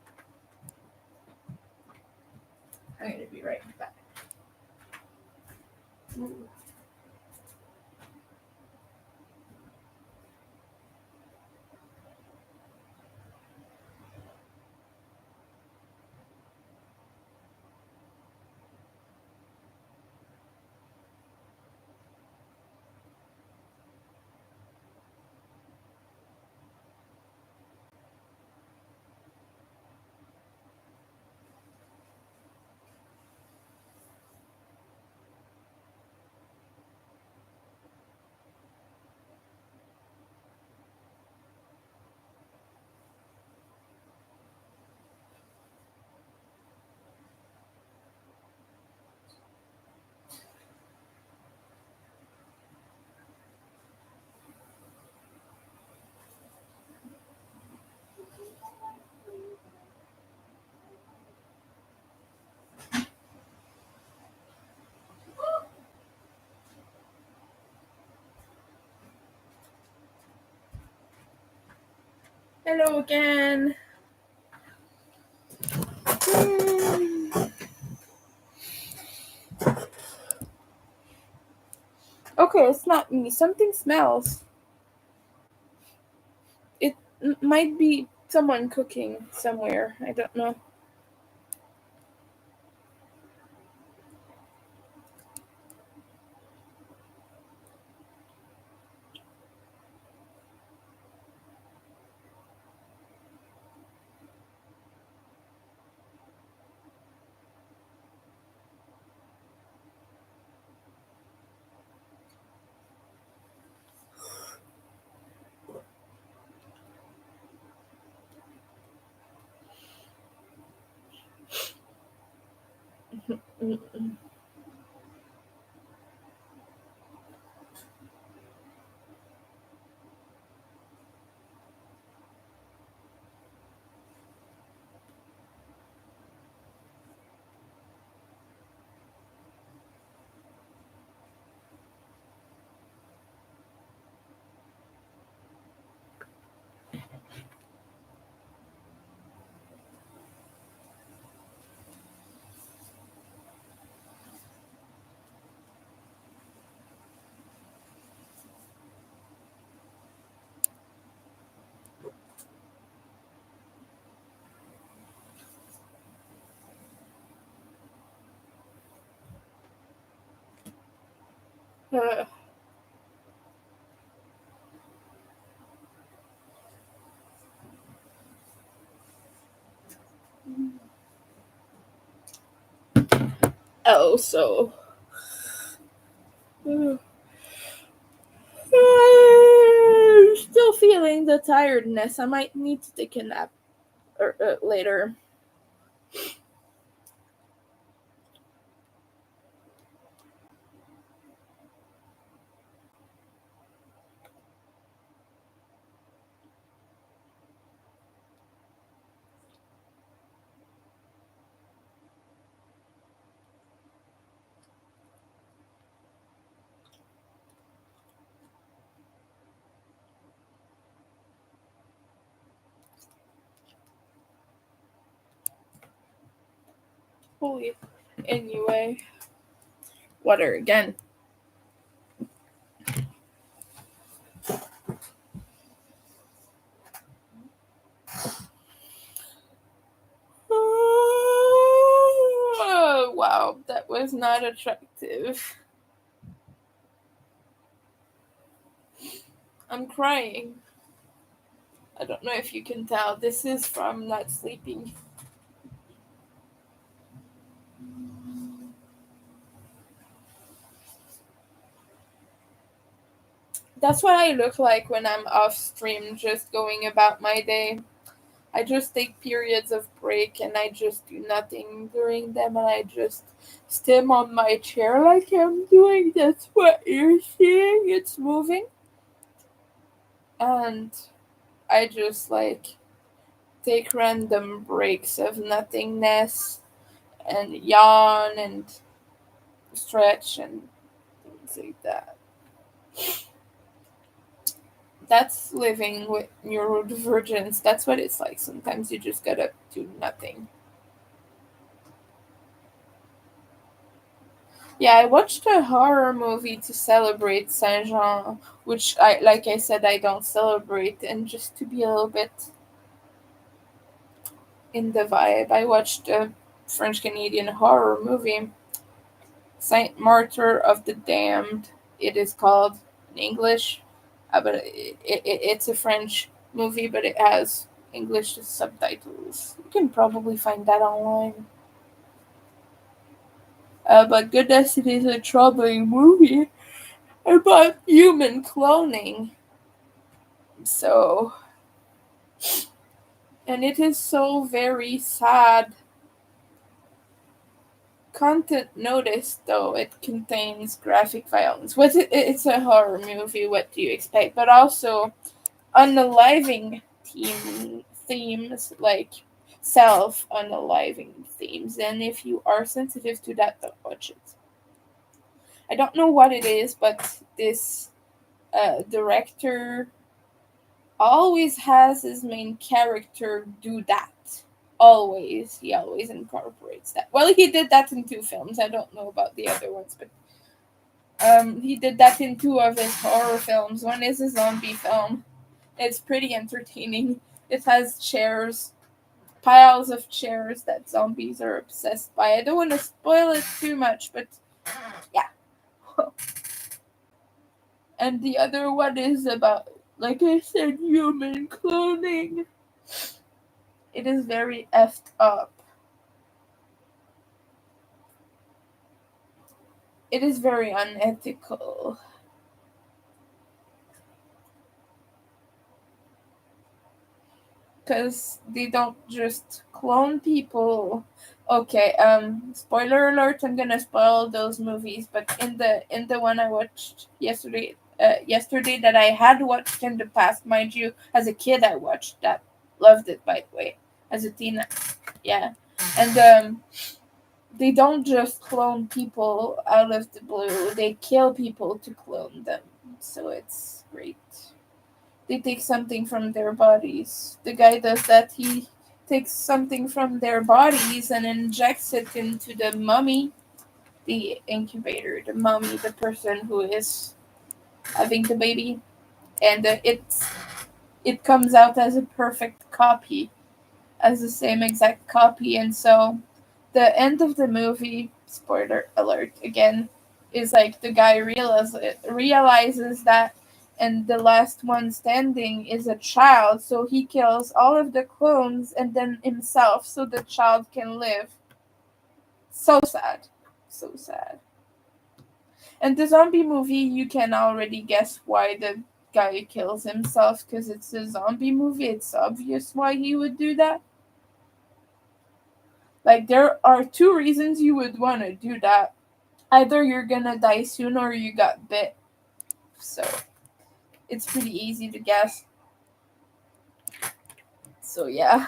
I'm gonna be right back. Hello again. Okay, it's not me. Something smells. It might be someone cooking somewhere. I don't know. Uh, also, still feeling the tiredness. I might need to take a nap later. Holy. Anyway, water again. Oh, wow, that was not attractive. I'm crying. I don't know if you can tell. This is from not sleeping. That's what I look like when I'm off stream, just going about my day. I just take periods of break and I just do nothing during them and I just stim on my chair like I'm doing. That's what you're seeing. It's moving. And I just like take random breaks of nothingness and yawn and stretch and things like that. That's living with neurodivergence. That's what it's like. Sometimes you just gotta do nothing. Yeah, I watched a horror movie to celebrate Saint Jean, which like I said, I don't celebrate, and just to be a little bit in the vibe, I watched a French Canadian horror movie, Saint Martyr of the Damned. It is called in English, but it's a French movie, but it has English subtitles. You can probably find that online. But goodness, it is a troubling movie about human cloning. So, and it is so very sad. Content notice, though, it contains graphic violence. It's a horror movie, what do you expect? But also unaliving themes, like self unaliving themes. And if you are sensitive to that, don't watch it. I don't know what it is, but this director always has his main character do that. Always. He always incorporates that. Well, he did that in two films. I don't know about the other ones, but he did that in two of his horror films. One is a zombie film. It's pretty entertaining. It has chairs, piles of chairs that zombies are obsessed by. I don't want to spoil it too much, but yeah. And the other one is about, like I said, human cloning. It is very effed up. It is very unethical. Because they don't just clone people. Okay, spoiler alert, I'm gonna spoil those movies, but in the one I watched yesterday that I had watched in the past, mind you, as a kid I watched that. Loved it, by the way. As a teen, yeah. And they don't just clone people out of the blue, they kill people to clone them. So it's great. They take something from their bodies. The guy does that. He takes something from their bodies and injects it into the mummy, the incubator, the mummy, the person who is having the baby, and it comes out as a perfect copy, as the same exact copy. And so, the end of the movie, spoiler alert again, is like the guy realizes that, and the last one standing is a child, so he kills all of the clones and then himself so the child can live. So sad. So sad. And the zombie movie, you can already guess why the guy kills himself, because it's a zombie movie. It's obvious why he would do that. Like, there are two reasons you would want to do that. Either you're gonna die soon or you got bit. So, it's pretty easy to guess. So, yeah.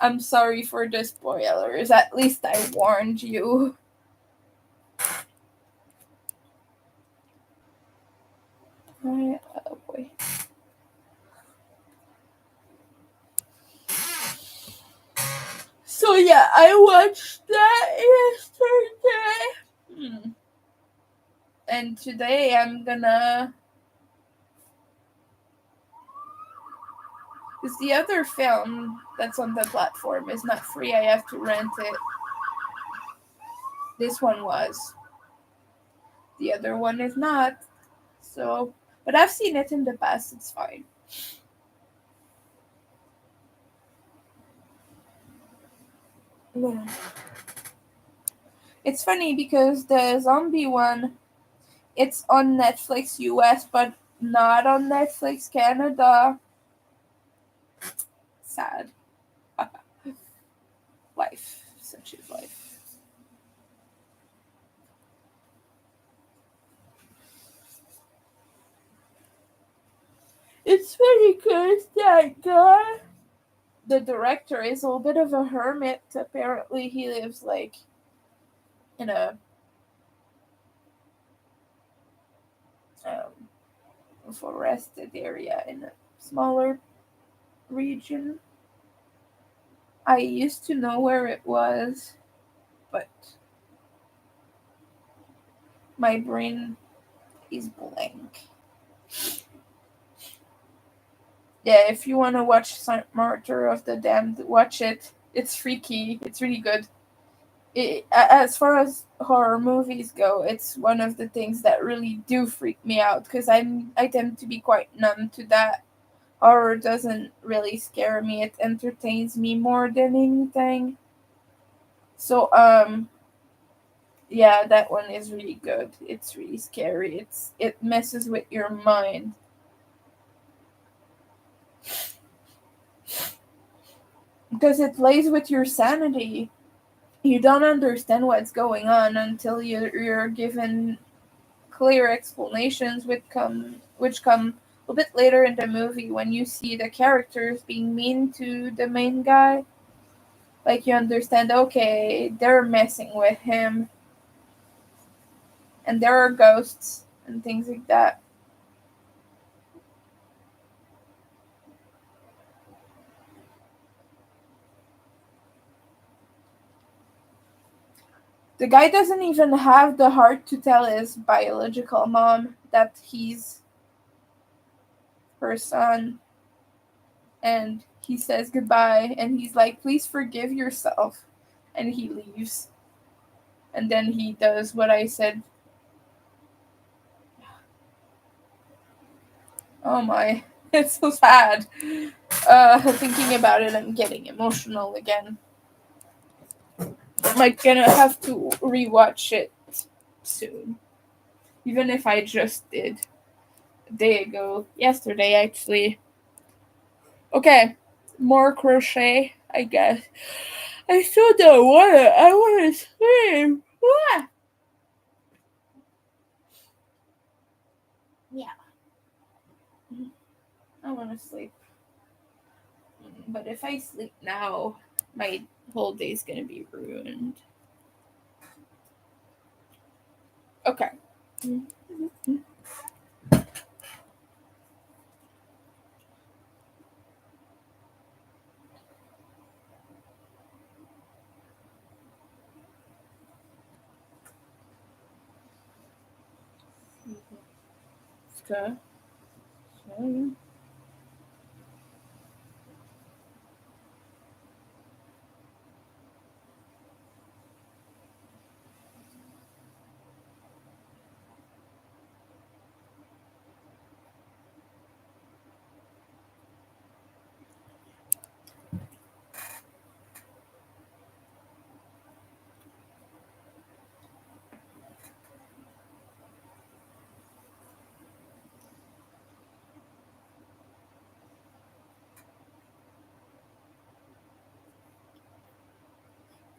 I'm sorry for the spoilers. At least I warned you. Oh boy. So yeah, I watched that yesterday. And today I'm gonna... Because the other film that's on the platform is not free, I have to rent it. This one was. The other one is not. So, but I've seen it in the past, it's fine. Yeah. It's funny because the zombie one, it's on Netflix US, but not on Netflix Canada. Sad. Life. Such is life. It's funny because that guy, the director, is a little bit of a hermit. Apparently, he lives like in a forested area in a smaller region. I used to know where it was, but my brain is blank. Yeah, if you want to watch Martyr of the Damned, watch it. It's freaky. It's really good. As far as horror movies go, it's one of the things that really do freak me out because I tend to be quite numb to that. Horror doesn't really scare me; it entertains me more than anything. So yeah, that one is really good. It's really scary. It messes with your mind. Because it plays with your sanity. You don't understand what's going on until you're given clear explanations which come a bit later in the movie when you see the characters being mean to the main guy. Like you understand, okay, they're messing with him, and there are ghosts and things like that. The guy doesn't even have the heart to tell his biological mom that he's her son, and he says goodbye, and he's like, please forgive yourself, and he leaves. And then he does what I said. Oh my, it's so sad. Thinking about it, I'm getting emotional again. I'm like gonna have to rewatch it soon. Even if I just did a day ago. Yesterday, actually. Okay, more crochet, I guess. I still don't want it. I want to scream. Ah! Yeah. I want to sleep. But if I sleep now, my whole day's gonna be ruined. Okay. Okay.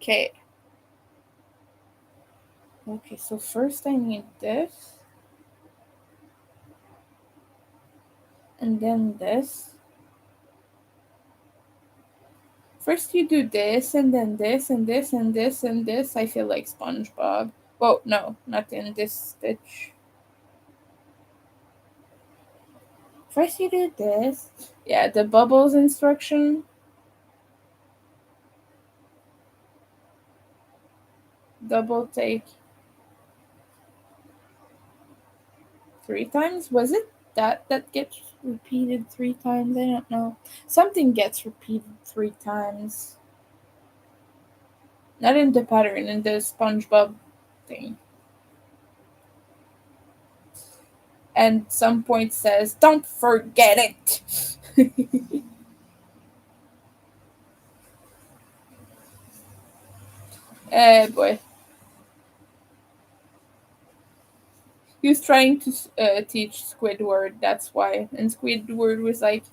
Okay. Okay, so first I need this. And then this. First you do this, and then this, and this, and this, and this. I feel like SpongeBob. Well, no, not in this stitch. First you do this. Yeah, the bubbles instruction. Double take 3 times. Was it that gets repeated 3 times? I don't know. Something gets repeated 3 times. Not in the pattern, in the SpongeBob thing. And some point says, "Don't forget it." Boy. He was trying to teach Squidward, that's why. And Squidward was like,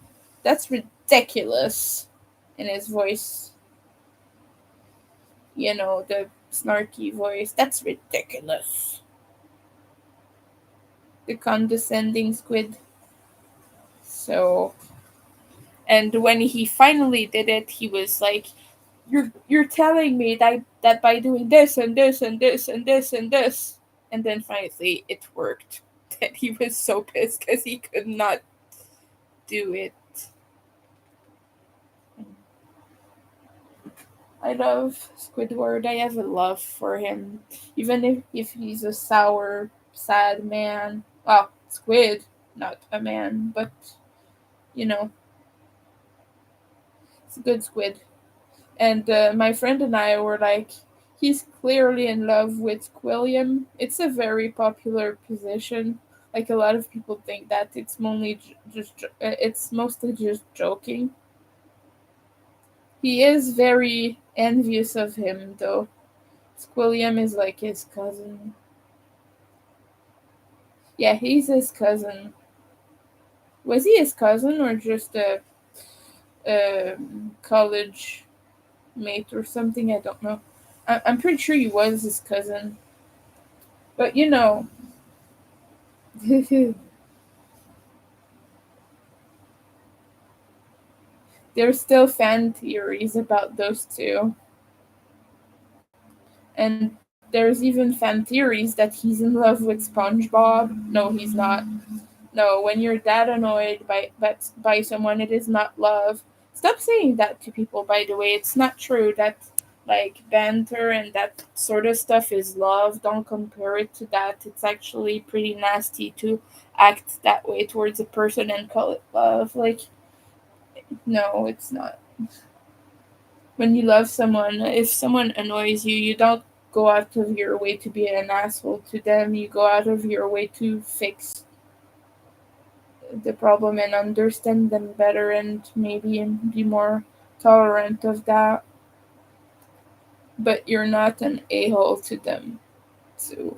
"That's ridiculous," in his voice. You know, the snarky voice. "That's ridiculous." The condescending squid. So, and when he finally did it, he was like, "You're telling me that by doing this and this and this and this and this," and then finally it worked. That he was so pissed because he could not do it. I love Squidward. I have a love for him, even if he's a sour, sad man. Well, squid, not a man, but you know, it's a good squid. And my friend and I were like, he's clearly in love with Quilliam. It's a very popular position. Like a lot of people think that it's only it's mostly just joking. He is very envious of him, though. Quilliam is like his cousin. Yeah, he's his cousin. Was he his cousin or just a college mate or something? I don't know. I'm pretty sure he was his cousin. But you know, there's still fan theories about those two. And there's even fan theories that he's in love with SpongeBob. No, he's not. No, when you're that annoyed by someone, it is not love. Stop saying that to people, by the way. It's not true that like banter and that sort of stuff is love. Don't compare it to that. It's actually pretty nasty to act that way towards a person and call it love. Like, no, it's not. When you love someone, if someone annoys you, you don't go out of your way to be an asshole to them. You go out of your way to fix the problem and understand them better and maybe be more tolerant of that. But you're not an a-hole to them. So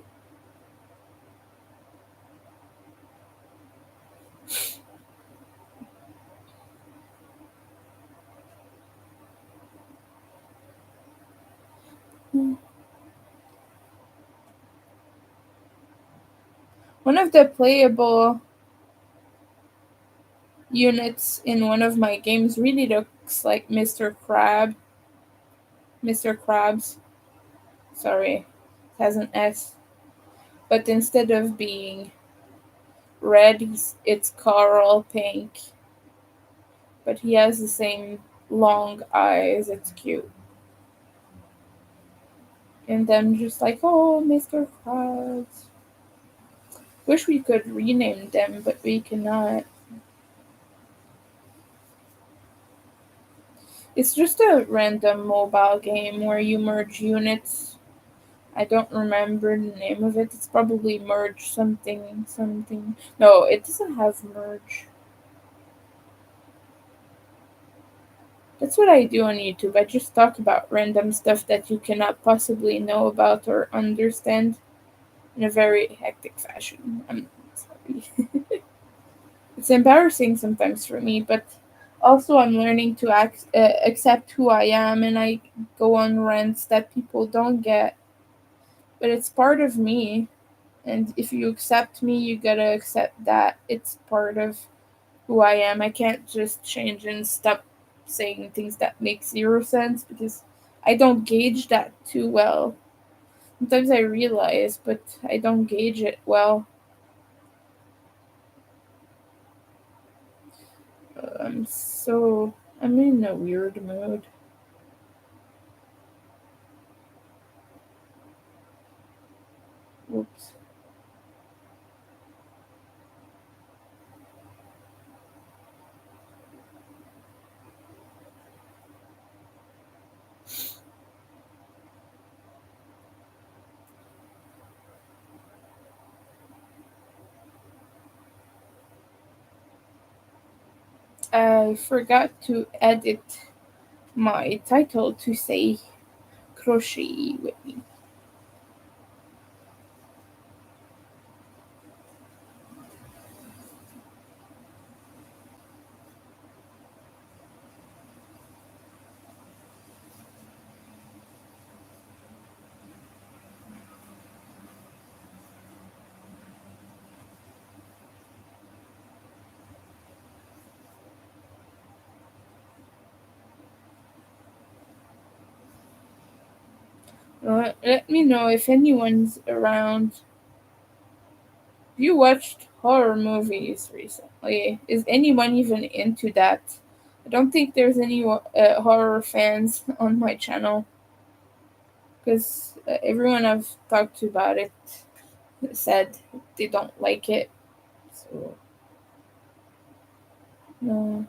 one of the playable units in one of my games really looks like Mr. Crab. Mr. Krabs. Sorry. It has an S. But instead of being red, it's coral pink. But he has the same long eyes. It's cute. And I'm just like, "Oh, Mr. Krabs." Wish we could rename them, but we cannot. It's just a random mobile game where you merge units. I don't remember the name of it. It's probably merge something something. No, it doesn't have merge. That's what I do on YouTube. I just talk about random stuff that you cannot possibly know about or understand in a very hectic fashion. I'm sorry. It's embarrassing sometimes for me, but Also, I'm learning to accept who I am, and I go on rants that people don't get, but it's part of me. And if you accept me, you gotta accept that it's part of who I am. I can't just change and stop saying things that make zero sense because I don't gauge that too well. Sometimes I realize, but I don't gauge it well. I'm in a weird mood. Oops. I forgot to edit my title to say crochet with me. Let me know if anyone's around. You watched horror movies recently. Is anyone even into that? I don't think there's any horror fans on my channel because everyone I've talked to about it said they don't like it. So, no.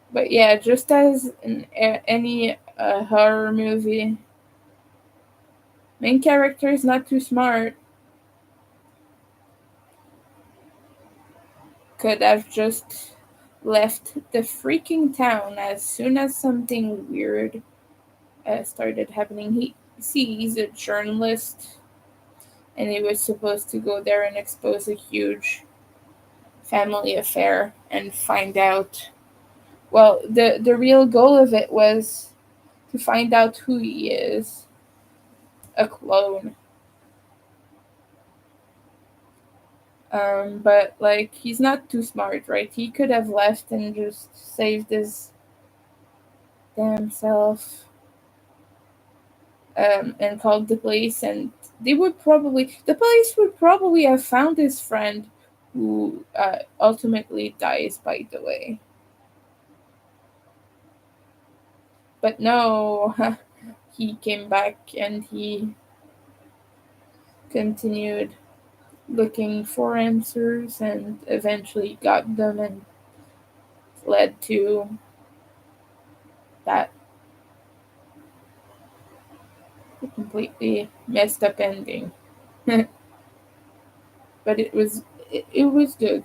But yeah, just as in any horror movie, main character is not too smart. Could have just left the freaking town as soon as something weird started happening. He's a journalist, and he was supposed to go there and expose a huge family affair and find out. Well, the real goal of it was to find out who he is, a clone. But like he's not too smart, right? He could have left and just saved his damn self. And called the police, and the police would probably have found his friend, who ultimately dies, by the way. But no, he came back and he continued looking for answers and eventually got them, and led to that completely messed up ending. But it was good.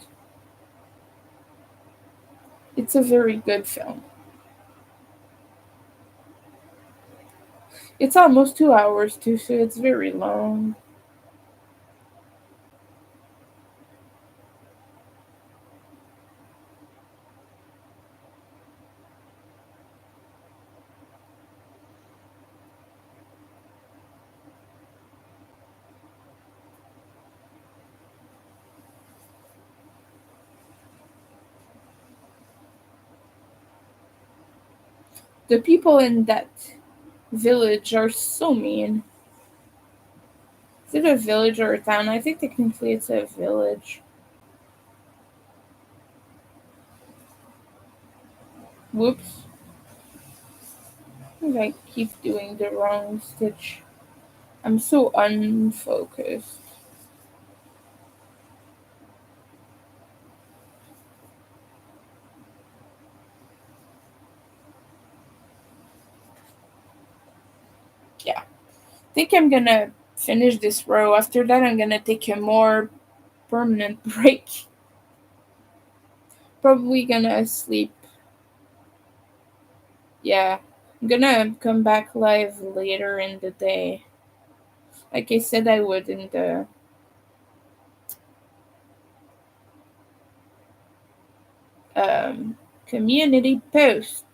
It's a very good film. It's almost 2 hours too, so it's very long. The people in that village are so mean. Is it a village or a town? I think technically it's a village. Whoops. I think I keep doing the wrong stitch. I'm so unfocused. Yeah. I think I'm gonna finish this row. After that, I'm gonna take a more permanent break. Probably gonna sleep Yeah, I'm gonna come back live later in the day. Like I said, I would in the um, community post.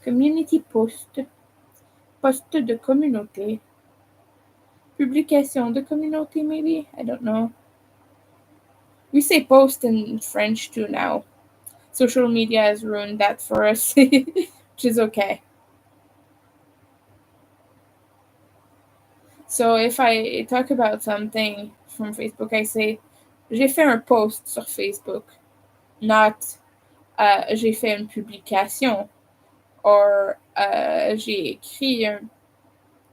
Community post. Post de communauté. Publication de communauté, maybe? I don't know. We say post in French too now. Social media has ruined that for us, which is okay. So if I talk about something from Facebook, I say j'ai fait un post sur Facebook, not j'ai fait une publication or j'ai écrit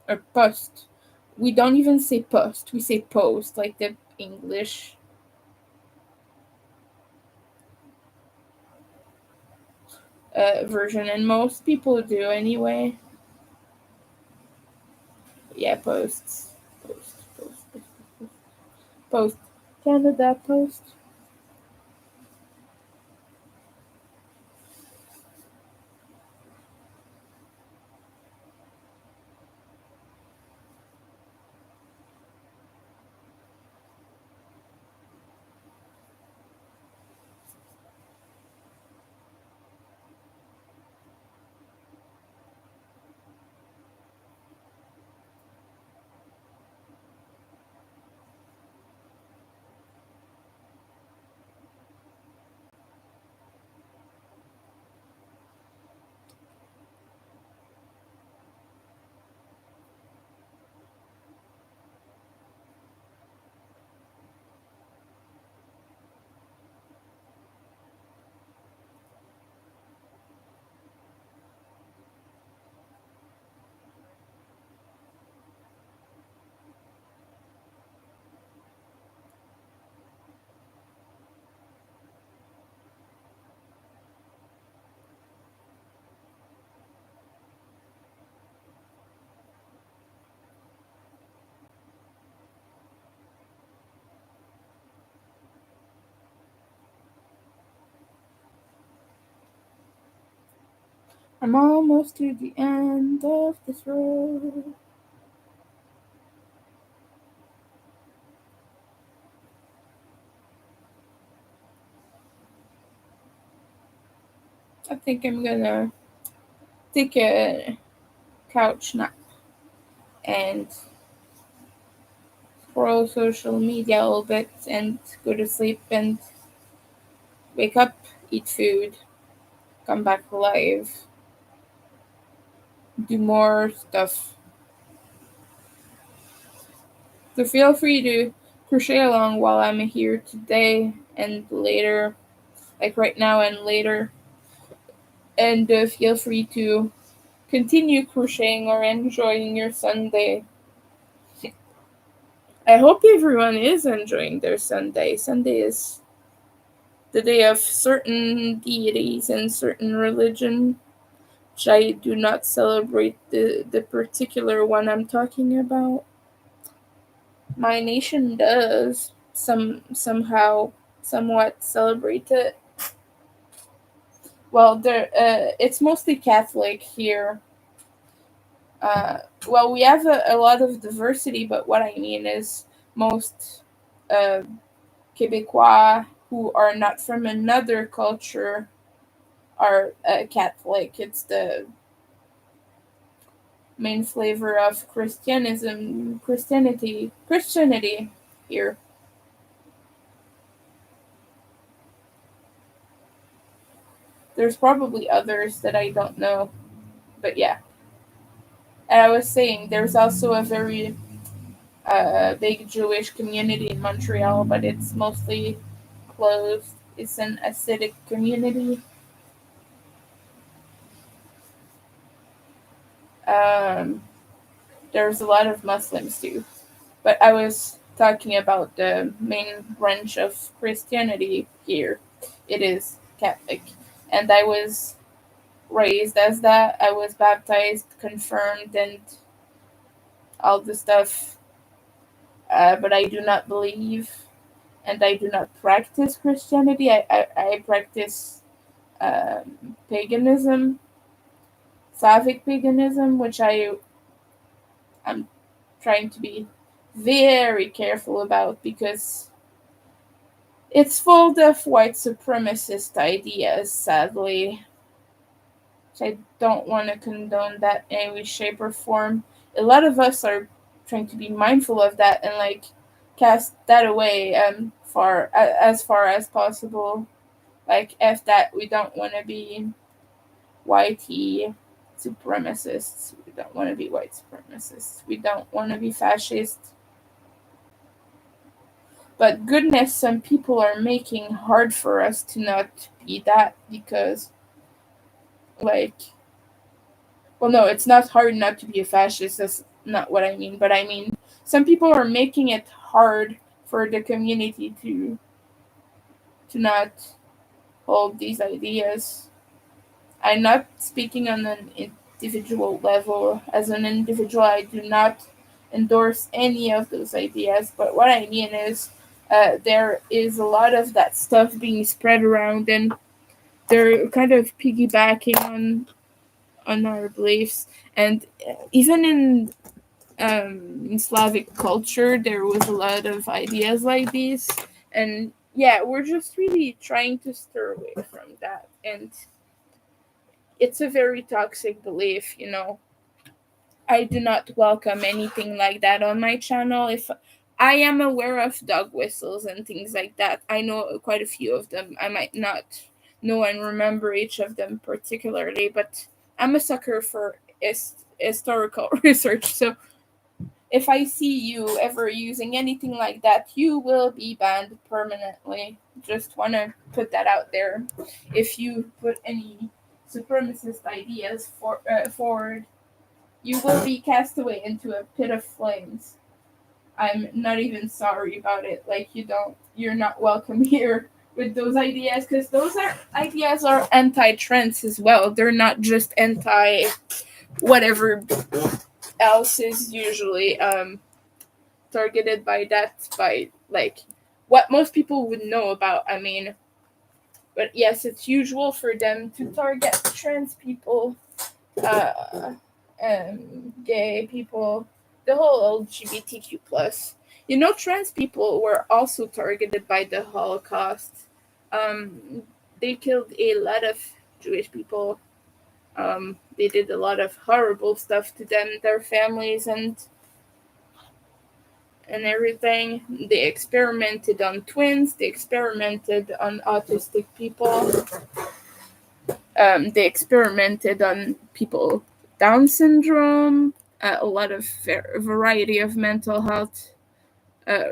un post. We don't even say post, we say post, like the English version, and most people do anyway. Yeah, posts. Post. Canada Post. I'm almost to the end of this road. I think I'm gonna take a couch nap and scroll social media a little bit and go to sleep and wake up, eat food, come back alive, do more stuff. So feel free to crochet along while I'm here today and later, like right now and later. And feel free to continue crocheting or enjoying your Sunday. I hope everyone is enjoying their Sunday. Sunday is the day of certain deities and certain religion, which I do not celebrate the particular one I'm talking about. My nation does somehow somewhat celebrate it. Well, there it's mostly Catholic here. Well, we have a lot of diversity, but what I mean is most uh, Quebecois who are not from another culture are Catholic. It's the main flavor of Christianity here. There's probably others that I don't know, but yeah. And I was saying there's also a very big Jewish community in Montreal, but it's mostly closed. It's an acidic community. Um, there's a lot of Muslims too. But I was talking about the main branch of Christianity here. It is Catholic. And I was raised as that. I was baptized, confirmed, and all the stuff. But I do not believe and I do not practice Christianity. I practice paganism. Slavic paganism, which I'm trying to be very careful about because it's full of white supremacist ideas, sadly. So I don't want to condone that in any shape or form. A lot of us are trying to be mindful of that and like cast that away far as possible. Like F that, we don't want to be whitey supremacists. We don't want to be white supremacists. We don't want to be fascist. But goodness, some people are making hard for us to not be that because, like, well, no, it's not hard not to be a fascist. That's not what I mean. But I mean, some people are making it hard for the community to not hold these ideas. I'm not speaking on an individual level. As an individual, I do not endorse any of those ideas. But what I mean is, there is a lot of that stuff being spread around, and they're kind of piggybacking on our beliefs. And even in Slavic culture, there was a lot of ideas like these. And yeah, we're just really trying to steer away from that. And it's a very toxic belief, you know. I do not welcome anything like that on my channel. If I am aware of dog whistles and things like that, I know quite a few of them. I might not know and remember each of them particularly, but I'm a sucker for historical research. So if I see you ever using anything like that, you will be banned permanently. Just want to put that out there. If you put any supremacist ideas forward, you will be cast away into a pit of flames. I'm not even sorry about it. Like, you're not welcome here with those ideas, because ideas are anti-trans as well. They're not just anti whatever else is usually targeted by that, by like what most people would know about. I mean, but yes, it's usual for them to target trans people, uh, gay people, the whole LGBTQ plus. You know, trans people were also targeted by the Holocaust. Um, they killed a lot of Jewish people. They did a lot of horrible stuff to them, their families, and everything. They experimented on twins. They experimented on autistic people. They experimented on people with Down syndrome. A lot of variety of mental health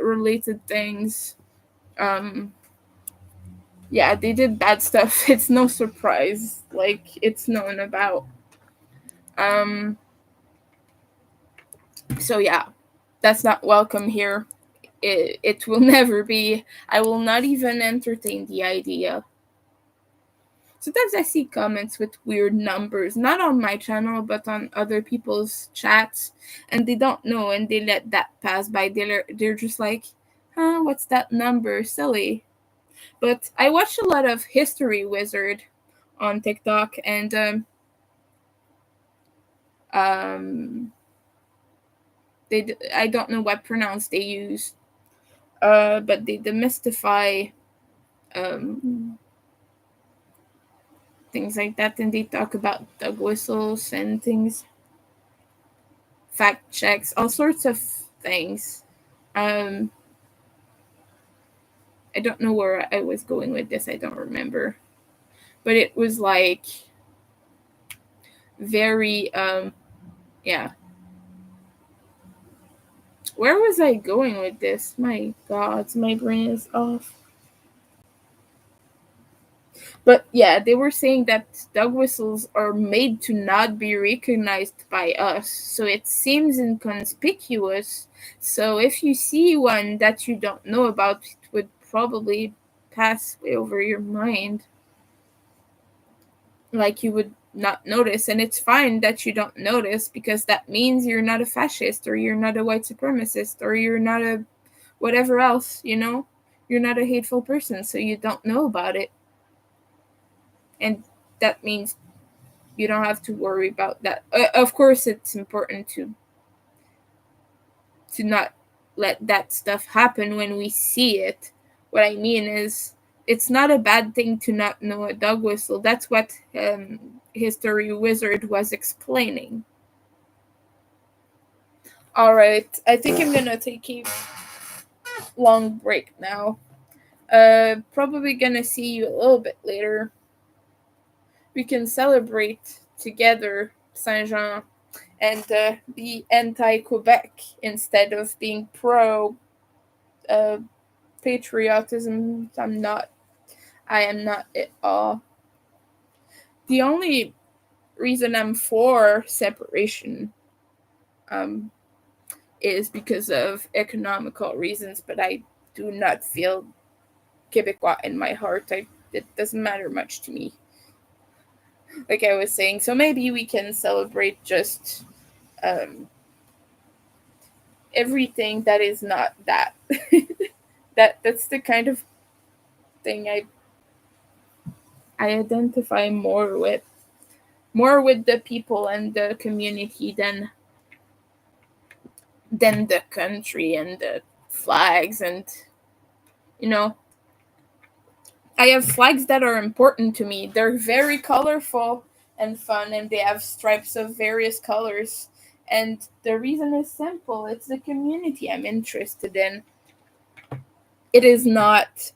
related things. Um, yeah, they did bad stuff. It's no surprise. Like, it's known about. Um, so yeah, that's not welcome here. It will never be. I will not even entertain the idea. Sometimes I see comments with weird numbers, not on my channel, but on other people's chats, and they don't know, and they let that pass by. They're just like, huh, what's that number? Silly. But I watch a lot of History Wizard on TikTok, and um, I don't know what pronouns they use, but they demystify um, things like that, and they talk about dog whistles and things, fact checks, all sorts of things. Um, I don't know where I was going with this. I don't remember, but it was like very yeah. Where was I going with this? My God, my brain is off. But yeah, they were saying that dog whistles are made to not be recognized by us, so it seems inconspicuous. So if you see one that you don't know about, it would probably pass over your mind. Like, you would not notice, and it's fine that you don't notice, because that means you're not a fascist, or you're not a white supremacist, or you're not a whatever else, you know? You're not a hateful person, so you don't know about it. And that means You don't have to worry about that. Of course, it's important to not let that stuff happen when we see it. What I mean is, it's not a bad thing to not know a dog whistle. That's what History Wizard was explaining. All right, I think I'm gonna take a long break now. Probably gonna see you a little bit later. We can celebrate together Saint Jean and be anti-Quebec instead of being pro patriotism. I am not at all. The only reason I'm for separation um, is because of economical reasons, but I do not feel Quebecois in my heart. It doesn't matter much to me. Like I was saying, so maybe we can celebrate just everything that is not that. That's the kind of thing I identify more with the people and the community than the country and the flags. And you know, I have flags that are important to me. They're very colorful and fun, and they have stripes of various colors. And the reason is simple: it's the community I'm interested in. It is not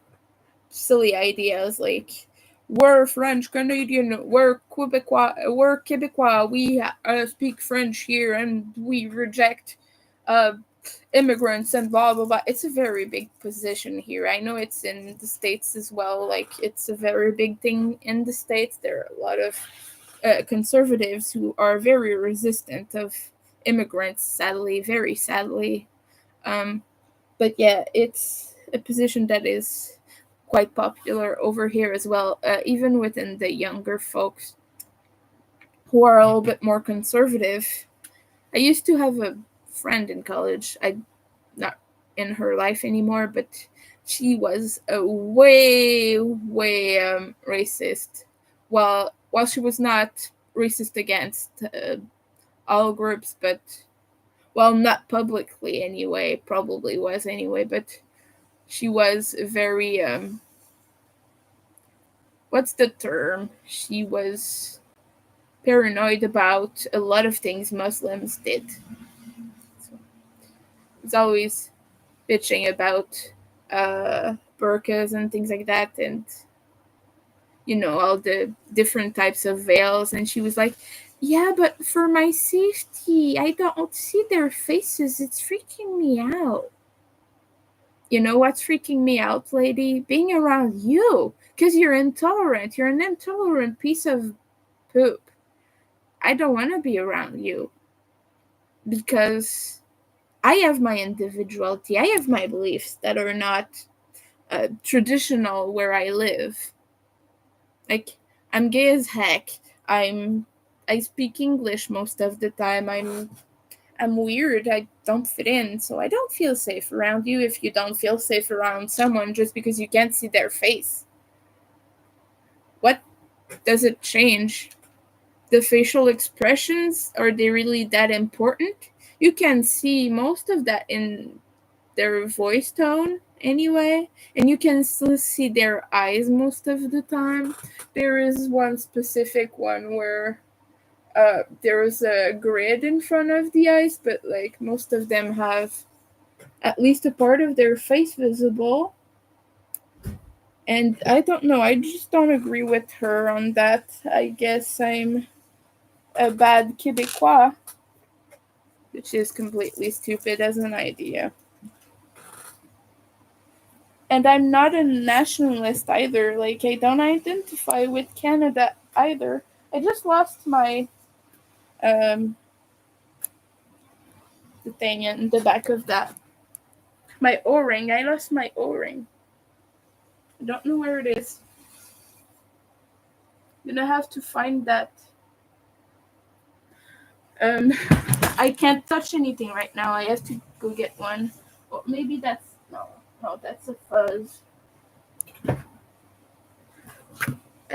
silly ideas like we're French Canadian, we're Quebecois, we speak French here, and we reject uh, immigrants and blah blah blah. It's a very big position here. I know it's in the States as well. Like, it's a very big thing in the States. There are a lot of conservatives who are very resistant of immigrants, sadly, very sadly. But yeah, it's a position that is quite popular over here as well, even within the younger folks who are a little bit more conservative. I used to have a friend in college. I'm not in her life anymore, but she was a way racist. While she was not racist against all groups, but not publicly anyway, probably was anyway, but she was very what's the term? She was paranoid about a lot of things Muslims did. So it's always bitching about burqas and things like that, and all the different types of veils. And she was like, yeah, but for my safety, I don't see their faces. It's freaking me out. You know what's freaking me out, lady? Being around you. Because you're intolerant. You're an intolerant piece of poop. I don't want to be around you. Because I have my individuality. I have my beliefs that are not traditional where I live. Like, I'm gay as heck. I speak English most of the time. I'm weird. I don't fit in, so I don't feel safe around you if you don't feel safe around someone just because you can't see their face. What does it change? The facial expressions, are they really that important? You can see most of that in their voice tone anyway, and you can still see their eyes most of the time. There is one specific one where there's a grid in front of the eyes, but like most of them have at least a part of their face visible. And I don't know, I just don't agree with her on that. I guess I'm a bad Quebecois, which is completely stupid as an idea. And I'm not a nationalist either. Like, I don't identify with Canada either. I just lost my the thing in the back of that. My O-ring. I lost my O-ring. I don't know where it is. I'm gonna have to find that. I can't touch anything right now. I have to go get one. Well, maybe that's no, that's a fuzz.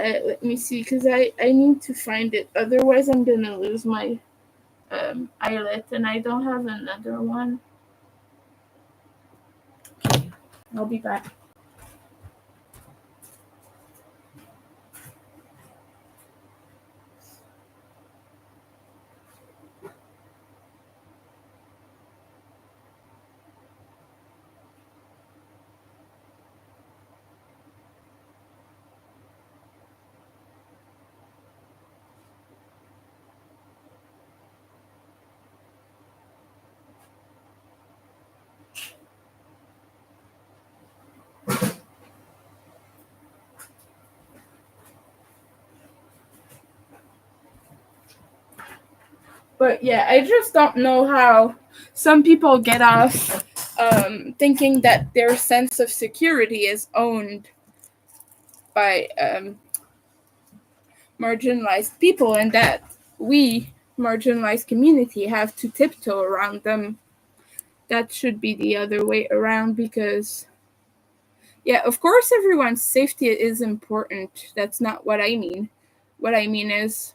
Let me see, because I need to find it. Otherwise, I'm gonna lose my eyelet, and I don't have another one. Okay, I'll be back. But yeah, I just don't know how some people get off thinking that their sense of security is owned by marginalized people, and that we, marginalized community, have to tiptoe around them. That should be the other way around, because yeah, of course everyone's safety is important. That's not what I mean. What I mean is,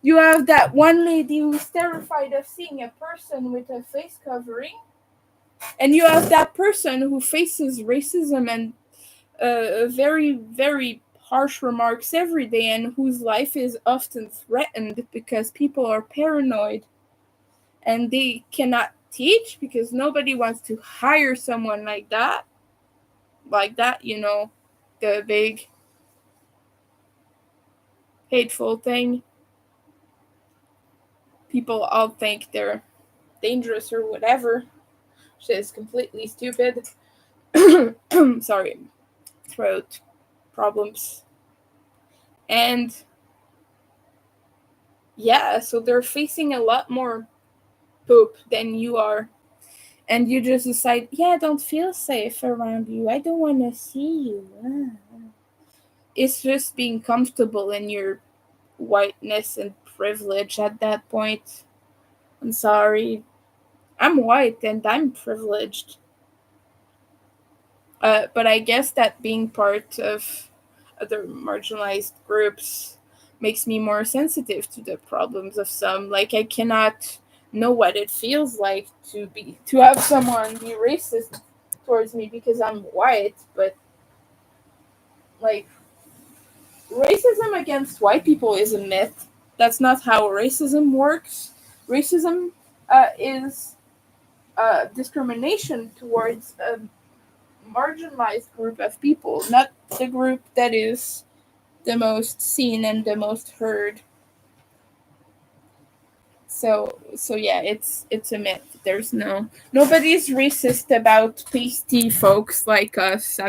you have that one lady who's terrified of seeing a person with a face covering, and you have that person who faces racism and very, very harsh remarks every day, and whose life is often threatened because people are paranoid and they cannot teach because nobody wants to hire someone like that. Like that, the big hateful thing. People all think they're dangerous or whatever, which is completely stupid. Sorry, throat problems. And yeah, so they're facing a lot more poop than you are. And you just decide, yeah, I don't feel safe around you. I don't want to see you. It's just being comfortable in your whiteness and privilege at that point. I'm sorry. I'm white and I'm privileged. But I guess that being part of other marginalized groups makes me more sensitive to the problems of some. Like, I cannot know what it feels like to have someone be racist towards me because I'm white, but like, racism against white people is a myth. That's not how racism works. Racism is discrimination towards a marginalized group of people, not the group that is the most seen and the most heard. So yeah, it's a myth. There's nobody's racist about pasty folks like us.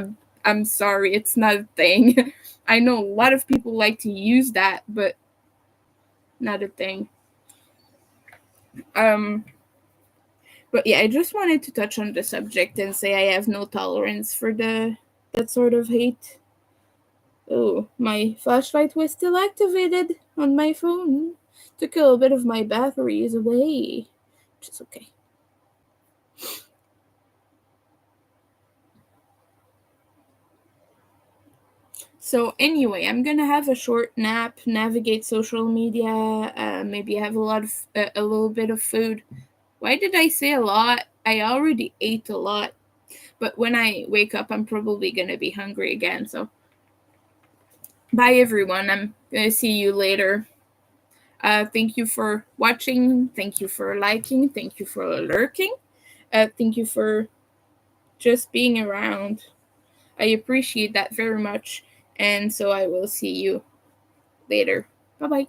I'm sorry, it's not a thing. I know a lot of people like to use that, but not a thing. Um but yeah, I just wanted to touch on the subject and say I have no tolerance for that sort of hate. Oh, my flashlight was still activated on my phone. Took a little bit of my batteries away, which is okay. So anyway, I'm gonna have a short nap, navigate social media, maybe have a little bit of food. Why did I say a lot? I already ate a lot, but when I wake up, I'm probably gonna be hungry again. So bye everyone. I'm gonna see you later. Thank you for watching. Thank you for liking. Thank you for lurking. Thank you for just being around. I appreciate that very much. And so I will see you later. Bye bye.